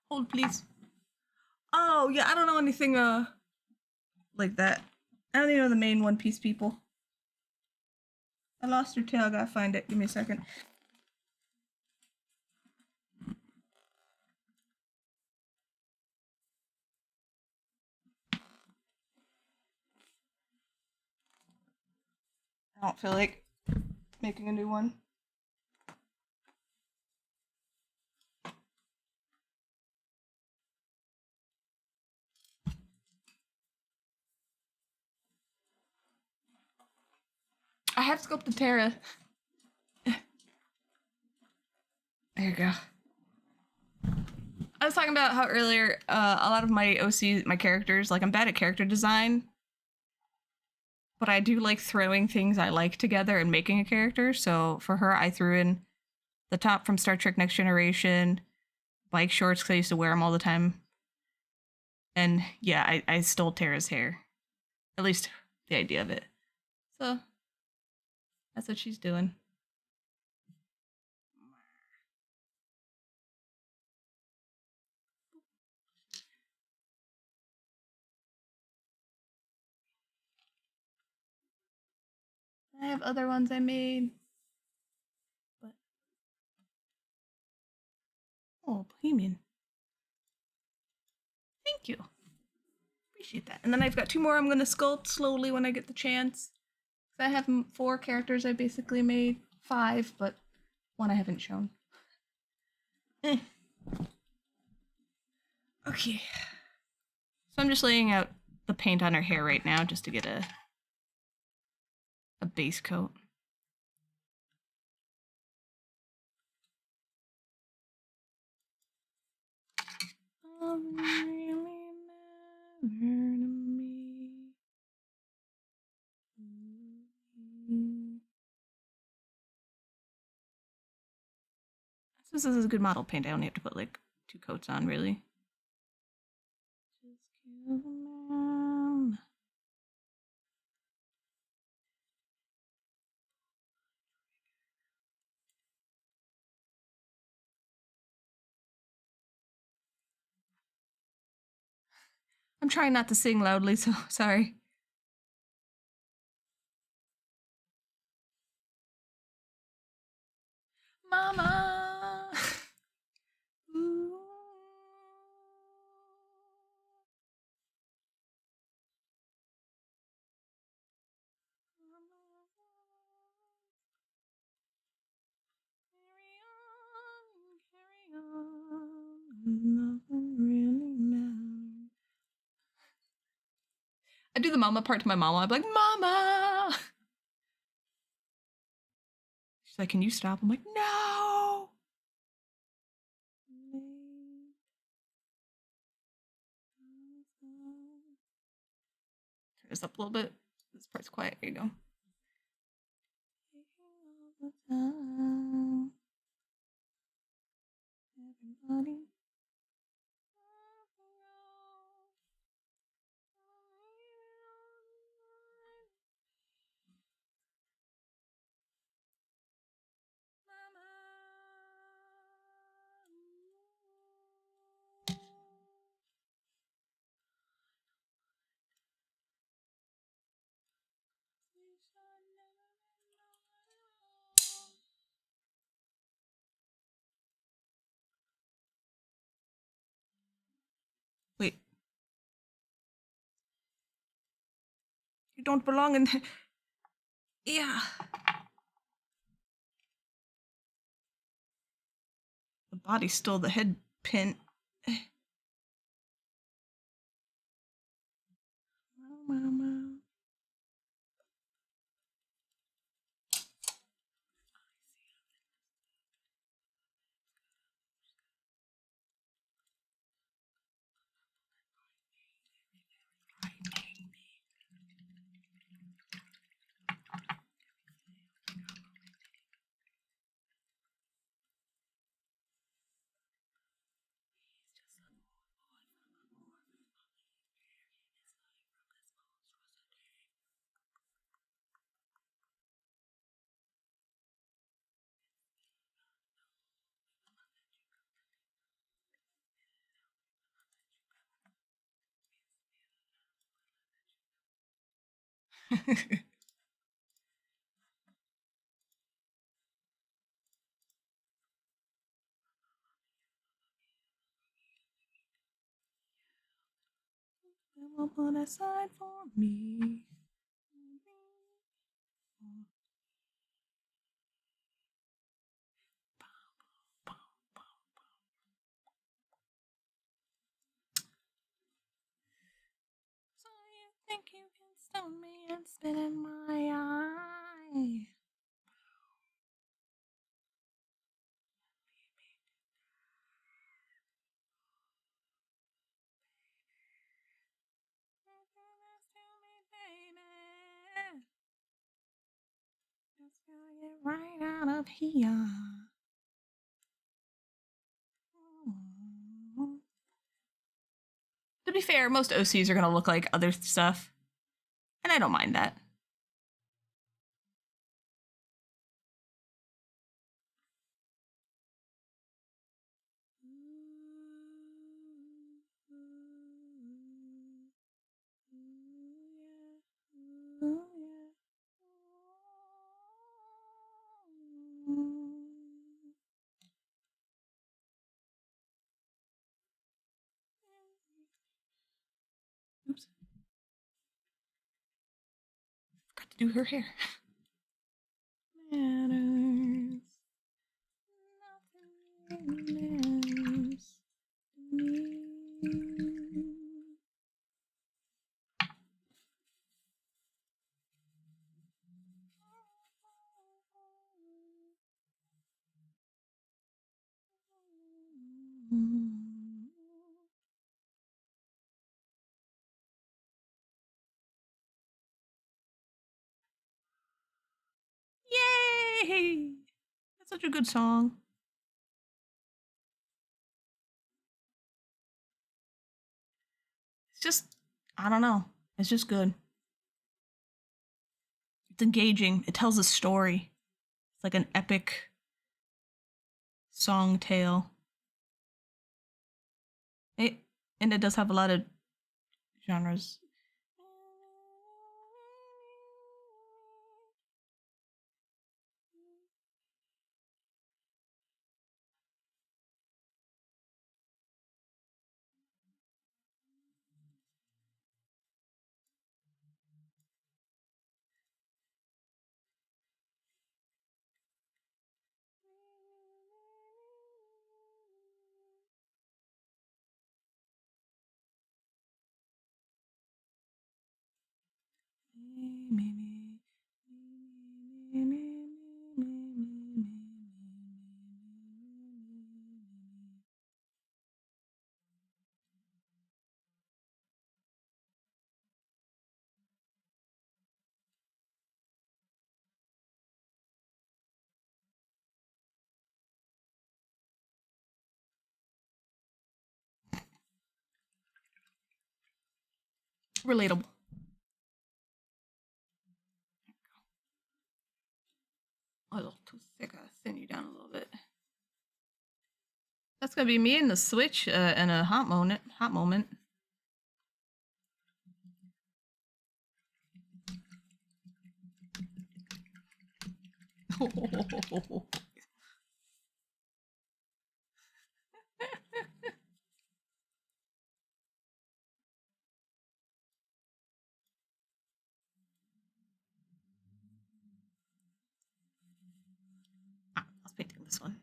Hold, please. Oh, yeah, I don't know anything, like that. I don't even know the main One Piece people. I lost her tail, I gotta find it. Give me a second. I don't feel like making a new one. I have sculpted Terra. There you go. I was talking about how earlier a lot of my OC, my characters, like I'm bad at character design, but I do like throwing things I like together and making a character. So for her, I threw in the top from Star Trek Next Generation, bike shorts because I used to wear them all the time. And yeah, I stole Tara's hair. At least the idea of it. So that's what she's doing. I have other ones I made. But oh, Bohemian. Thank you. Appreciate that. And then I've got 2 more I'm going to sculpt slowly when I get the chance. I have 4 characters I basically made. 5, but 1 I haven't shown. Okay. So I'm just laying out the paint on her hair right now just to get a base coat. This is a good model paint. I only have to put like 2 coats on, really. Just kill them. I'm trying not to sing loudly, so sorry. Mama! Carry on, nothing really matters. I do the mama part to my mama. I'm like, Mama! She's like, can you stop? I'm like, no! Turn this up a little bit. This part's quiet. Here you go. Everybody. Wait. You don't belong in there. Yeah. The body's still the head pin. Will put aside for me. So you think you can stone me and spit in my eye? Just gotta get right out of here. To be fair, most OCs are gonna look like other stuff, and I don't mind that. Oops. Forgot to do her hair. Matters. Nothing matters to me. Yay! That's such a good song. It's just, I don't know. It's just good. It's engaging. It tells a story. It's like an epic song tale. And it does have a lot of genres. Relatable. A little too thick. I'll thin you down a little bit. That's gonna be me in the Switch in a hot moment. Hot moment. I was painting this one.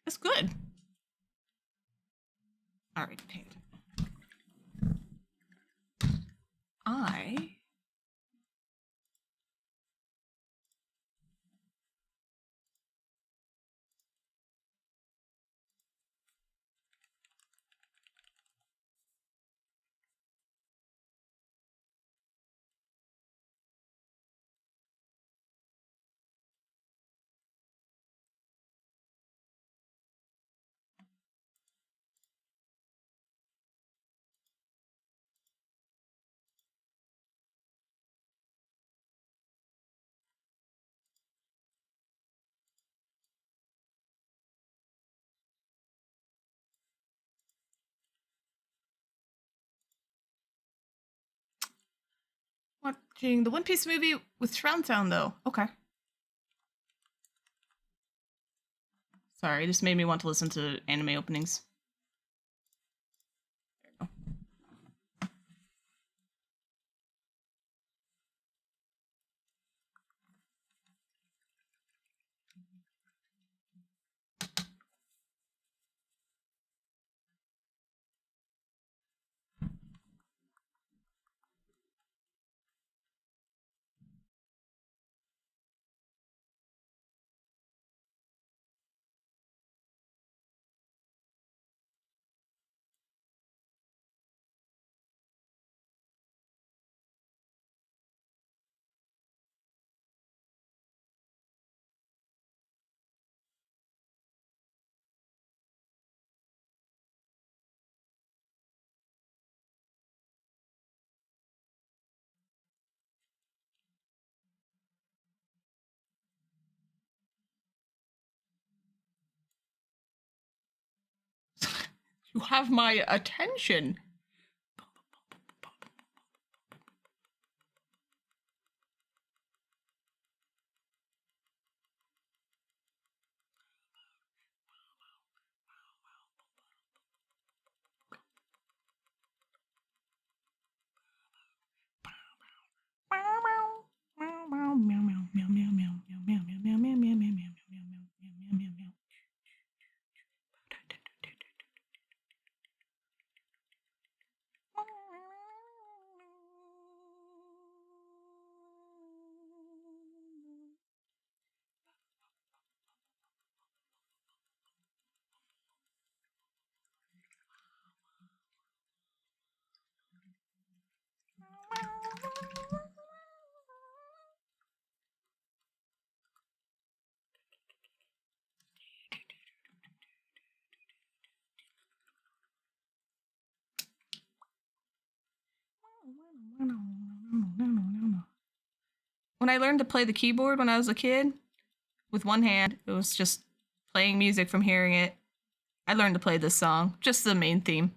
That's good. All right, hang on. Watching the One Piece movie with surround sound, though. Okay. Sorry, it just made me want to listen to anime openings. There you go. You have my attention. When I learned to play the keyboard when I was a kid, with one hand, it was just playing music from hearing it. I learned to play this song, just the main theme.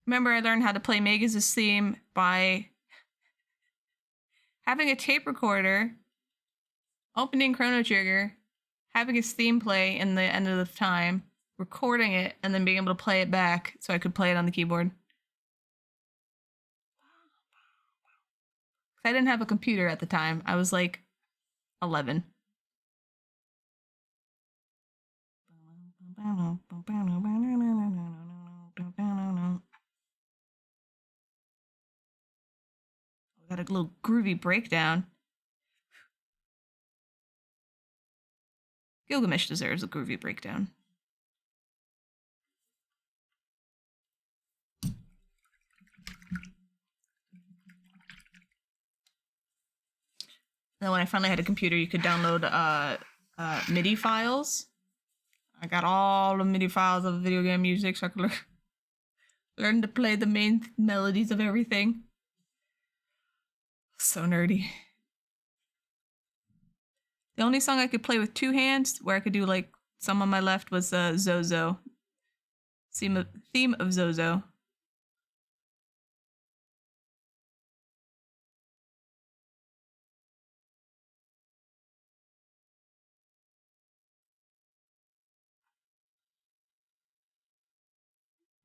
Remember, I learned how to play Magus' theme by having a tape recorder, opening Chrono Trigger, having his theme play in the end of the time, recording it, and then being able to play it back so I could play it on the keyboard. I didn't have a computer at the time. I was like 11. We got a little groovy breakdown. Gilgamesh deserves a groovy breakdown. Then when I finally had a computer, you could download MIDI files. I got all the MIDI files of video game music, so I could learn to play the main melodies of everything. So nerdy. The only song I could play with two hands, where I could do like some on my left, was Zozo. Theme of Zozo.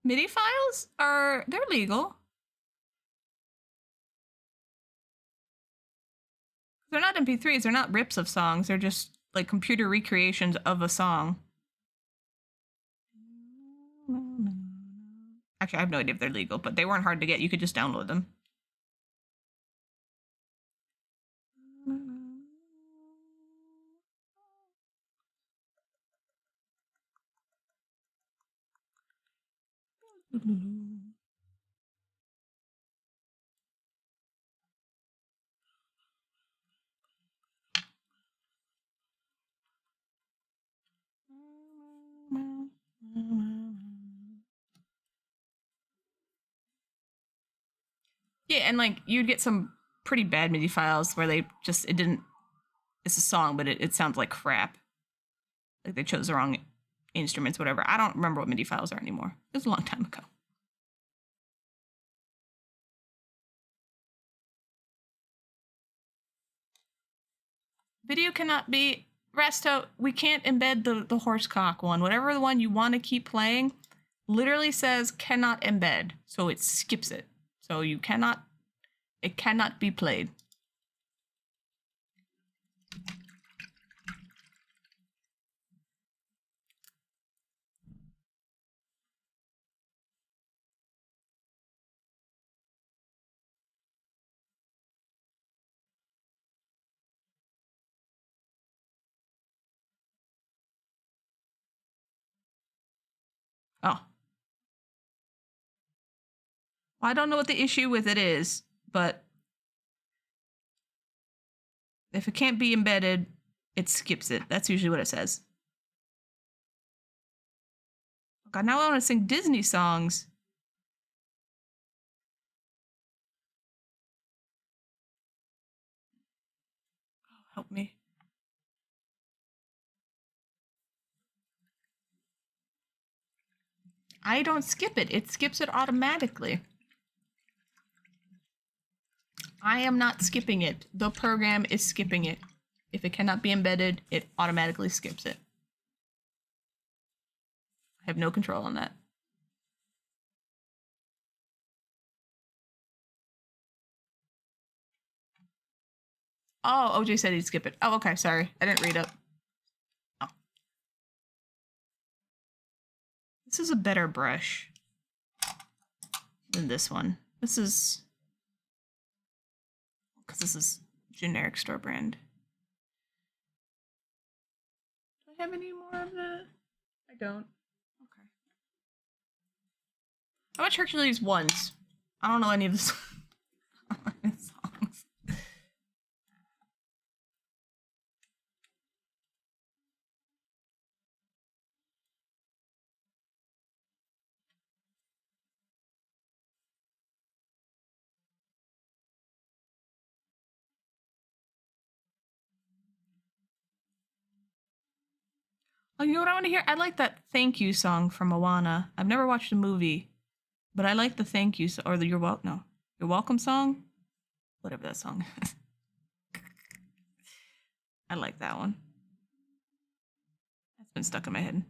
MIDI files they're legal. They're not MP3s, they're not rips of songs, they're just like computer recreations of a song. Actually, I have no idea if they're legal, but they weren't hard to get. You could just download them. Yeah, and like you'd get some pretty bad MIDI files where they just it's a song, but it sounds like crap. Like they chose the wrong instruments, whatever. I don't remember what MIDI files are anymore. It was a long time ago. Video cannot be Resto. We can't embed the horsecock one. Whatever the one you want to keep playing, literally says cannot embed, so it skips it. So you cannot. It cannot be played. Oh. Well, I don't know what the issue with it is, but if it can't be embedded, it skips it. That's usually what it says. God, now I want to sing Disney songs. Oh, help me. I don't skip it. It skips it automatically. I am not skipping it. The program is skipping it. If it cannot be embedded, it automatically skips it. I have no control on that. Oh, OJ said he'd skip it. Oh, okay, sorry. I didn't read up. Oh. This is a better brush than this one. This is... because this is generic store brand. Do I have any more of the... I don't. Okay. I watch Hercules once. I don't know any of the songs. Oh, you know what I want to hear? I like that thank you song from Moana. I've never watched the movie, but I like the thank you or the You're Welcome song, whatever that song is. I like that one. That's been stuck in my head.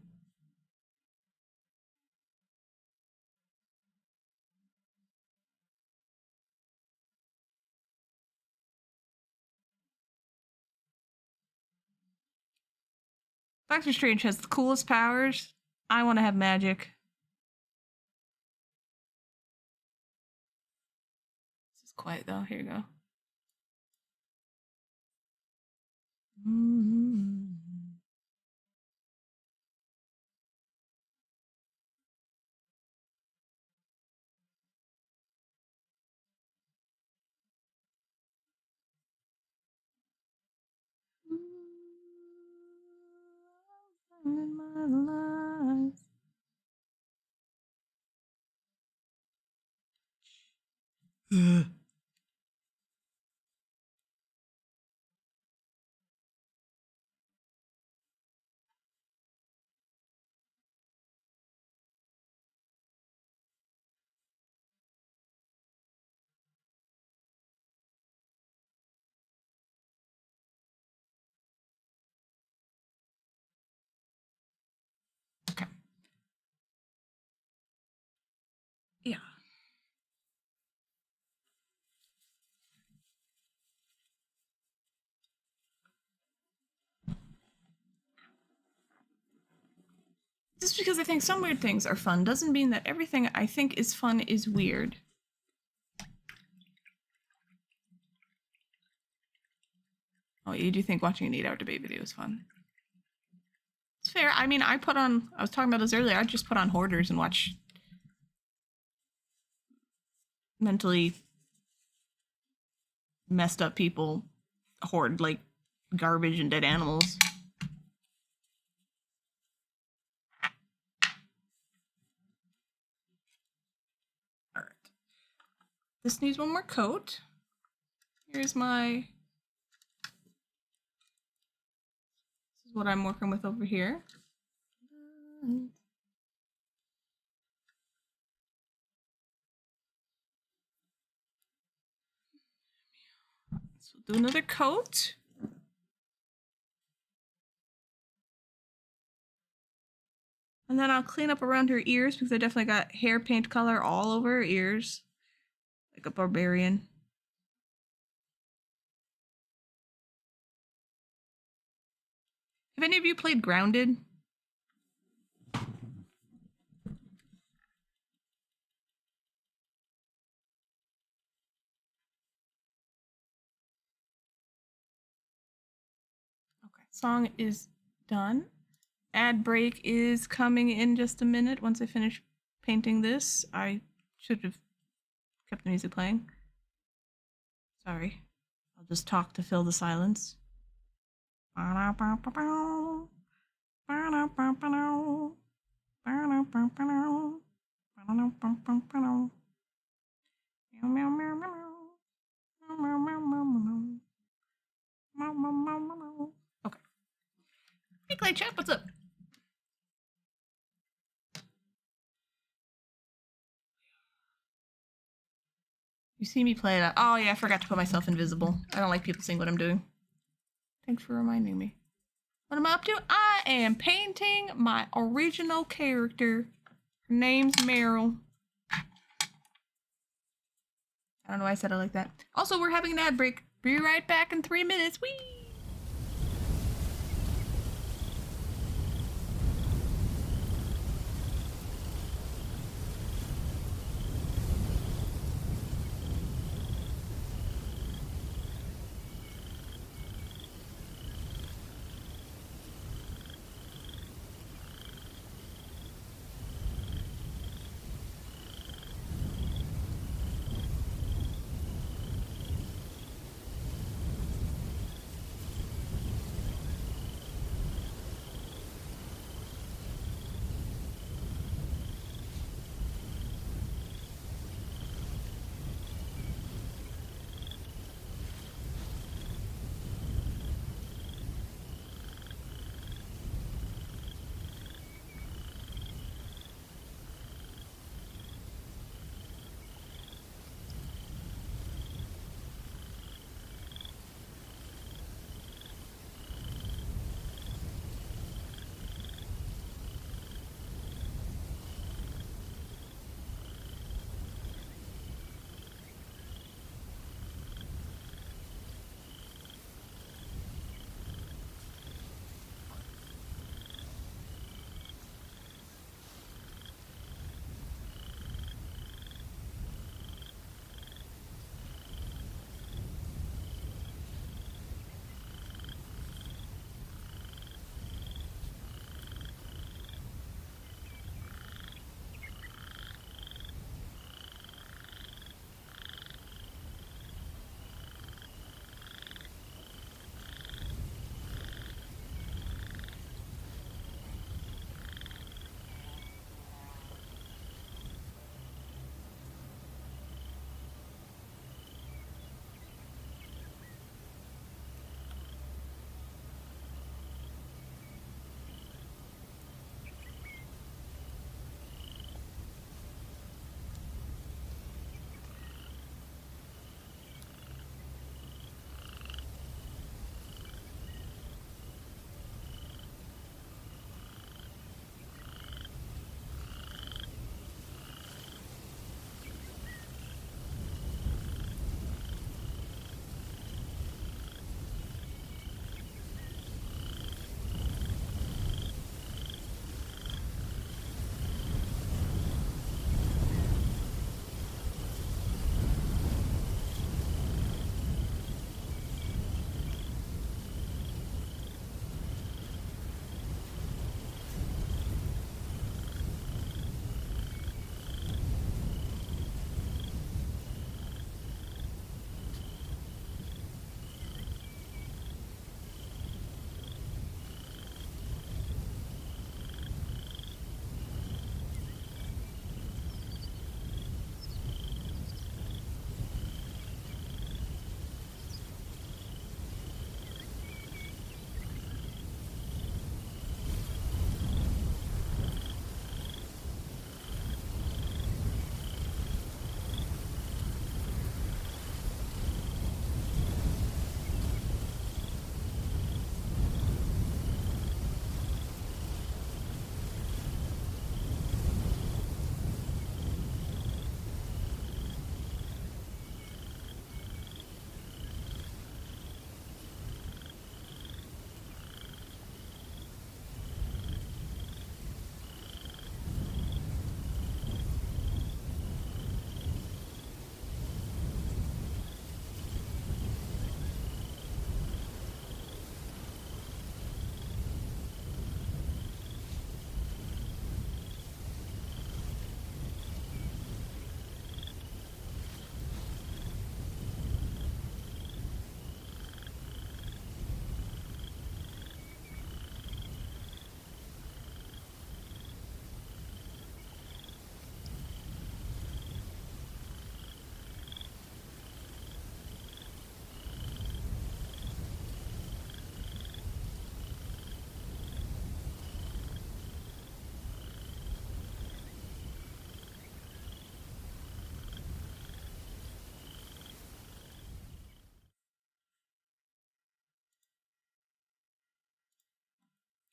Doctor Strange has the coolest powers. I want to have magic. This is quiet though. Here you go. In my life. Okay. Just because I think some weird things are fun doesn't mean that everything I think is fun is weird. Oh, you do think watching an 8-hour debate video is fun? It's fair. I mean, I was talking about this earlier, I just put on Hoarders and watch mentally messed up people hoard, like, garbage and dead animals. Alright. This needs one more coat. Here's my... This is what I'm working with over here. So do another coat. And then I'll clean up around her ears because I definitely got hair paint color all over her ears. Like a barbarian. Have any of you played Grounded? Okay, song is done. Ad break is coming in just a minute. Once I finish painting this, I should have kept the music playing. Sorry. I'll just talk to fill the silence. Okay. Hey, Clay Chat, what's up? You see me play it. Oh yeah, I forgot to put myself invisible. I don't like people seeing what I'm doing. Thanks for reminding me. What am I up to? I am painting my original character. Her name's Meryl. I don't know why I said it like that. Also, we're having an ad break. Be right back in 3 minutes. Whee!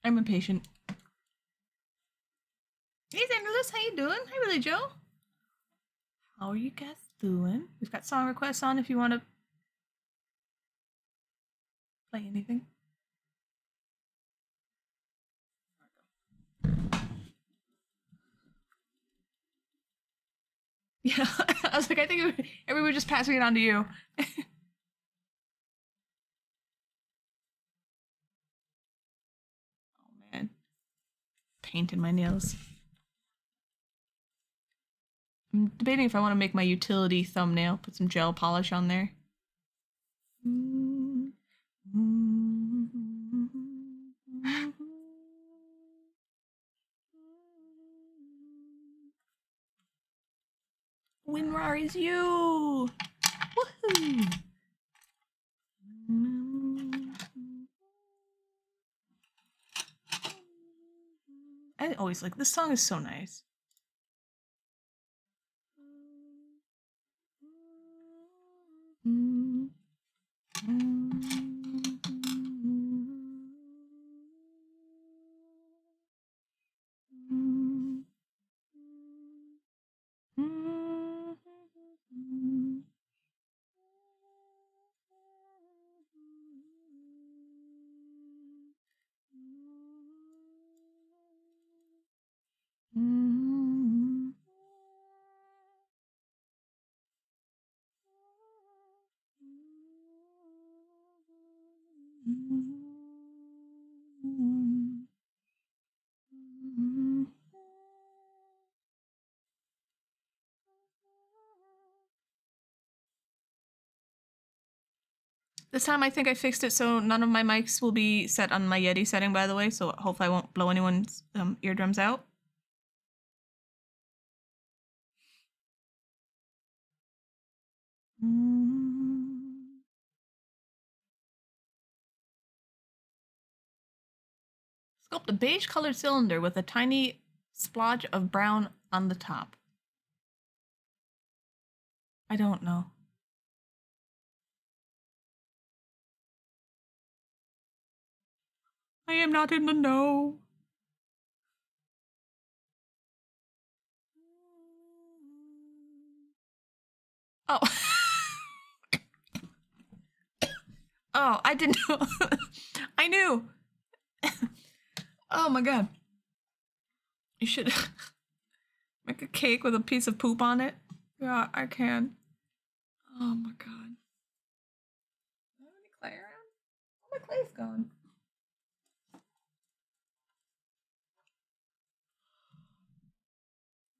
I'm impatient. Hey, Xanderless, how you doing? Hi, Billy Joe. How are you guys doing? We've got song requests on if you want to play anything. Yeah, I was like, I think everyone just passing it on to you. Oh man, painting my nails. I'm debating if I want to make my utility thumbnail, put some gel polish on there. Winrar is you! Woohoo! I always like this song is so nice. This time I think I fixed it so none of my mics will be set on my Yeti setting, by the way, so hopefully I won't blow anyone's eardrums out. Sculpt a beige colored cylinder with a tiny splotch of brown on the top. I don't know. I am not in the know. Oh. Oh, I didn't know. I knew. Oh my god. You should make a cake with a piece of poop on it. Yeah, I can. Oh my god. Do I have any clay around? Oh, my clay's gone.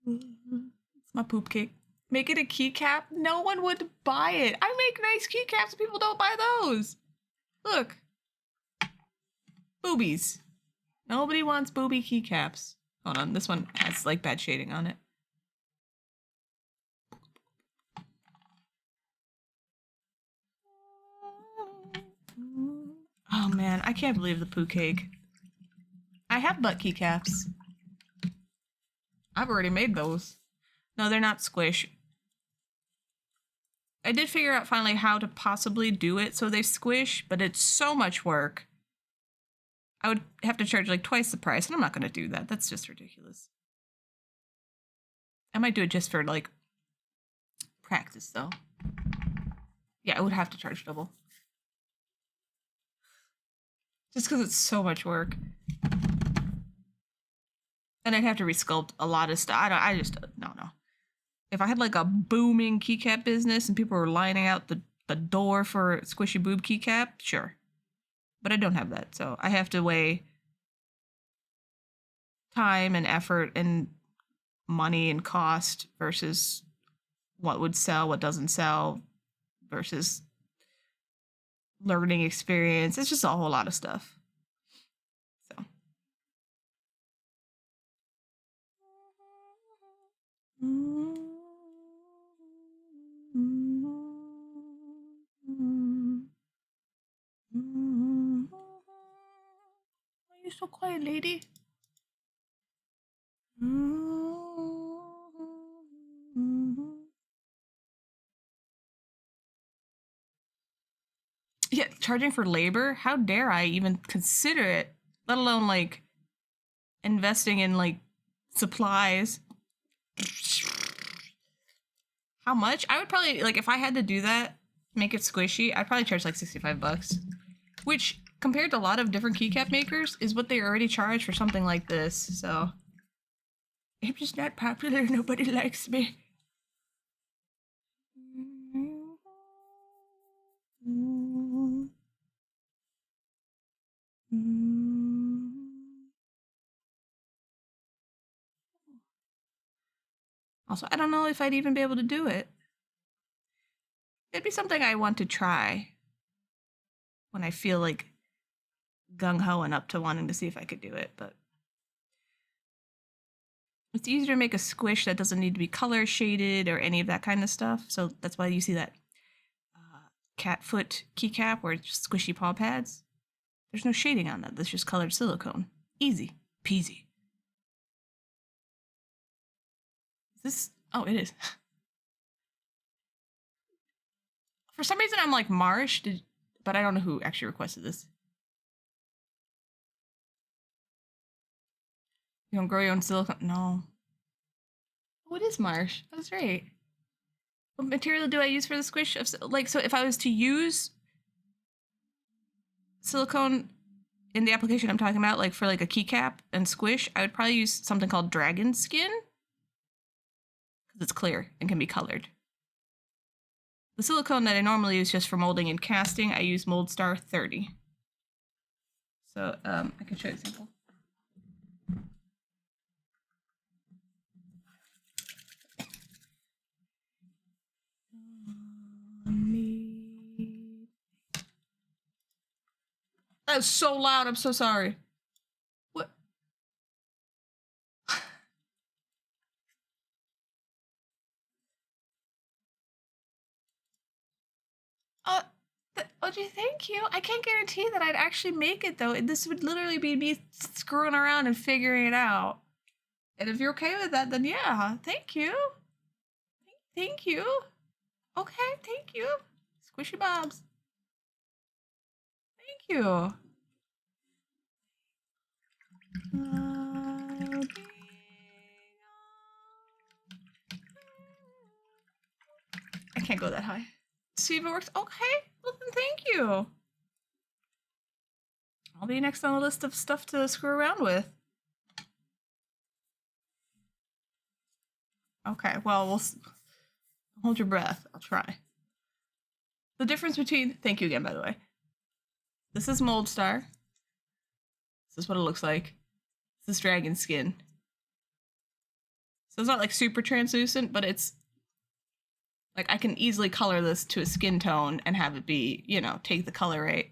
It's my poop cake. Make it a keycap? No one would buy it. I make nice keycaps. People don't buy those. Look. Boobies. Nobody wants booby keycaps. Hold on, this one has like bad shading on it. Oh man, I can't believe the poo cake. I have butt keycaps. I've already made those. No, they're not squish. I did figure out finally how to possibly do it so they squish, but it's so much work. I would have to charge like twice the price, and I'm not going to do that. That's just ridiculous. I might do it just for like practice though. Yeah, I would have to charge double. Just because it's so much work. And I'd have to resculpt a lot of stuff. I just, no. If I had like a booming keycap business and people were lining out the door for squishy boob keycap, sure. But I don't have that, so I have to weigh time and effort and money and cost versus what would sell, what doesn't sell, versus learning experience. It's just a whole lot of stuff. So. Why are you so quiet, lady? Yeah, charging for labor? How dare I even consider it? let alone like investing in like supplies. How much? I would probably, like, if I had to do that, make it squishy, I'd probably charge like $65, which compared to a lot of different keycap makers is what they already charge for something like this. So I'm just not popular. Nobody likes me. Also, I don't know if I'd even be able to do it. It'd be something I want to try when I feel like gung-ho and up to wanting to see if I could do it, but it's easier to make a squish that doesn't need to be color shaded or any of that kind of stuff. So that's why you see that cat foot keycap where it's just squishy paw pads. There's no shading on that. That's just colored silicone. Easy peasy. Is this? Oh, it is. For some reason, I'm like Marsh, but I don't know who actually requested this. You don't grow your own silicone? No. What is Marsh? That's right. What material do I use for the squish? Like, so if I was to use silicone in the application I'm talking about, like for like a keycap and squish, I would probably use something called dragon skin. Because it's clear and can be colored. The silicone that I normally use just for molding and casting, I use Mold Star 30. So I can show you an example. That's so loud, I'm so sorry. What? OG, thank you. I can't guarantee that I'd actually make it though. This would literally be me screwing around and figuring it out. And if you're okay with that, then yeah, thank you. Thank you. Okay, thank you. Squishy Bobs. Thank you. I can't go that high. See if it works. Okay, well then thank you. I'll be next on the list of stuff to screw around with. Okay, well, we'll hold your breath. I'll try. The difference between, thank you again, by the way. This is Mold Star. This is what it looks like. This is dragon skin. So it's not like super translucent, but it's like I can easily color this to a skin tone and have it be, you know, take the color rate.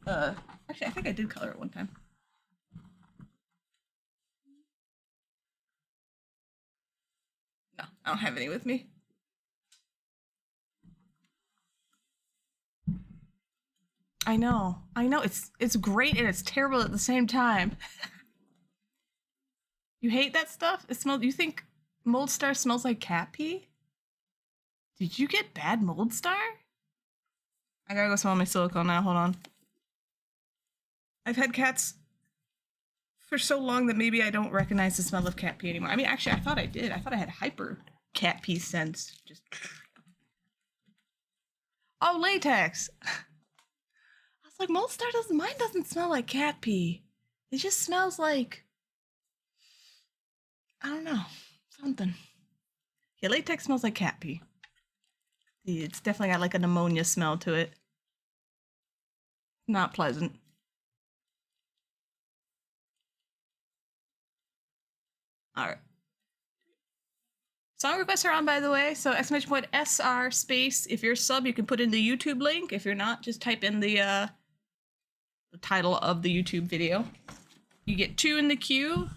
Actually, I think I did color it one time. No, I don't have any with me. I know, it's great and it's terrible at the same time. You hate that stuff? It smells. You think Mold Star smells like cat pee? Did you get bad Mold Star? I gotta go smell my silicone now. Hold on. I've had cats for so long that maybe I don't recognize the smell of cat pee anymore. I mean, actually, I thought I did. I thought I had hyper cat pee sense. Just. Oh, latex. I was like, Mold Star doesn't. Mine doesn't smell like cat pee. It just smells like. I don't know. Something. Yeah, latex smells like cat pee. It's definitely got like an ammonia smell to it. Not pleasant. Alright. Song requests are on, by the way, so !SR space. If you're a sub, you can put in the YouTube link. If you're not, just type in the title of the YouTube video. You get 2 in the queue,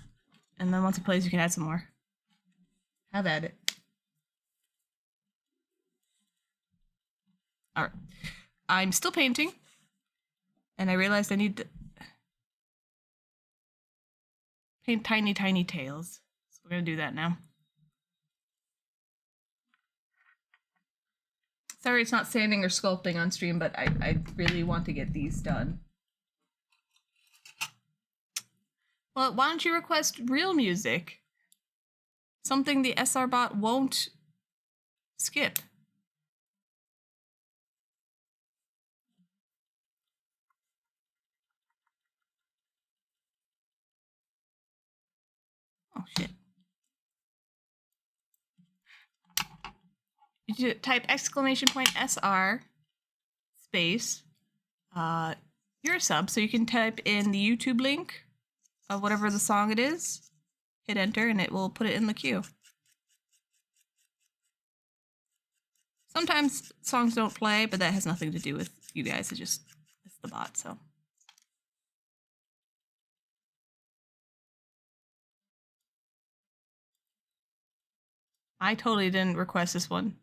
and then once it plays, you can add some more. Have at it. Alright. I'm still painting, and I realized I need to paint tiny, tiny tails. So we're gonna do that now. Sorry it's not sanding or sculpting on stream, but I really want to get these done. Well, why don't you request real music? Something the SR bot won't skip. Oh shit. You type !SR space you're a sub, so you can type in the YouTube link of whatever the song it is, hit enter, and it will put it in the queue. Sometimes songs don't play, but that has nothing to do with you guys. It's the bot, so. I totally didn't request this one.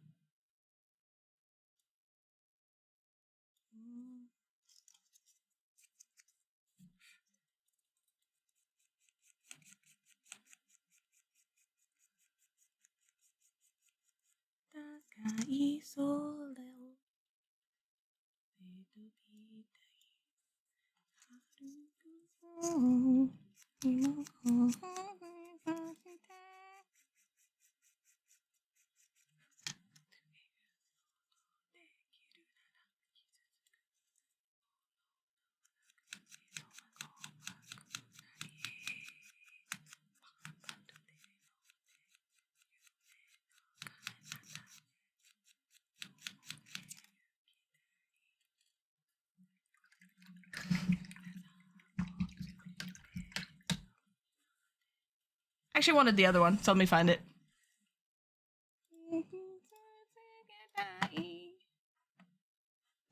I actually wanted the other one, so let me find it.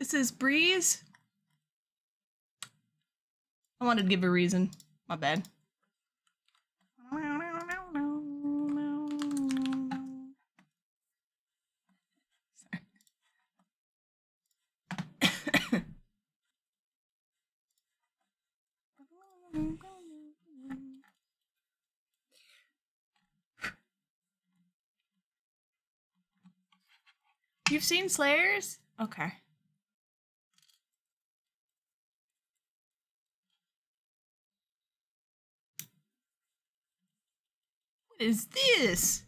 This is Breeze. I wanted to give a reason. My bad. You've seen Slayers? Okay. What is this?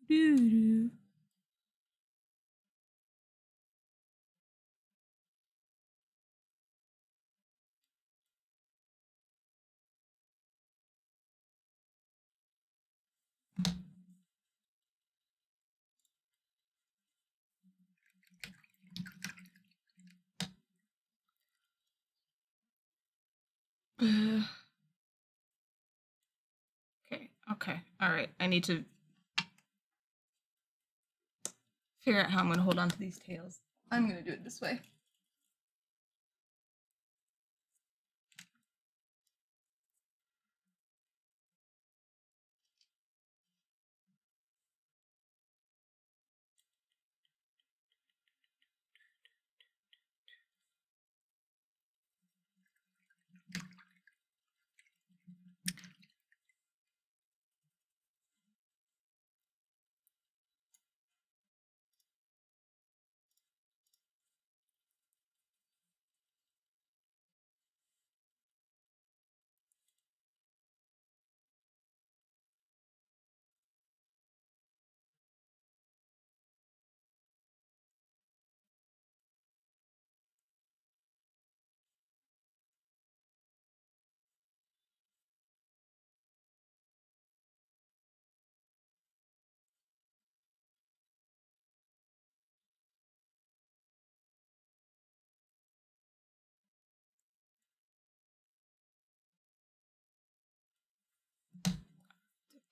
Doo-doo. Okay, all right. I need to figure out how I'm gonna hold on to these tails. I'm gonna do it this way.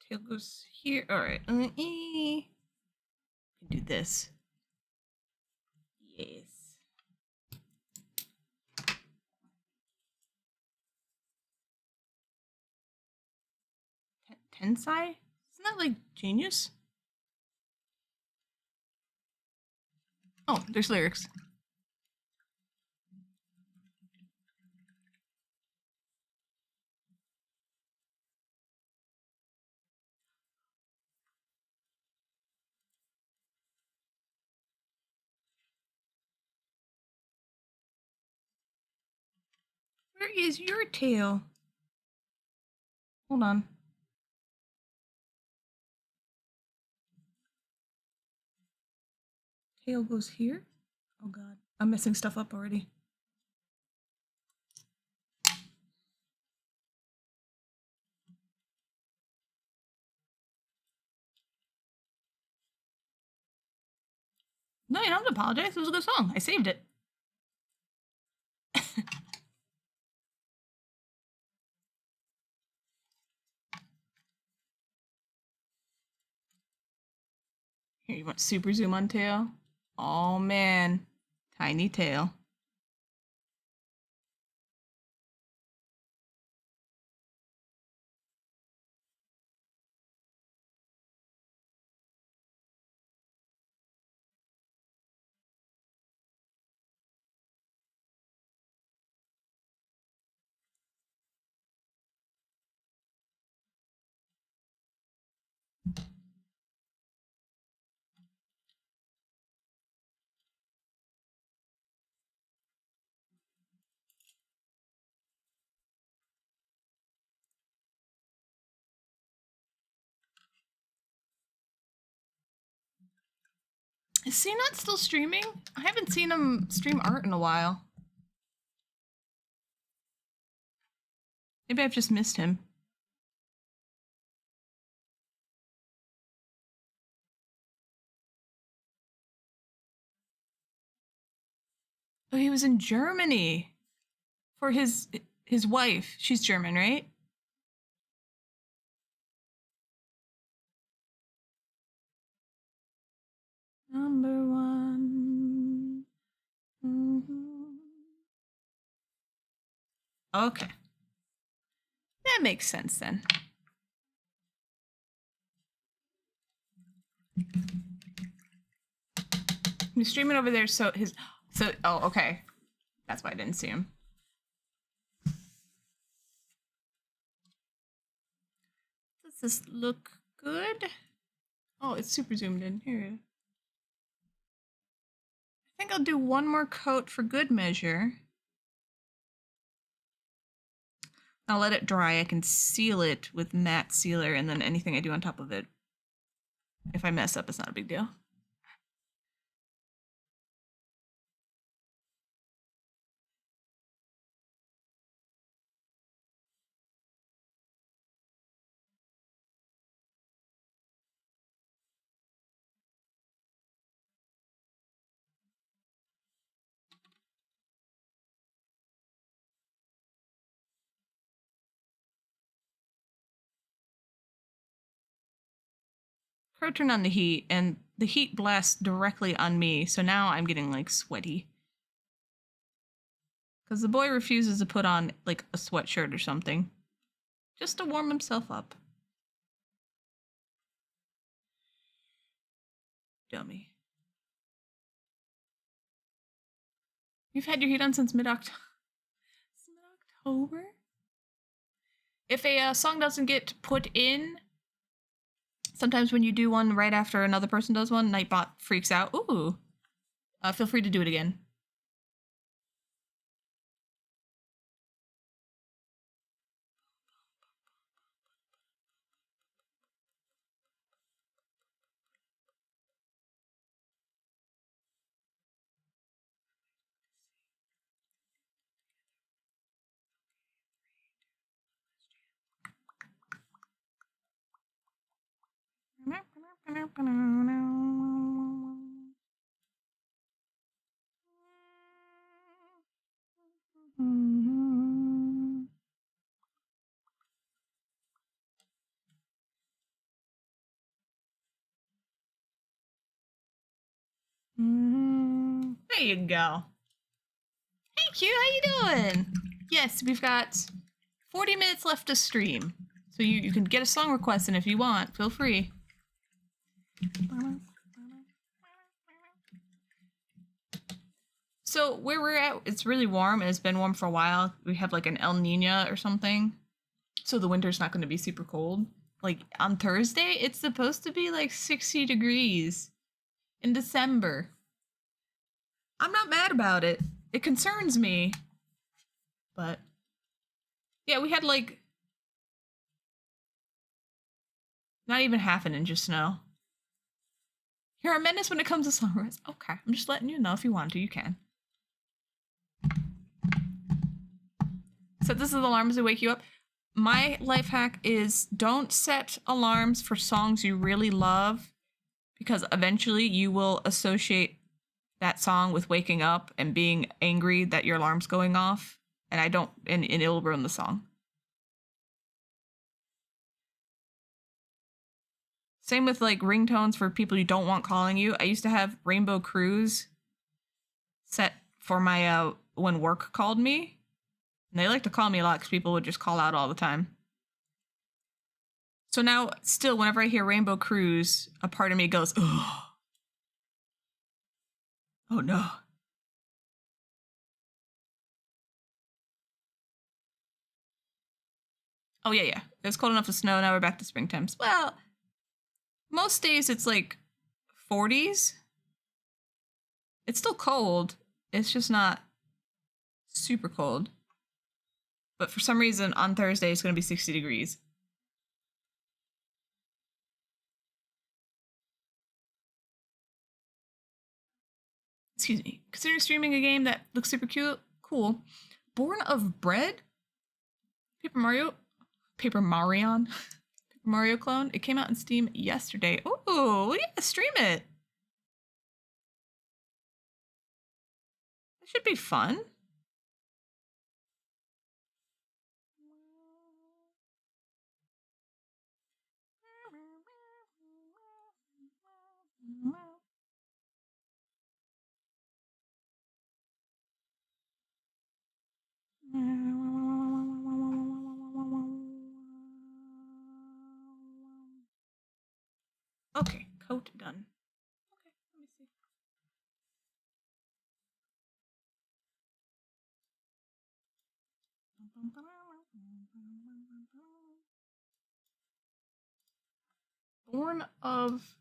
The tail goes here. All right. Do this. Tensai? Isn't that like genius? Oh, there's lyrics. Where is your tail? Hold on. Tail goes here? Oh god. I'm messing stuff up already. No, you don't have to apologize. It was a good song. I saved it. Here, you want super zoom on tail? Oh man. Tiny tail. Is CNUT still streaming? I haven't seen him stream art in a while. Maybe I've just missed him. Oh, he was in Germany for his wife. She's German, right? Number one. Okay. That makes sense then. He's streaming over there, so oh, okay. That's why I didn't see him. Does this look good? Oh, it's super zoomed in. Here. I think I'll do one more coat for good measure. I'll let it dry. I can seal it with matte sealer, and then anything I do on top of it, if I mess up, it's not a big deal. Crow turned on the heat, and the heat blasts directly on me, so now I'm getting, like, sweaty. Because the boy refuses to put on, like, a sweatshirt or something. Just to warm himself up. Dummy. You've had your heat on since mid-October? Mid-October? If a song doesn't get put in, sometimes when you do one right after another person does one, Nightbot freaks out. Ooh. Feel free to do it again. There you go. Hey Q, how you doing? Yes, we've got 40 minutes left to stream. So you can get a song request, and if you want, feel free. So where we're at, it's really warm, and it's been warm for a while. We have like an El Nino or something. So the winter's not going to be super cold. Like on Thursday, it's supposed to be like 60 degrees in December. I'm not mad about it. It concerns me. But yeah, we had like not even half an inch of snow. You're a menace when it comes to sunrise. Okay, I'm just letting you know if you want to, you can. Set this as alarms to wake you up. My life hack is don't set alarms for songs you really love, because eventually you will associate that song with waking up and being angry that your alarm's going off, and it'll ruin the song. Same with like ringtones for people you don't want calling you. I used to have Rainbow Cruise set for my when work called me. And they like to call me a lot because people would just call out all the time. So now, still, whenever I hear Rainbow Cruise, a part of me goes, oh, oh no. Oh yeah. It's cold enough to snow. Now we're back to spring temps. Well, most days it's like 40s. It's still cold. It's just not super cold. But for some reason, on Thursday, it's going to be 60 degrees. Excuse me. Considering streaming a game that looks super cute, cool. Born of Bread? Paper Mario? Paper Marion? Paper Mario clone? It came out in Steam yesterday. Ooh, yeah, stream it. That should be fun. Okay, coat done. Okay, let me see. Born of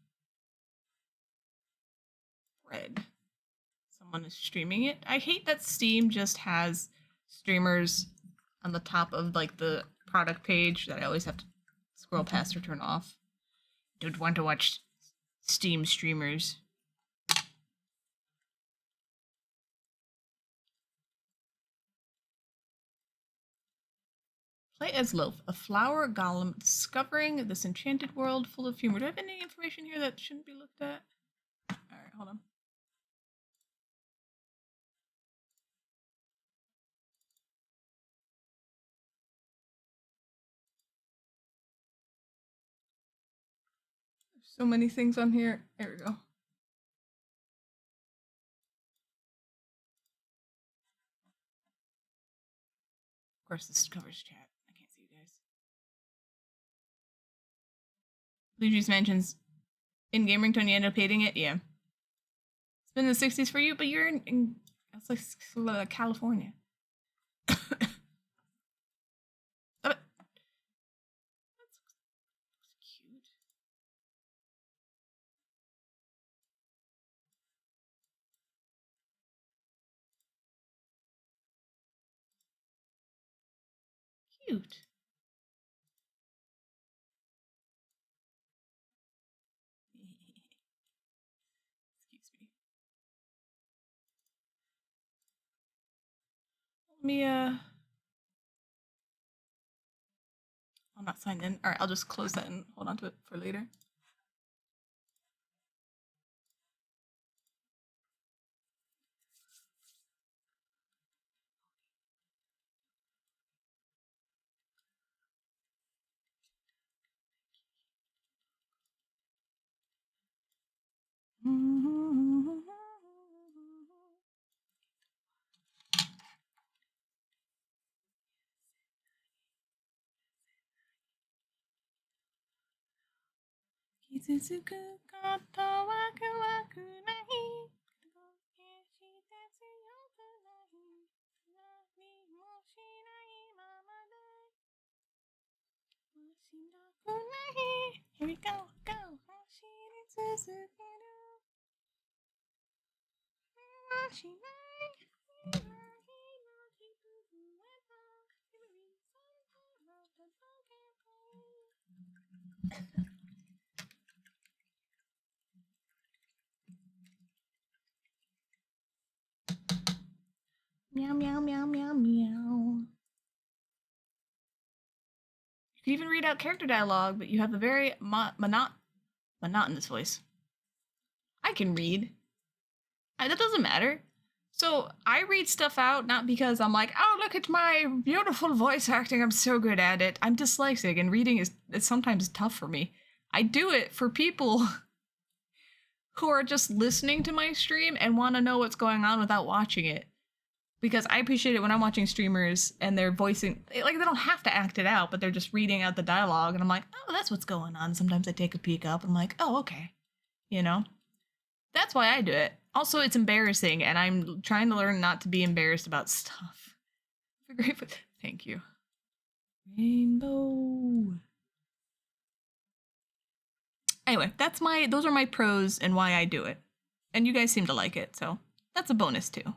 Bread. Someone is streaming it. I hate that Steam just has streamers on the top of like the product page that I always have to scroll past or turn off. Don't want to watch Steam streamers. Play as Loaf, a flower golem discovering this enchanted world full of humor. Do I have any information here that shouldn't be looked at? Alright, hold on. There's so many things on here. There we go. Of course, this covers chat. I can't see you guys. Luigi's Mansion's in-game ringtone, you end up hating it? Yeah. It's been the 60s for you, but you're in that's like California. Stop it. That's cute. Cute. Excuse me. Let me I'm not signed in. Alright, I'll just close that and hold on to it for later. Here we go, go. Meow, meow, meow, meow, meow. You can even read out character dialogue, but you have a very monotonous voice. I can read. That doesn't matter. So I read stuff out not because I'm like, oh, look at my beautiful voice acting. I'm so good at it. I'm dyslexic, and reading is sometimes tough for me. I do it for people who are just listening to my stream and want to know what's going on without watching it. Because I appreciate it when I'm watching streamers and they're voicing, like, they don't have to act it out, but they're just reading out the dialogue, and I'm like, oh, that's what's going on. Sometimes I take a peek up and I'm like, oh, okay. You know? That's why I do it. Also, it's embarrassing, and I'm trying to learn not to be embarrassed about stuff. Thank you. Rainbow. Anyway, those are my pros and why I do it. And you guys seem to like it, so that's a bonus too.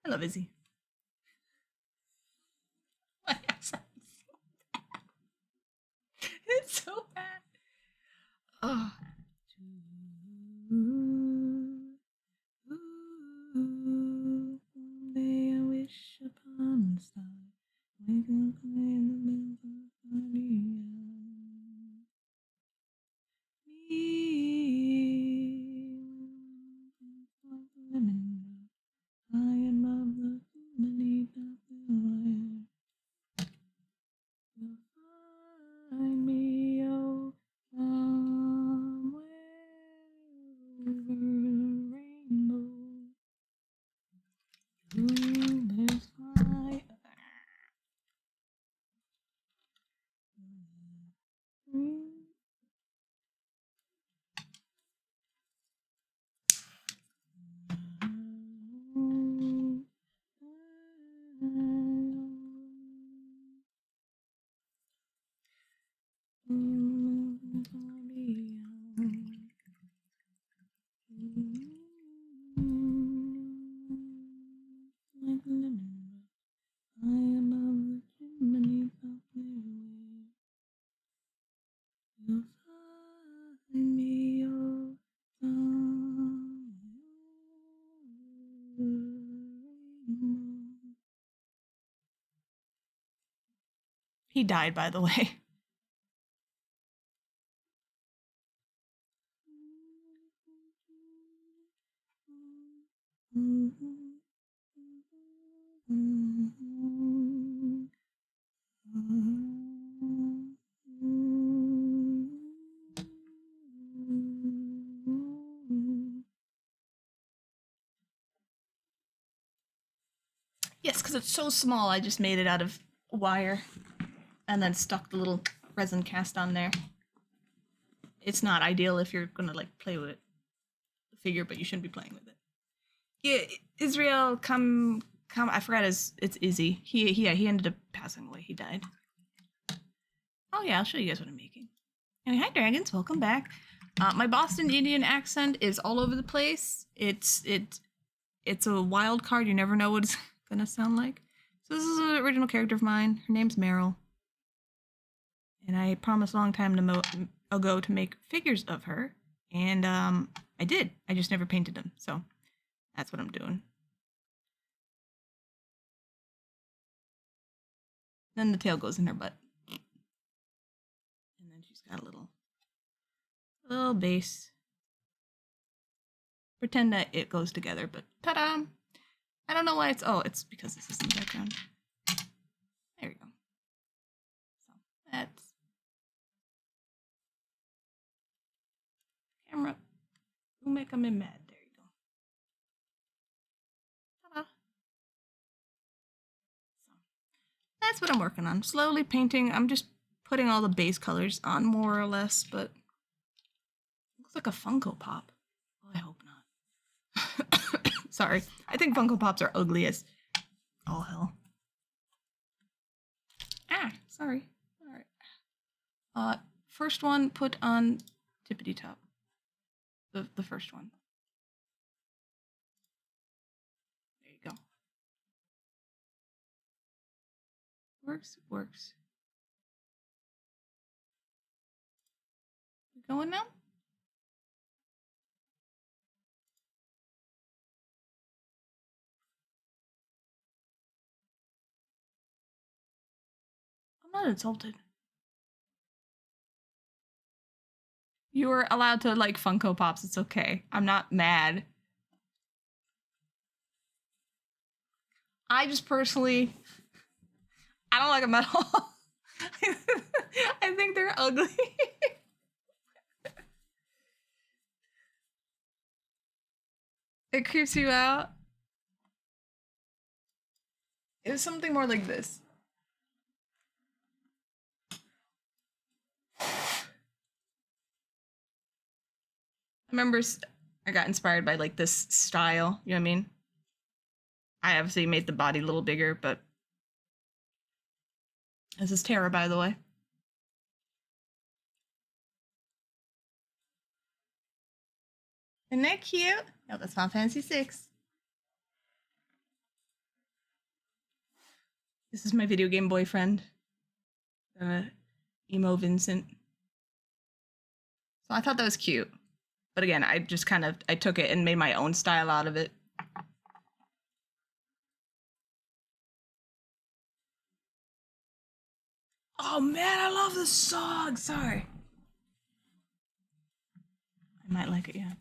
I love Izzy. My accent is so bad. It's so bad. Oh. May I wish upon a star. He died, by the way. Yes, because it's so small, I just made it out of wire and then stuck the little resin cast on there. It's not ideal if you're gonna like play with the figure, but you shouldn't be playing with it. Yeah, Israel, come. I forgot it's Izzy. He ended up passing away. He died. Oh yeah, I'll show you guys what I'm making. Anyway, hi dragons, welcome back. My Boston Indian accent is all over the place. It's a wild card. You never know what it's gonna sound like. So this is an original character of mine. Her name's Meryl, and I promised a long time ago to make figures of her, and I did. I just never painted them, so that's what I'm doing. Then the tail goes in her butt, and then she's got a little base. Pretend that it goes together, but ta-da! I don't know why it's because this is in the background. There you go. So that's camera. We'll make them in mad. There you go. Ta-da. So that's what I'm working on. Slowly painting. I'm just putting all the base colors on more or less, but it looks like a Funko Pop. Well, I hope not. Sorry. I think Funko Pops are ugly as all hell. Ah, sorry. All right. First one, put on tippity top. The first one. There you go. Works. We going now? I'm not insulted. You were allowed to like Funko Pops. It's okay. I'm not mad. I just personally, I don't like them at all. I think they're ugly. It creeps you out. It was something more like this. I remember I got inspired by like this style, you know what I mean? I obviously made the body a little bigger, but this is Tara, by the way. Isn't that cute? Oh, that's Final Fantasy 6. This is my video game boyfriend. Emo Vincent. So I thought that was cute. But again, I just kind of, I took it and made my own style out of it. Oh man, I love this song. Sorry. I might like it, yeah.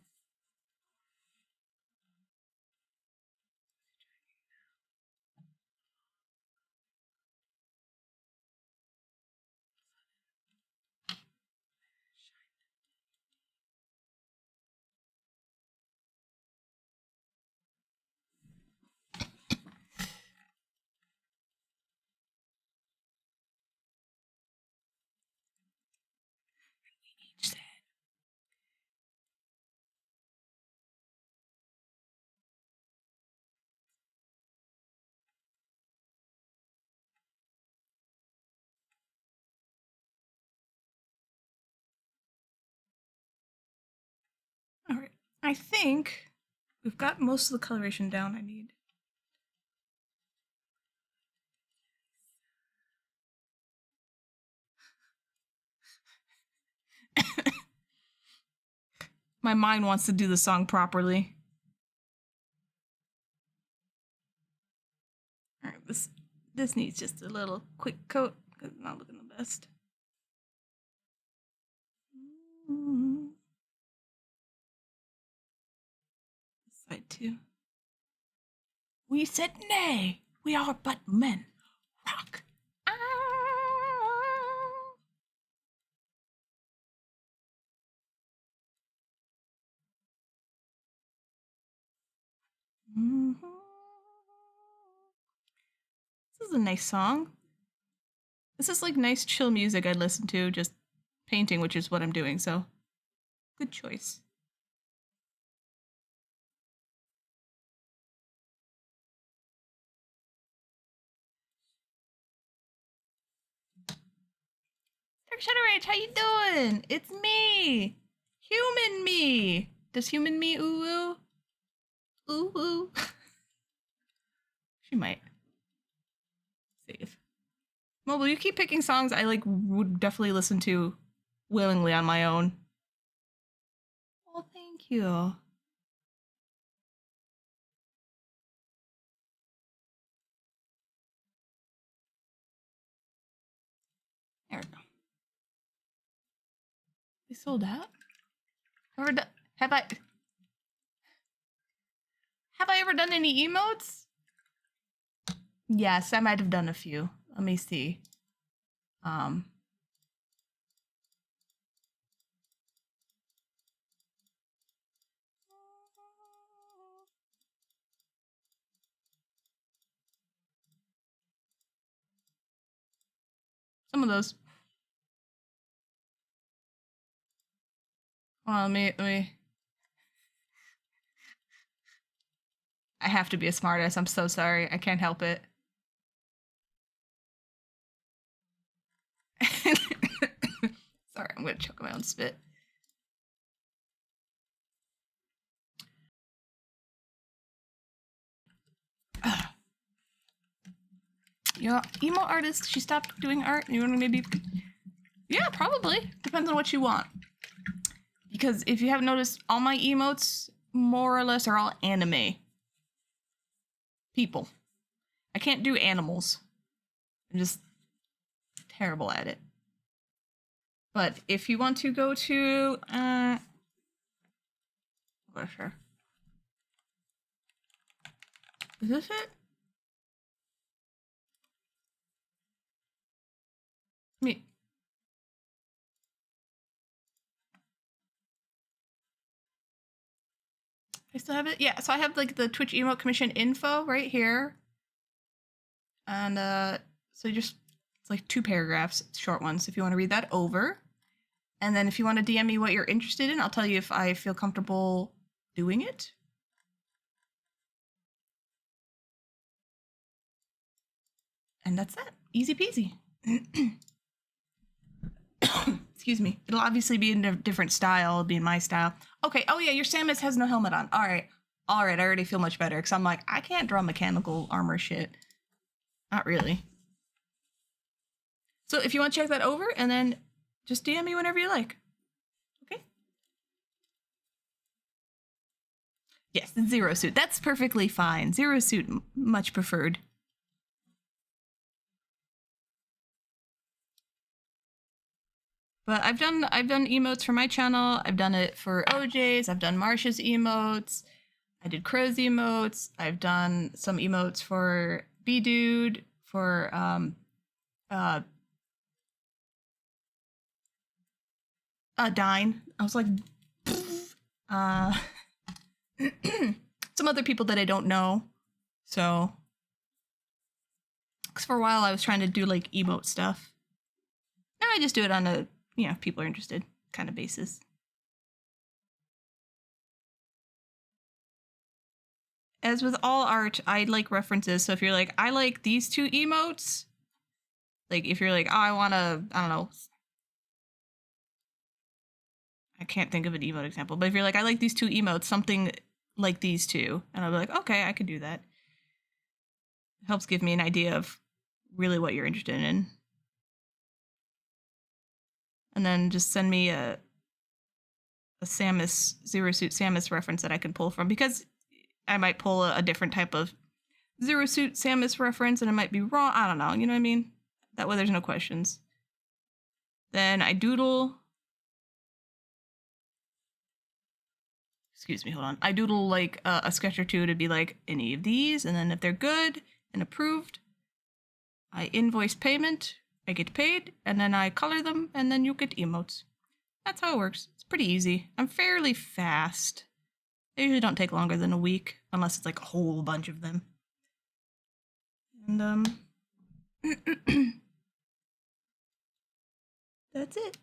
All right. I think we've got most of the coloration down I need. My mind wants to do the song properly. All right, this needs just a little quick coat because it's not looking the best. This side too. We said nay. We are but men. Rock. This is a nice song. This is like nice chill music I'd listen to just painting, which is what I'm doing, so good choice. Dark Shadow Rage, how you doing? It's me! Human me! Does human me ooh ooh? Ooh ooh. She might. Save. Mobile, you keep picking songs I like would definitely listen to willingly on my own. Oh, thank you. There we go. They sold out? Have I ever done any emotes? Yes, I might have done a few. Let me see. Some of those. Well, let me. I have to be a smartass. I'm so sorry. I can't help it. Sorry, I'm gonna choke my own spit. You know, emo artist, she stopped doing art. You want to maybe... Yeah, probably. Depends on what you want. Because if you haven't noticed, all my emotes, more or less, are all anime. People. I can't do animals. I'm just terrible at it. But if you want to go to... for sure. Is this it? Me. I still have it? Yeah, so I have like the Twitch Emote Commission info right here. And so just, it's like 2 paragraphs, short ones, if you want to read that over. And then if you want to DM me what you're interested in, I'll tell you if I feel comfortable doing it. And that's that. Easy peasy. Excuse me. It'll obviously be in a different style. It'll be in my style. Okay. Oh, yeah. Your Samus has no helmet on. All right. All right. I already feel much better because I'm like, I can't draw mechanical armor shit. Not really. So if you want to check that over and then just DM me whenever you like. Okay? Yes, it's Zero Suit. That's perfectly fine. Zero Suit, much preferred. But I've done emotes for my channel. I've done it for OJ's. I've done Marsha's emotes. I did Crow's emotes. I've done some emotes for B-Dude, for Dine. I was like, some other people that I don't know. So, because for a while I was trying to do like emote stuff. Now I just do it on a, you know, if people are interested kind of basis. As with all art, I like references. So if you're like, I like these 2 emotes, like if you're like, oh, I want to, I don't know, I can't think of an emote example, but if you're like, I like these 2 emotes, something like these 2, and I'll be like, okay, I could do that. It helps give me an idea of really what you're interested in. And then just send me a Samus, Zero Suit Samus reference that I can pull from, because I might pull a different type of Zero Suit Samus reference and it might be wrong. I don't know. You know what I mean? That way there's no questions. Then I doodle. Excuse me, hold on. I doodle like a sketch or 2 to be like any of these. And then if they're good and approved, I invoice payment. I get paid. And then I color them. And then you get emotes. That's how it works. It's pretty easy. I'm fairly fast. They usually don't take longer than a week, unless it's like a whole bunch of them. And that's it.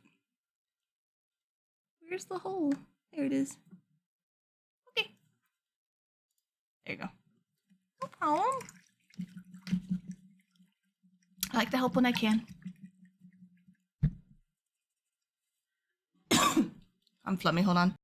Where's the hole? There it is. Okay. There you go. No problem. I like to help when I can. I'm flummy, hold on.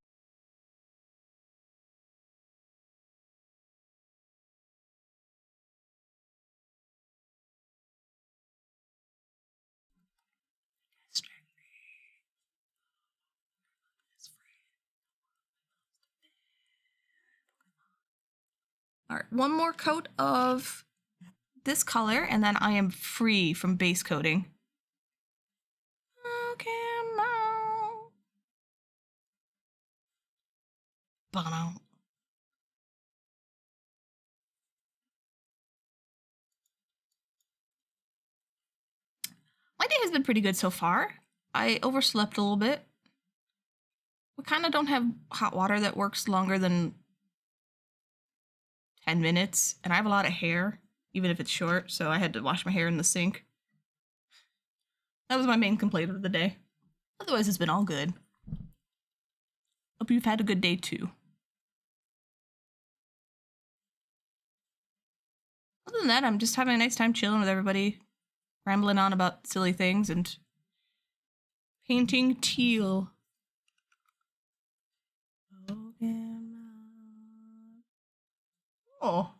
All right, one more coat of this color, and then I am free from base coating. Okay, Bono. day has been pretty good so far. I overslept a little bit. We kind of don't have hot water that works longer than 10 minutes, and I have a lot of hair, even if it's short, so I had to wash my hair in the sink. That was my main complaint of the day. Otherwise, it's been all good. Hope you've had a good day too. Other than that, I'm just having a nice time chilling with everybody, rambling on about silly things and painting teal. Oh.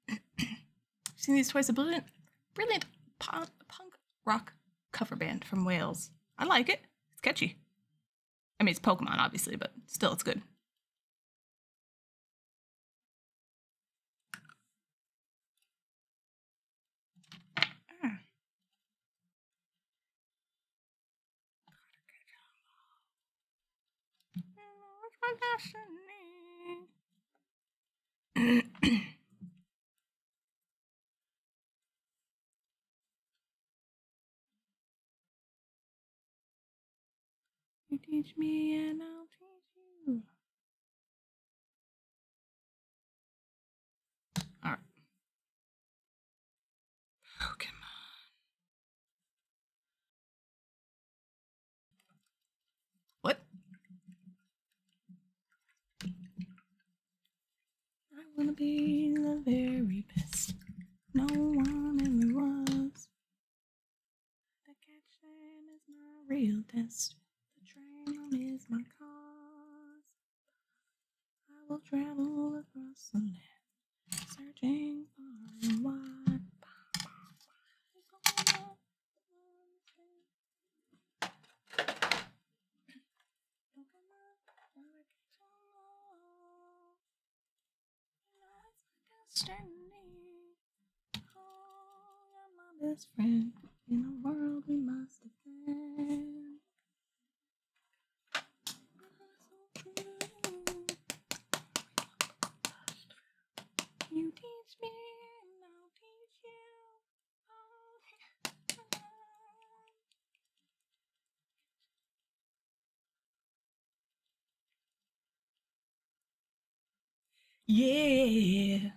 I've seen these twice. A brilliant punk rock cover band from Wales. I like it. It's catchy. I mean, it's Pokemon, obviously, but still, it's good. You teach me and I'll teach you. Alright. Pokemon. What? I wanna be the very best. No one ever was. The catch them is my real test. The train is my cause. I will travel across the land, searching far and wide. Oh, you're my best friend in a world we must defend. You teach me and I'll teach you. Yeah.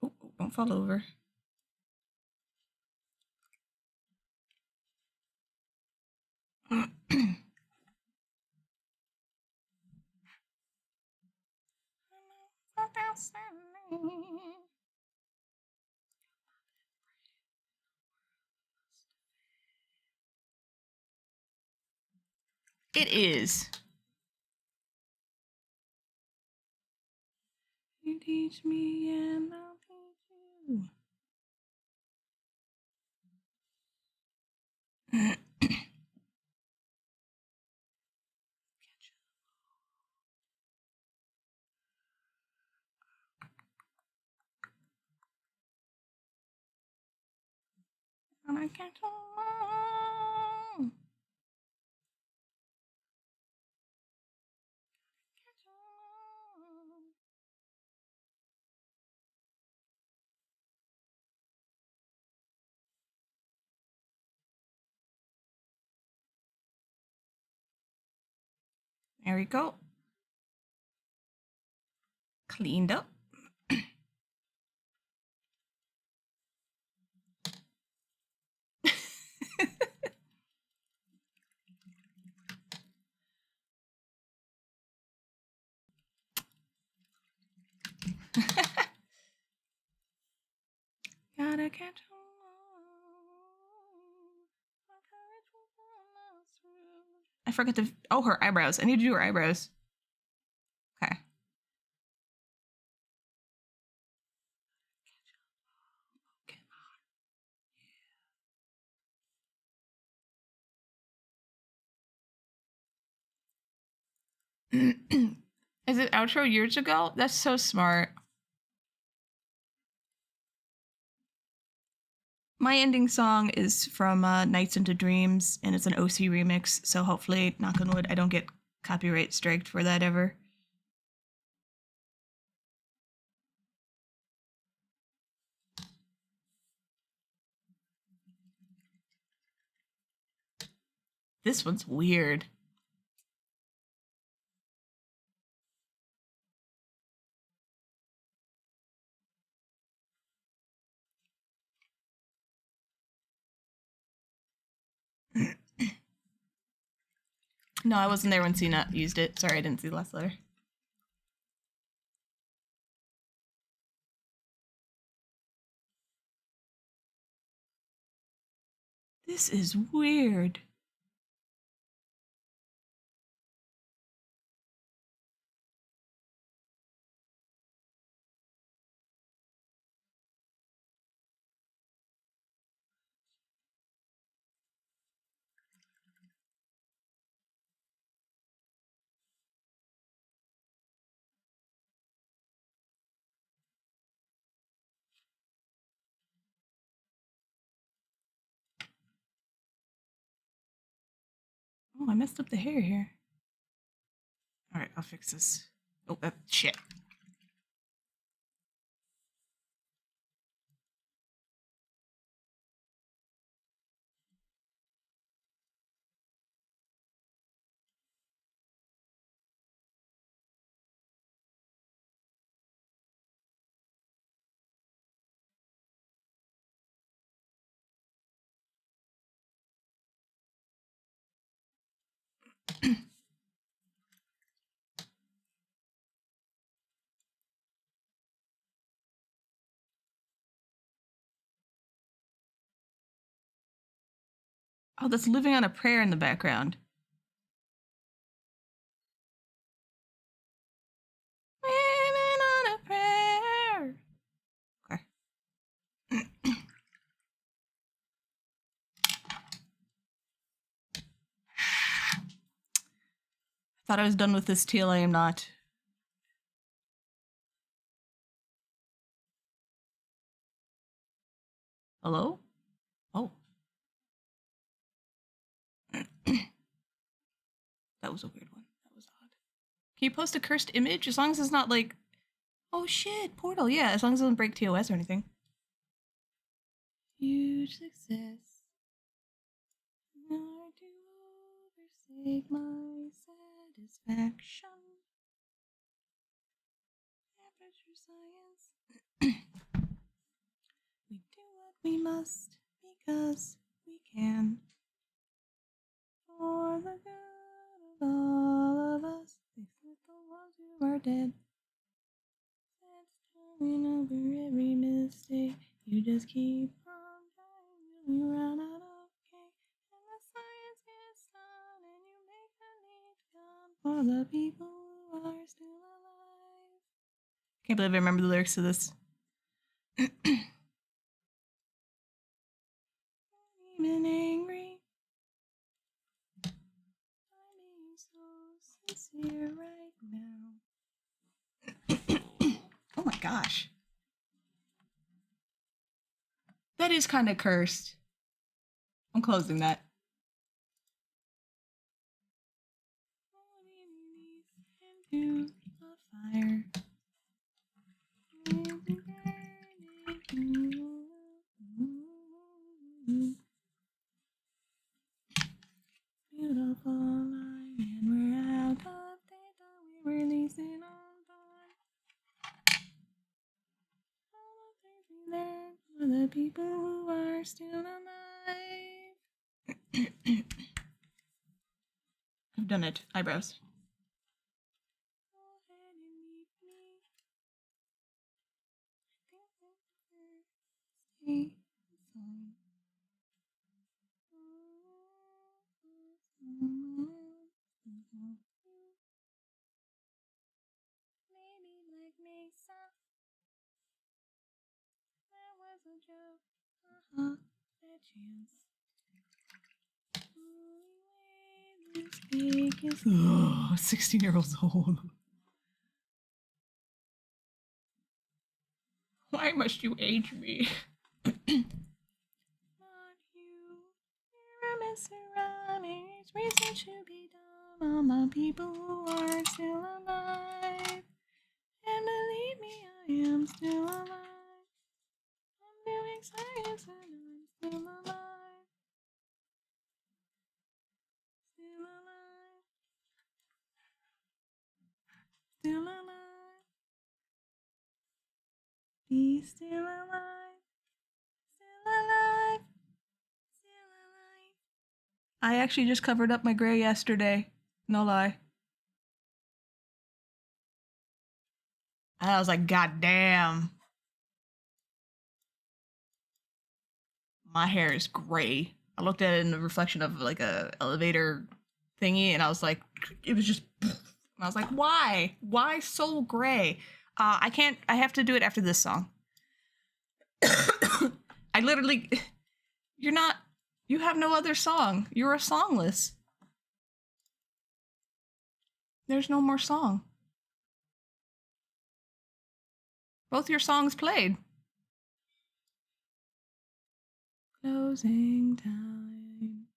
Oh, don't fall over. It is. You teach me and I'll teach you. And I catch on. Catch on. There we go. Cleaned up. Gotta catch on. I forgot to. Oh, her eyebrows. I need to do her eyebrows. Okay. Is it outro years ago? That's so smart. My ending song is from Nights into Dreams, and it's an OC remix, so hopefully, knock on wood, I don't get copyright striked for that ever. This one's weird. No, I wasn't there when Cena used it. Sorry, I didn't see the last letter. This is weird. Oh, I messed up the hair here. All right, I'll fix this. Oh, shit. Oh, that's Living on a Prayer in the background. Living on a prayer. Okay. Thought I was done with this teal. I am not. Hello? Oh. That was a weird one. That was odd. Can you post a cursed image? As long as it's not like, oh shit, Portal. Yeah, as long as it doesn't break TOS or anything. Huge success. Nor to overstate my satisfaction. Temperature science. We do what we must because we can. For the good of all of us, except the ones who are dead. That's turning over every mistake. You just keep on trying till you run out of cake. And the science gets done, and you make the need come for the people who are still alive. Can't believe I remember the lyrics to this. Even angry. I'm being so sincere right now. Oh my gosh. That is kind of cursed. I'm closing that. Into the fire. Beautiful line, and we're out of data. We release it on time. All the things we learned for the people who are still alive. I've done it. Eyebrows. Go ahead and meet me. Stay inside. Maybe Black Mesa. That was a joke. That chance. Only way this big is 16-year-olds old. Why must you age me? Not you. You're a missurrounding. It's reason to be dumb. All the people who are still alive. And believe me, I am still alive. I'm doing science and I'm still alive. Still alive. Still alive. Be still alive. Still alive. Still alive. I actually just covered up my gray yesterday. No lie. And I was like, God damn. My hair is gray. I looked at it in the reflection of like a elevator thingy and I was like, it was just, and I was like, why? Why so gray? I have to do it after this song. I literally, you have no other song. You're a songless. There's no more song. Both your songs played. Closing time.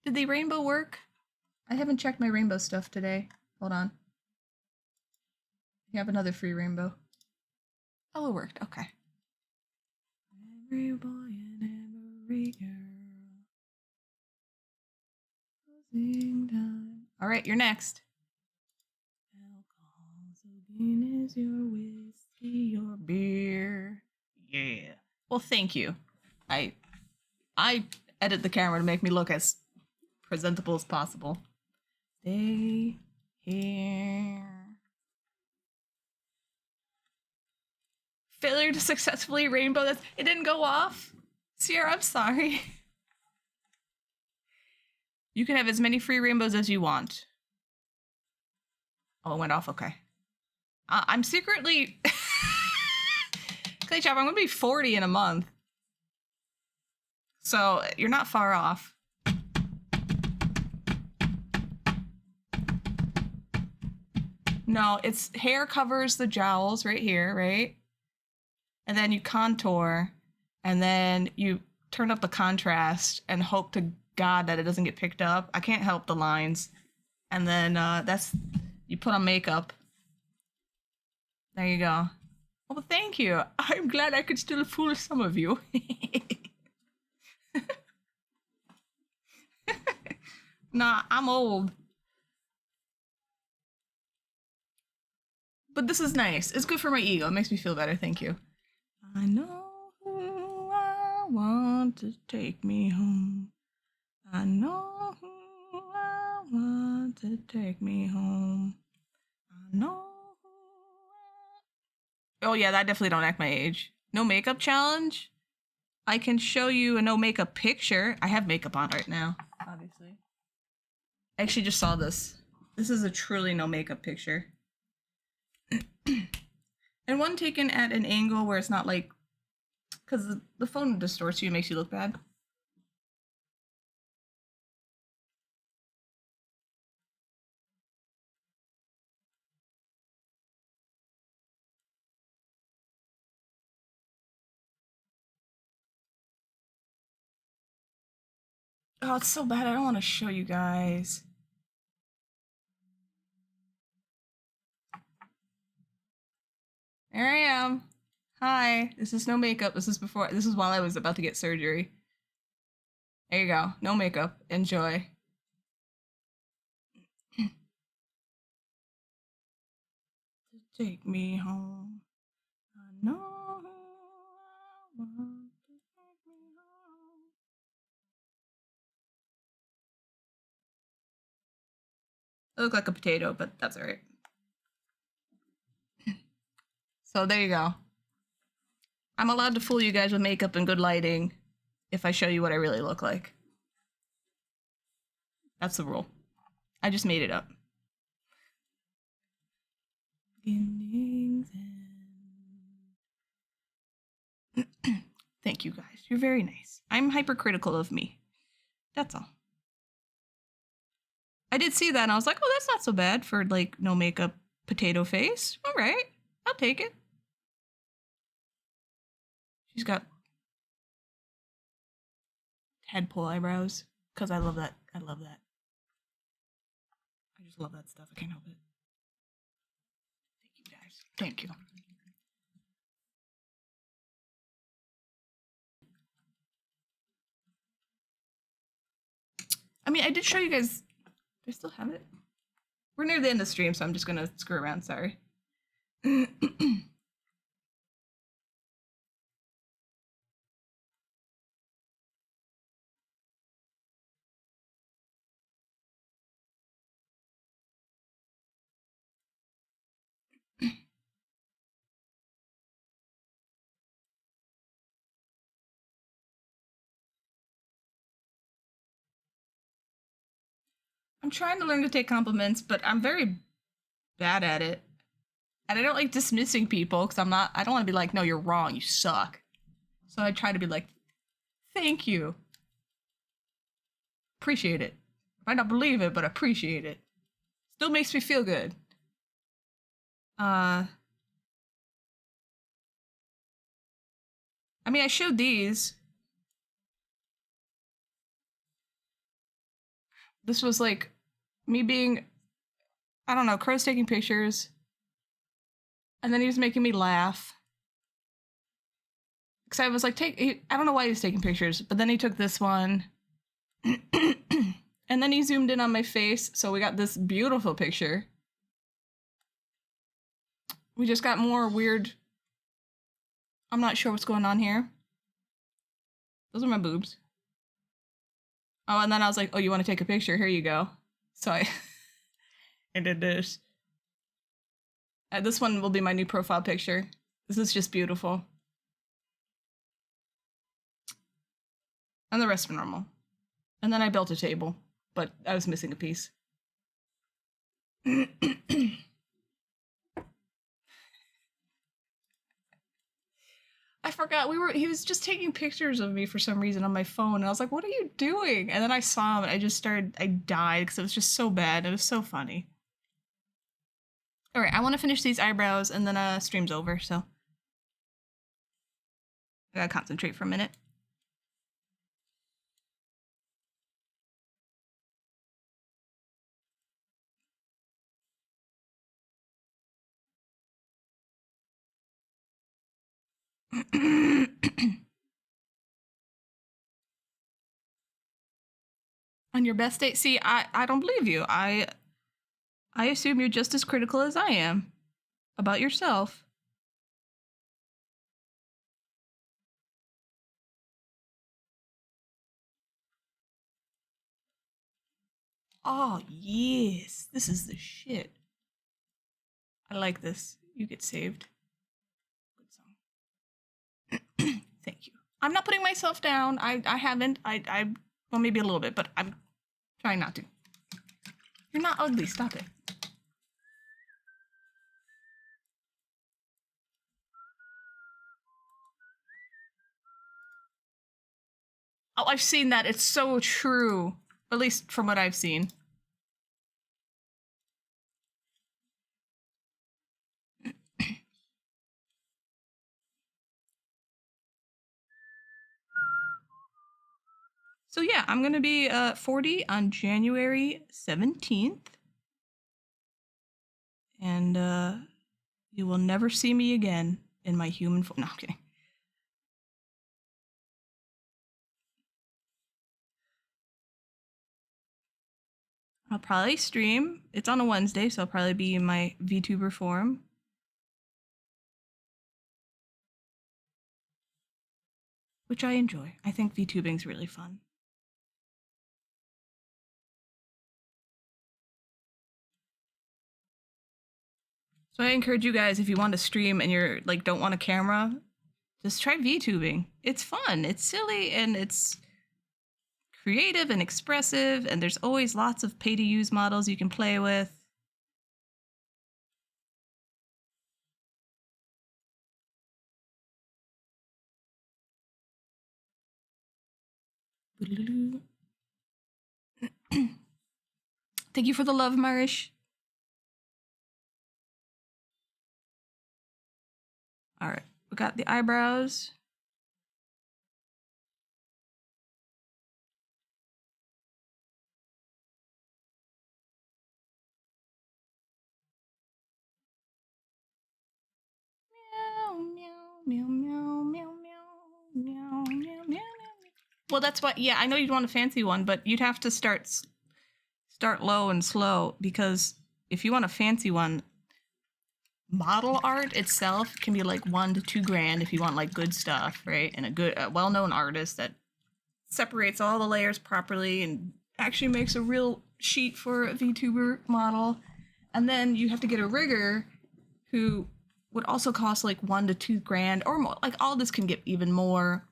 Did the rainbow work? I haven't checked my rainbow stuff today. Hold on. You have another free rainbow. Oh, it worked. Okay. Every boy and every girl. Closing time. All right, you're next. Alcohol, so bean is your whiskey, your beer. Yeah. Well, thank you. I edit the camera to make me look as presentable as possible. Stay here. Failure to successfully rainbow. It didn't go off. Sierra, I'm sorry. You can have as many free rainbows as you want. Oh, it went off. Okay. I'm secretly... Clay Chop, I'm going to be 40 in a month. So, you're not far off. No, it's hair covers the jowls right here, right? And then you contour, and then you turn up the contrast and hope to God that it doesn't get picked up. I can't help the lines. And then you put on makeup. There you go. Well, thank you. I'm glad I could still fool some of you. Nah, I'm old. But this is nice. It's good for my ego. It makes me feel better. Thank you. I know who I want to take me home. I know who I want to take me home. I know who I... Oh yeah, that definitely don't act my age. No makeup challenge? I can show you a no makeup picture. I have makeup on right now, obviously. I actually just saw this. This is a truly no makeup picture. And one taken at an angle where it's not like, because the phone distorts you and makes you look bad. Oh, it's so bad. I don't want to show you guys. There I am. Hi. This is no makeup. This is while I was about to get surgery. There you go. No makeup. Enjoy. Take me home. I know who I want to take me home. I look like a potato, but that's alright. So there you go. I'm allowed to fool you guys with makeup and good lighting if I show you what I really look like. That's the rule. I just made it up. Thank you guys. You're very nice. I'm hypercritical of me. That's all. I did see that and I was like, oh, that's not so bad for like no makeup potato face. All right. I'll take it. She's got tadpole eyebrows. Because I love that. I love that. I just love that stuff. I can't help it. Thank you guys. Thank you. I mean, I did show you guys. Do I still have it? We're near the end of the stream, so I'm just gonna screw around. Sorry. I'm trying to learn to take compliments, but I'm very bad at it. And I don't like dismissing people because I don't want to be like, no, you're wrong, you suck. So I try to be like, thank you. Appreciate it. Might not believe it, but appreciate it. Still makes me feel good. I mean, I showed these. This was like me being, I don't know, Crow's taking pictures. And then he was making me laugh. Because I was like, I don't know why he was taking pictures, but then he took this one. And then he zoomed in on my face, so we got this beautiful picture. We just got more weird. I'm not sure what's going on here. Those are my boobs. Oh, and then I was like, oh, you want to take a picture? Here you go. So I did this. This one will be my new profile picture. This is just beautiful. And the rest were normal. And then I built a table, but I was missing a piece. I forgot he was just taking pictures of me for some reason on my phone. And I was like, what are you doing? And then I saw him and I died because it was just so bad. It was so funny. All right, I want to finish these eyebrows and then stream's over, so. I gotta concentrate for a minute. On your best day? See, I don't believe you. I assume you're just as critical as I am about yourself. Oh, yes. This is the shit. I like this. You get saved. Good song. Thank you. I'm not putting myself down. I haven't. Well, maybe a little bit, but I'm trying not to. You're not ugly. Stop it. Oh, I've seen that. It's so true. At least from what I've seen. So yeah, I'm gonna be 40 on January 17th. And you will never see me again in my human form. No, I'm kidding. I'll probably stream. It's on a Wednesday, so I'll probably be in my VTuber form. Which I enjoy. I think VTubing's really fun. So I encourage you guys, if you want to stream and you're like don't want a camera, just try VTubing. It's fun, it's silly, and it's creative and expressive, and there's always lots of pay-to-use models you can play with. Thank you for the love, Marish. All right, we got the eyebrows. Meow, meow, meow, meow, meow, meow, meow, meow. Well, that's what. Yeah, I know you'd want a fancy one, but you'd have to start low and slow, because if you want a fancy one, model art itself can be like $1 to $2 grand if you want like good stuff, right? And a good, well-known artist that separates all the layers properly and actually makes a real sheet for a VTuber model. And then you have to get a rigger who would also cost like $1 to $2 grand or more. Like all this can get even more.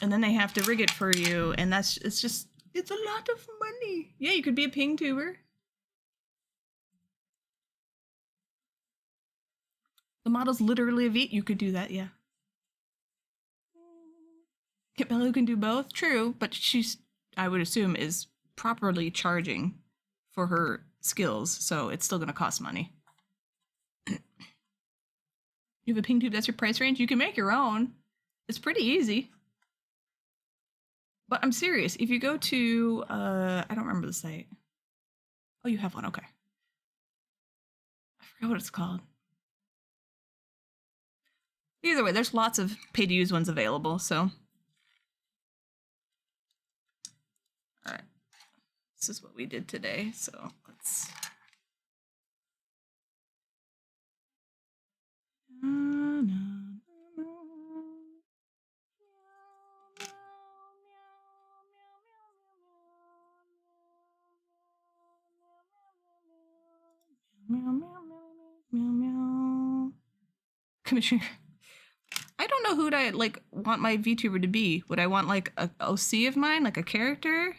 And then they have to rig it for you, and it's a lot of money. Yeah, you could be a ping tuber. The model's literally a V. You could do that, yeah. Bellu can do both, true, but she's, I would assume, is properly charging for her skills, so it's still gonna cost money. You have a ping tube, that's your price range? You can make your own. It's pretty easy. But I'm serious, if you go to, I don't remember the site. Oh, you have one, okay. I forgot what it's called. Either way, there's lots of pay-to-use ones available, so. All right, this is what we did today, so let's. Commissioner. I don't know who'd I like want my VTuber to be. Would I want like a OC of mine, like a character?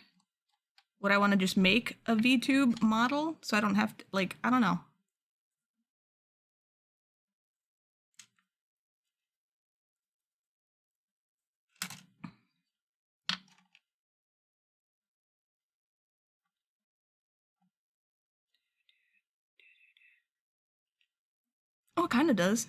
Would I want to just make a VTube model so I don't have to, like, I don't know. Oh, it kind of does.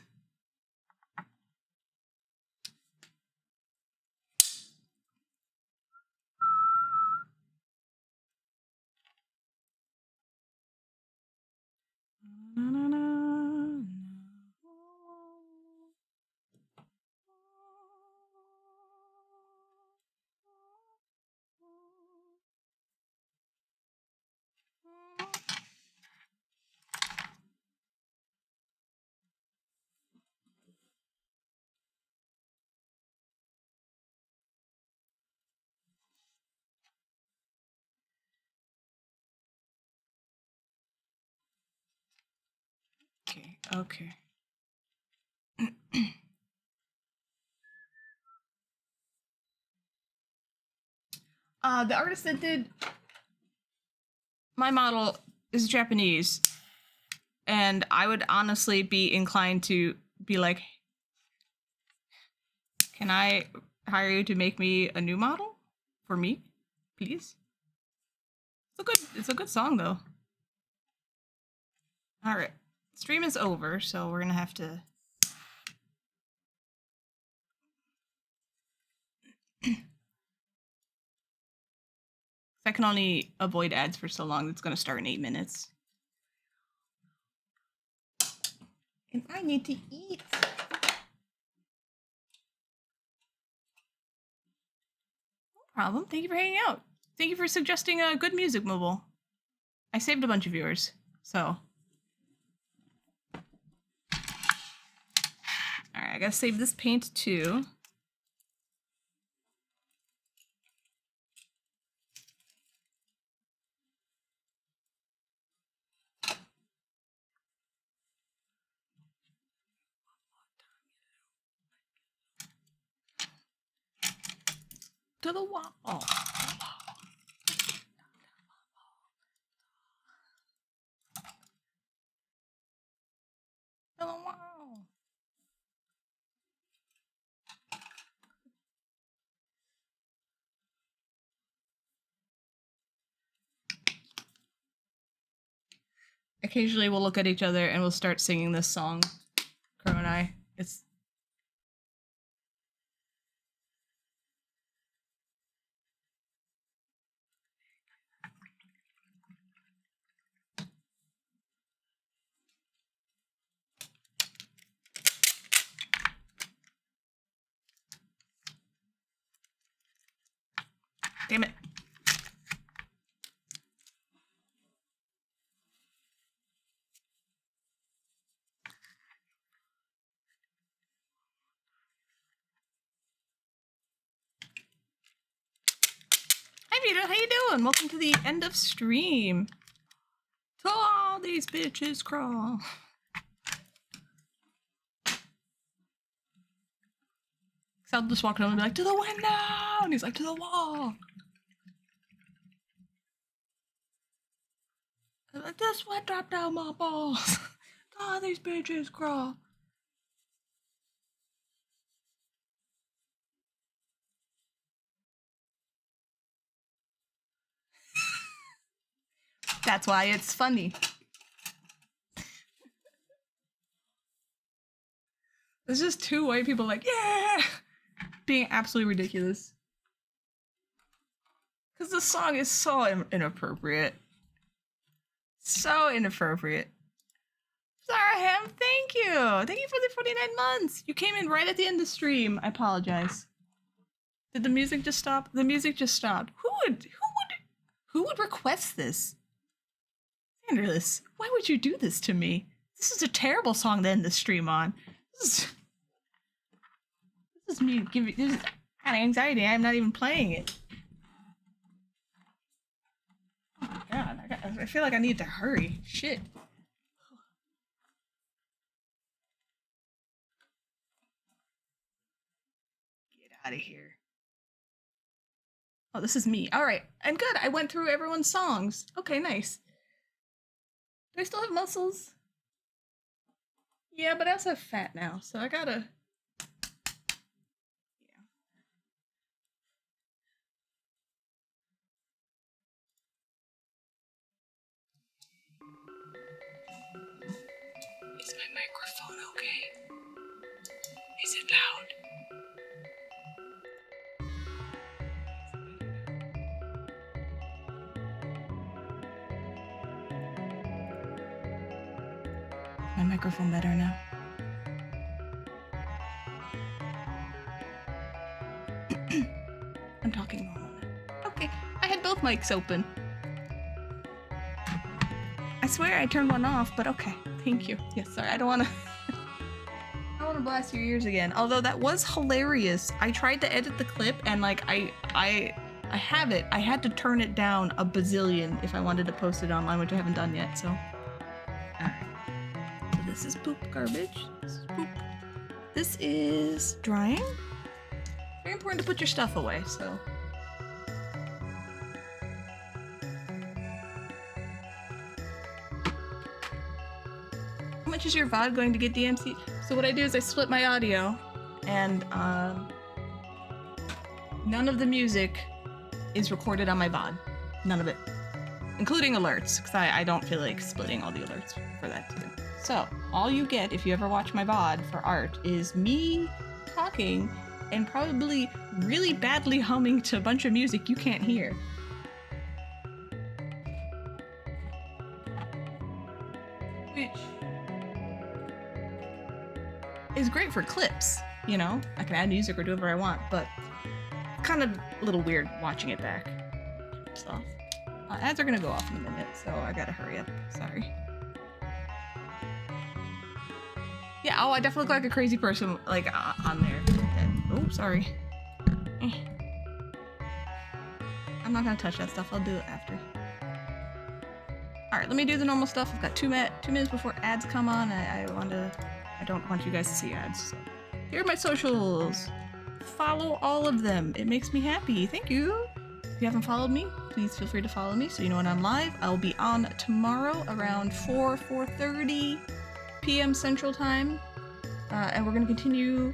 Okay. The artist that did my model is Japanese, and I would honestly be inclined to be like, can I hire you to make me a new model for me, please? It's a good song though. All right, stream is over, so we're gonna have to. I can only avoid ads for so long. It's gonna start in 8 minutes. And I need to eat. No problem. Thank you for hanging out. Thank you for suggesting a good music mobile. I saved a bunch of yours, so. Alright, I gotta save this paint too. To the wall. To the wall. Occasionally we'll look at each other and we'll start singing this song, Crow and I. It's damn it. Hi Vita, how you doing? Welcome to the end of stream. To all these bitches crawl. I'll just walk over and be like, to the window! And he's like, to the wall! I'm like, this sweat dropped down my balls. Oh, these bitches crawl. That's why it's funny. There's just two white people like, yeah! Being absolutely ridiculous. Because the song is so inappropriate. So inappropriate. Saraham, thank you! Thank you for the 49 months! You came in right at the end of the stream. I apologize. Did the music just stop? The music just stopped. Who would request this? Sanders, why would you do this to me? This is a terrible song to end the stream on. This is me giving this kind of anxiety. I'm not even playing it. Oh my god, I feel like I need to hurry. Shit. Get out of here. Oh, this is me. All right, I'm good. I went through everyone's songs. Okay, nice. Do I still have muscles? Yeah, but I also have fat now, so I gotta... Yeah. Is my microphone okay? Is it loud? My microphone better now. I'm talking normal now. Okay, I had both mics open. I swear I turned one off, but okay. Thank you. Yes, sorry, I don't want to... I don't want to blast your ears again. Although that was hilarious. I tried to edit the clip and like I have it. I had to turn it down a bazillion if I wanted to post it online, which I haven't done yet, so... Alright. So this is poop garbage. This is poop. This is drying. Very important to put your stuff away, so... How much is your VOD going to get DMC? So what I do is I split my audio, and none of the music is recorded on my VOD. None of it. Including alerts, because I don't feel like splitting all the alerts for that too. So, all you get if you ever watch my VOD for art is me talking and probably really badly humming to a bunch of music you can't hear. Which is great for clips, you know? I can add music or do whatever I want, but kind of a little weird watching it back. So, ads are gonna go off in a minute, so I gotta hurry up. Sorry. Yeah, oh, I definitely look like a crazy person, like, on there. Oh, sorry. I'm not gonna touch that stuff. I'll do it after. Alright, let me do the normal stuff. I've got 2 minutes before ads come on. I don't want you guys to see ads. So. Here are my socials. Follow all of them. It makes me happy. Thank you. If you haven't followed me, please feel free to follow me so you know when I'm live. I'll be on tomorrow around 4:30 p.m. Central Time. And we're going to continue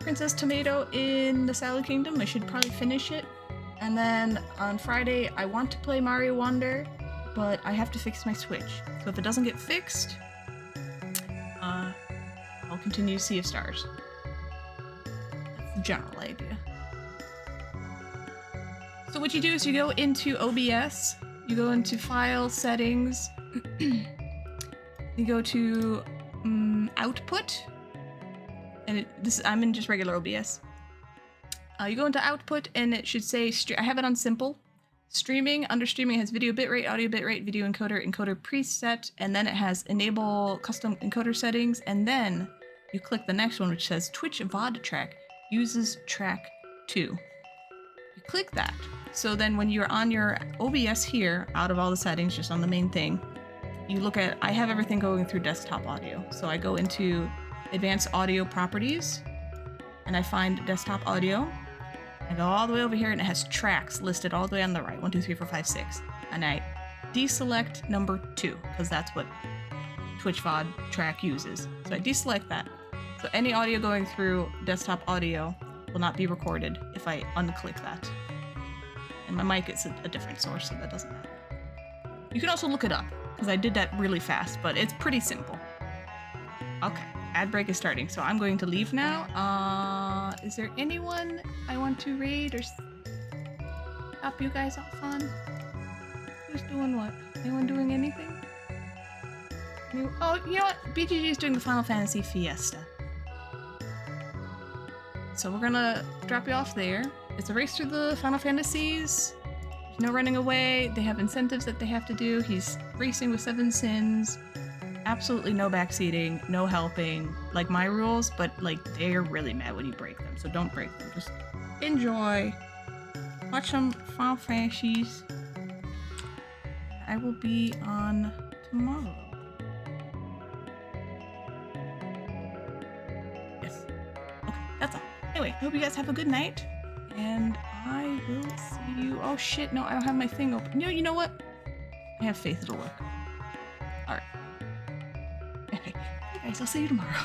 Princess Tomato in the Salad Kingdom. I should probably finish it. And then on Friday, I want to play Mario Wonder, but I have to fix my Switch. So if it doesn't get fixed, I'll we'll continue to Sea of Stars. That's the general idea. So what you do is you go into OBS, you go into File, Settings, you go to Output, and I'm in just regular OBS. You go into Output, and it should say, I have it on Simple. Streaming, under Streaming, it has video bitrate, audio bitrate, video encoder, encoder preset, and then it has Enable Custom Encoder Settings, and then you click the next one, which says Twitch VOD Track uses track 2. You click that. So then when you're on your OBS here, out of all the settings, just on the main thing, you look at, I have everything going through desktop audio. So I go into Advanced Audio Properties, and I find Desktop Audio. I go all the way over here, and it has tracks listed all the way on the right, 1, 2, 3, 4, 5, 6. And I deselect number 2, because that's what Twitch VOD track uses. So I deselect that. So any audio going through desktop audio will not be recorded if I unclick that. And my mic is a different source, so that doesn't matter. You can also look it up, because I did that really fast, but it's pretty simple. Okay, ad break is starting, so I'm going to leave now. Is there anyone I want to raid or stop you guys off on? Who's doing what? Anyone doing anything? Oh, you know what? BGG is doing the Final Fantasy Fiesta. So we're gonna drop you off there. It's a race through the Final Fantasies. There's no running away. They have incentives that they have to do. He's racing with 7 sins. Absolutely no backseating, no helping. Like my rules, but like they're really mad when you break them. So don't break them. Just enjoy. Watch some Final Fantasies. I will be on tomorrow. Yes. Okay, that's all. Anyway, I hope you guys have a good night. And I will see you. Oh shit, no, I don't have my thing open. You know what? I have faith it'll work. Alright. Okay, guys, I'll see you tomorrow.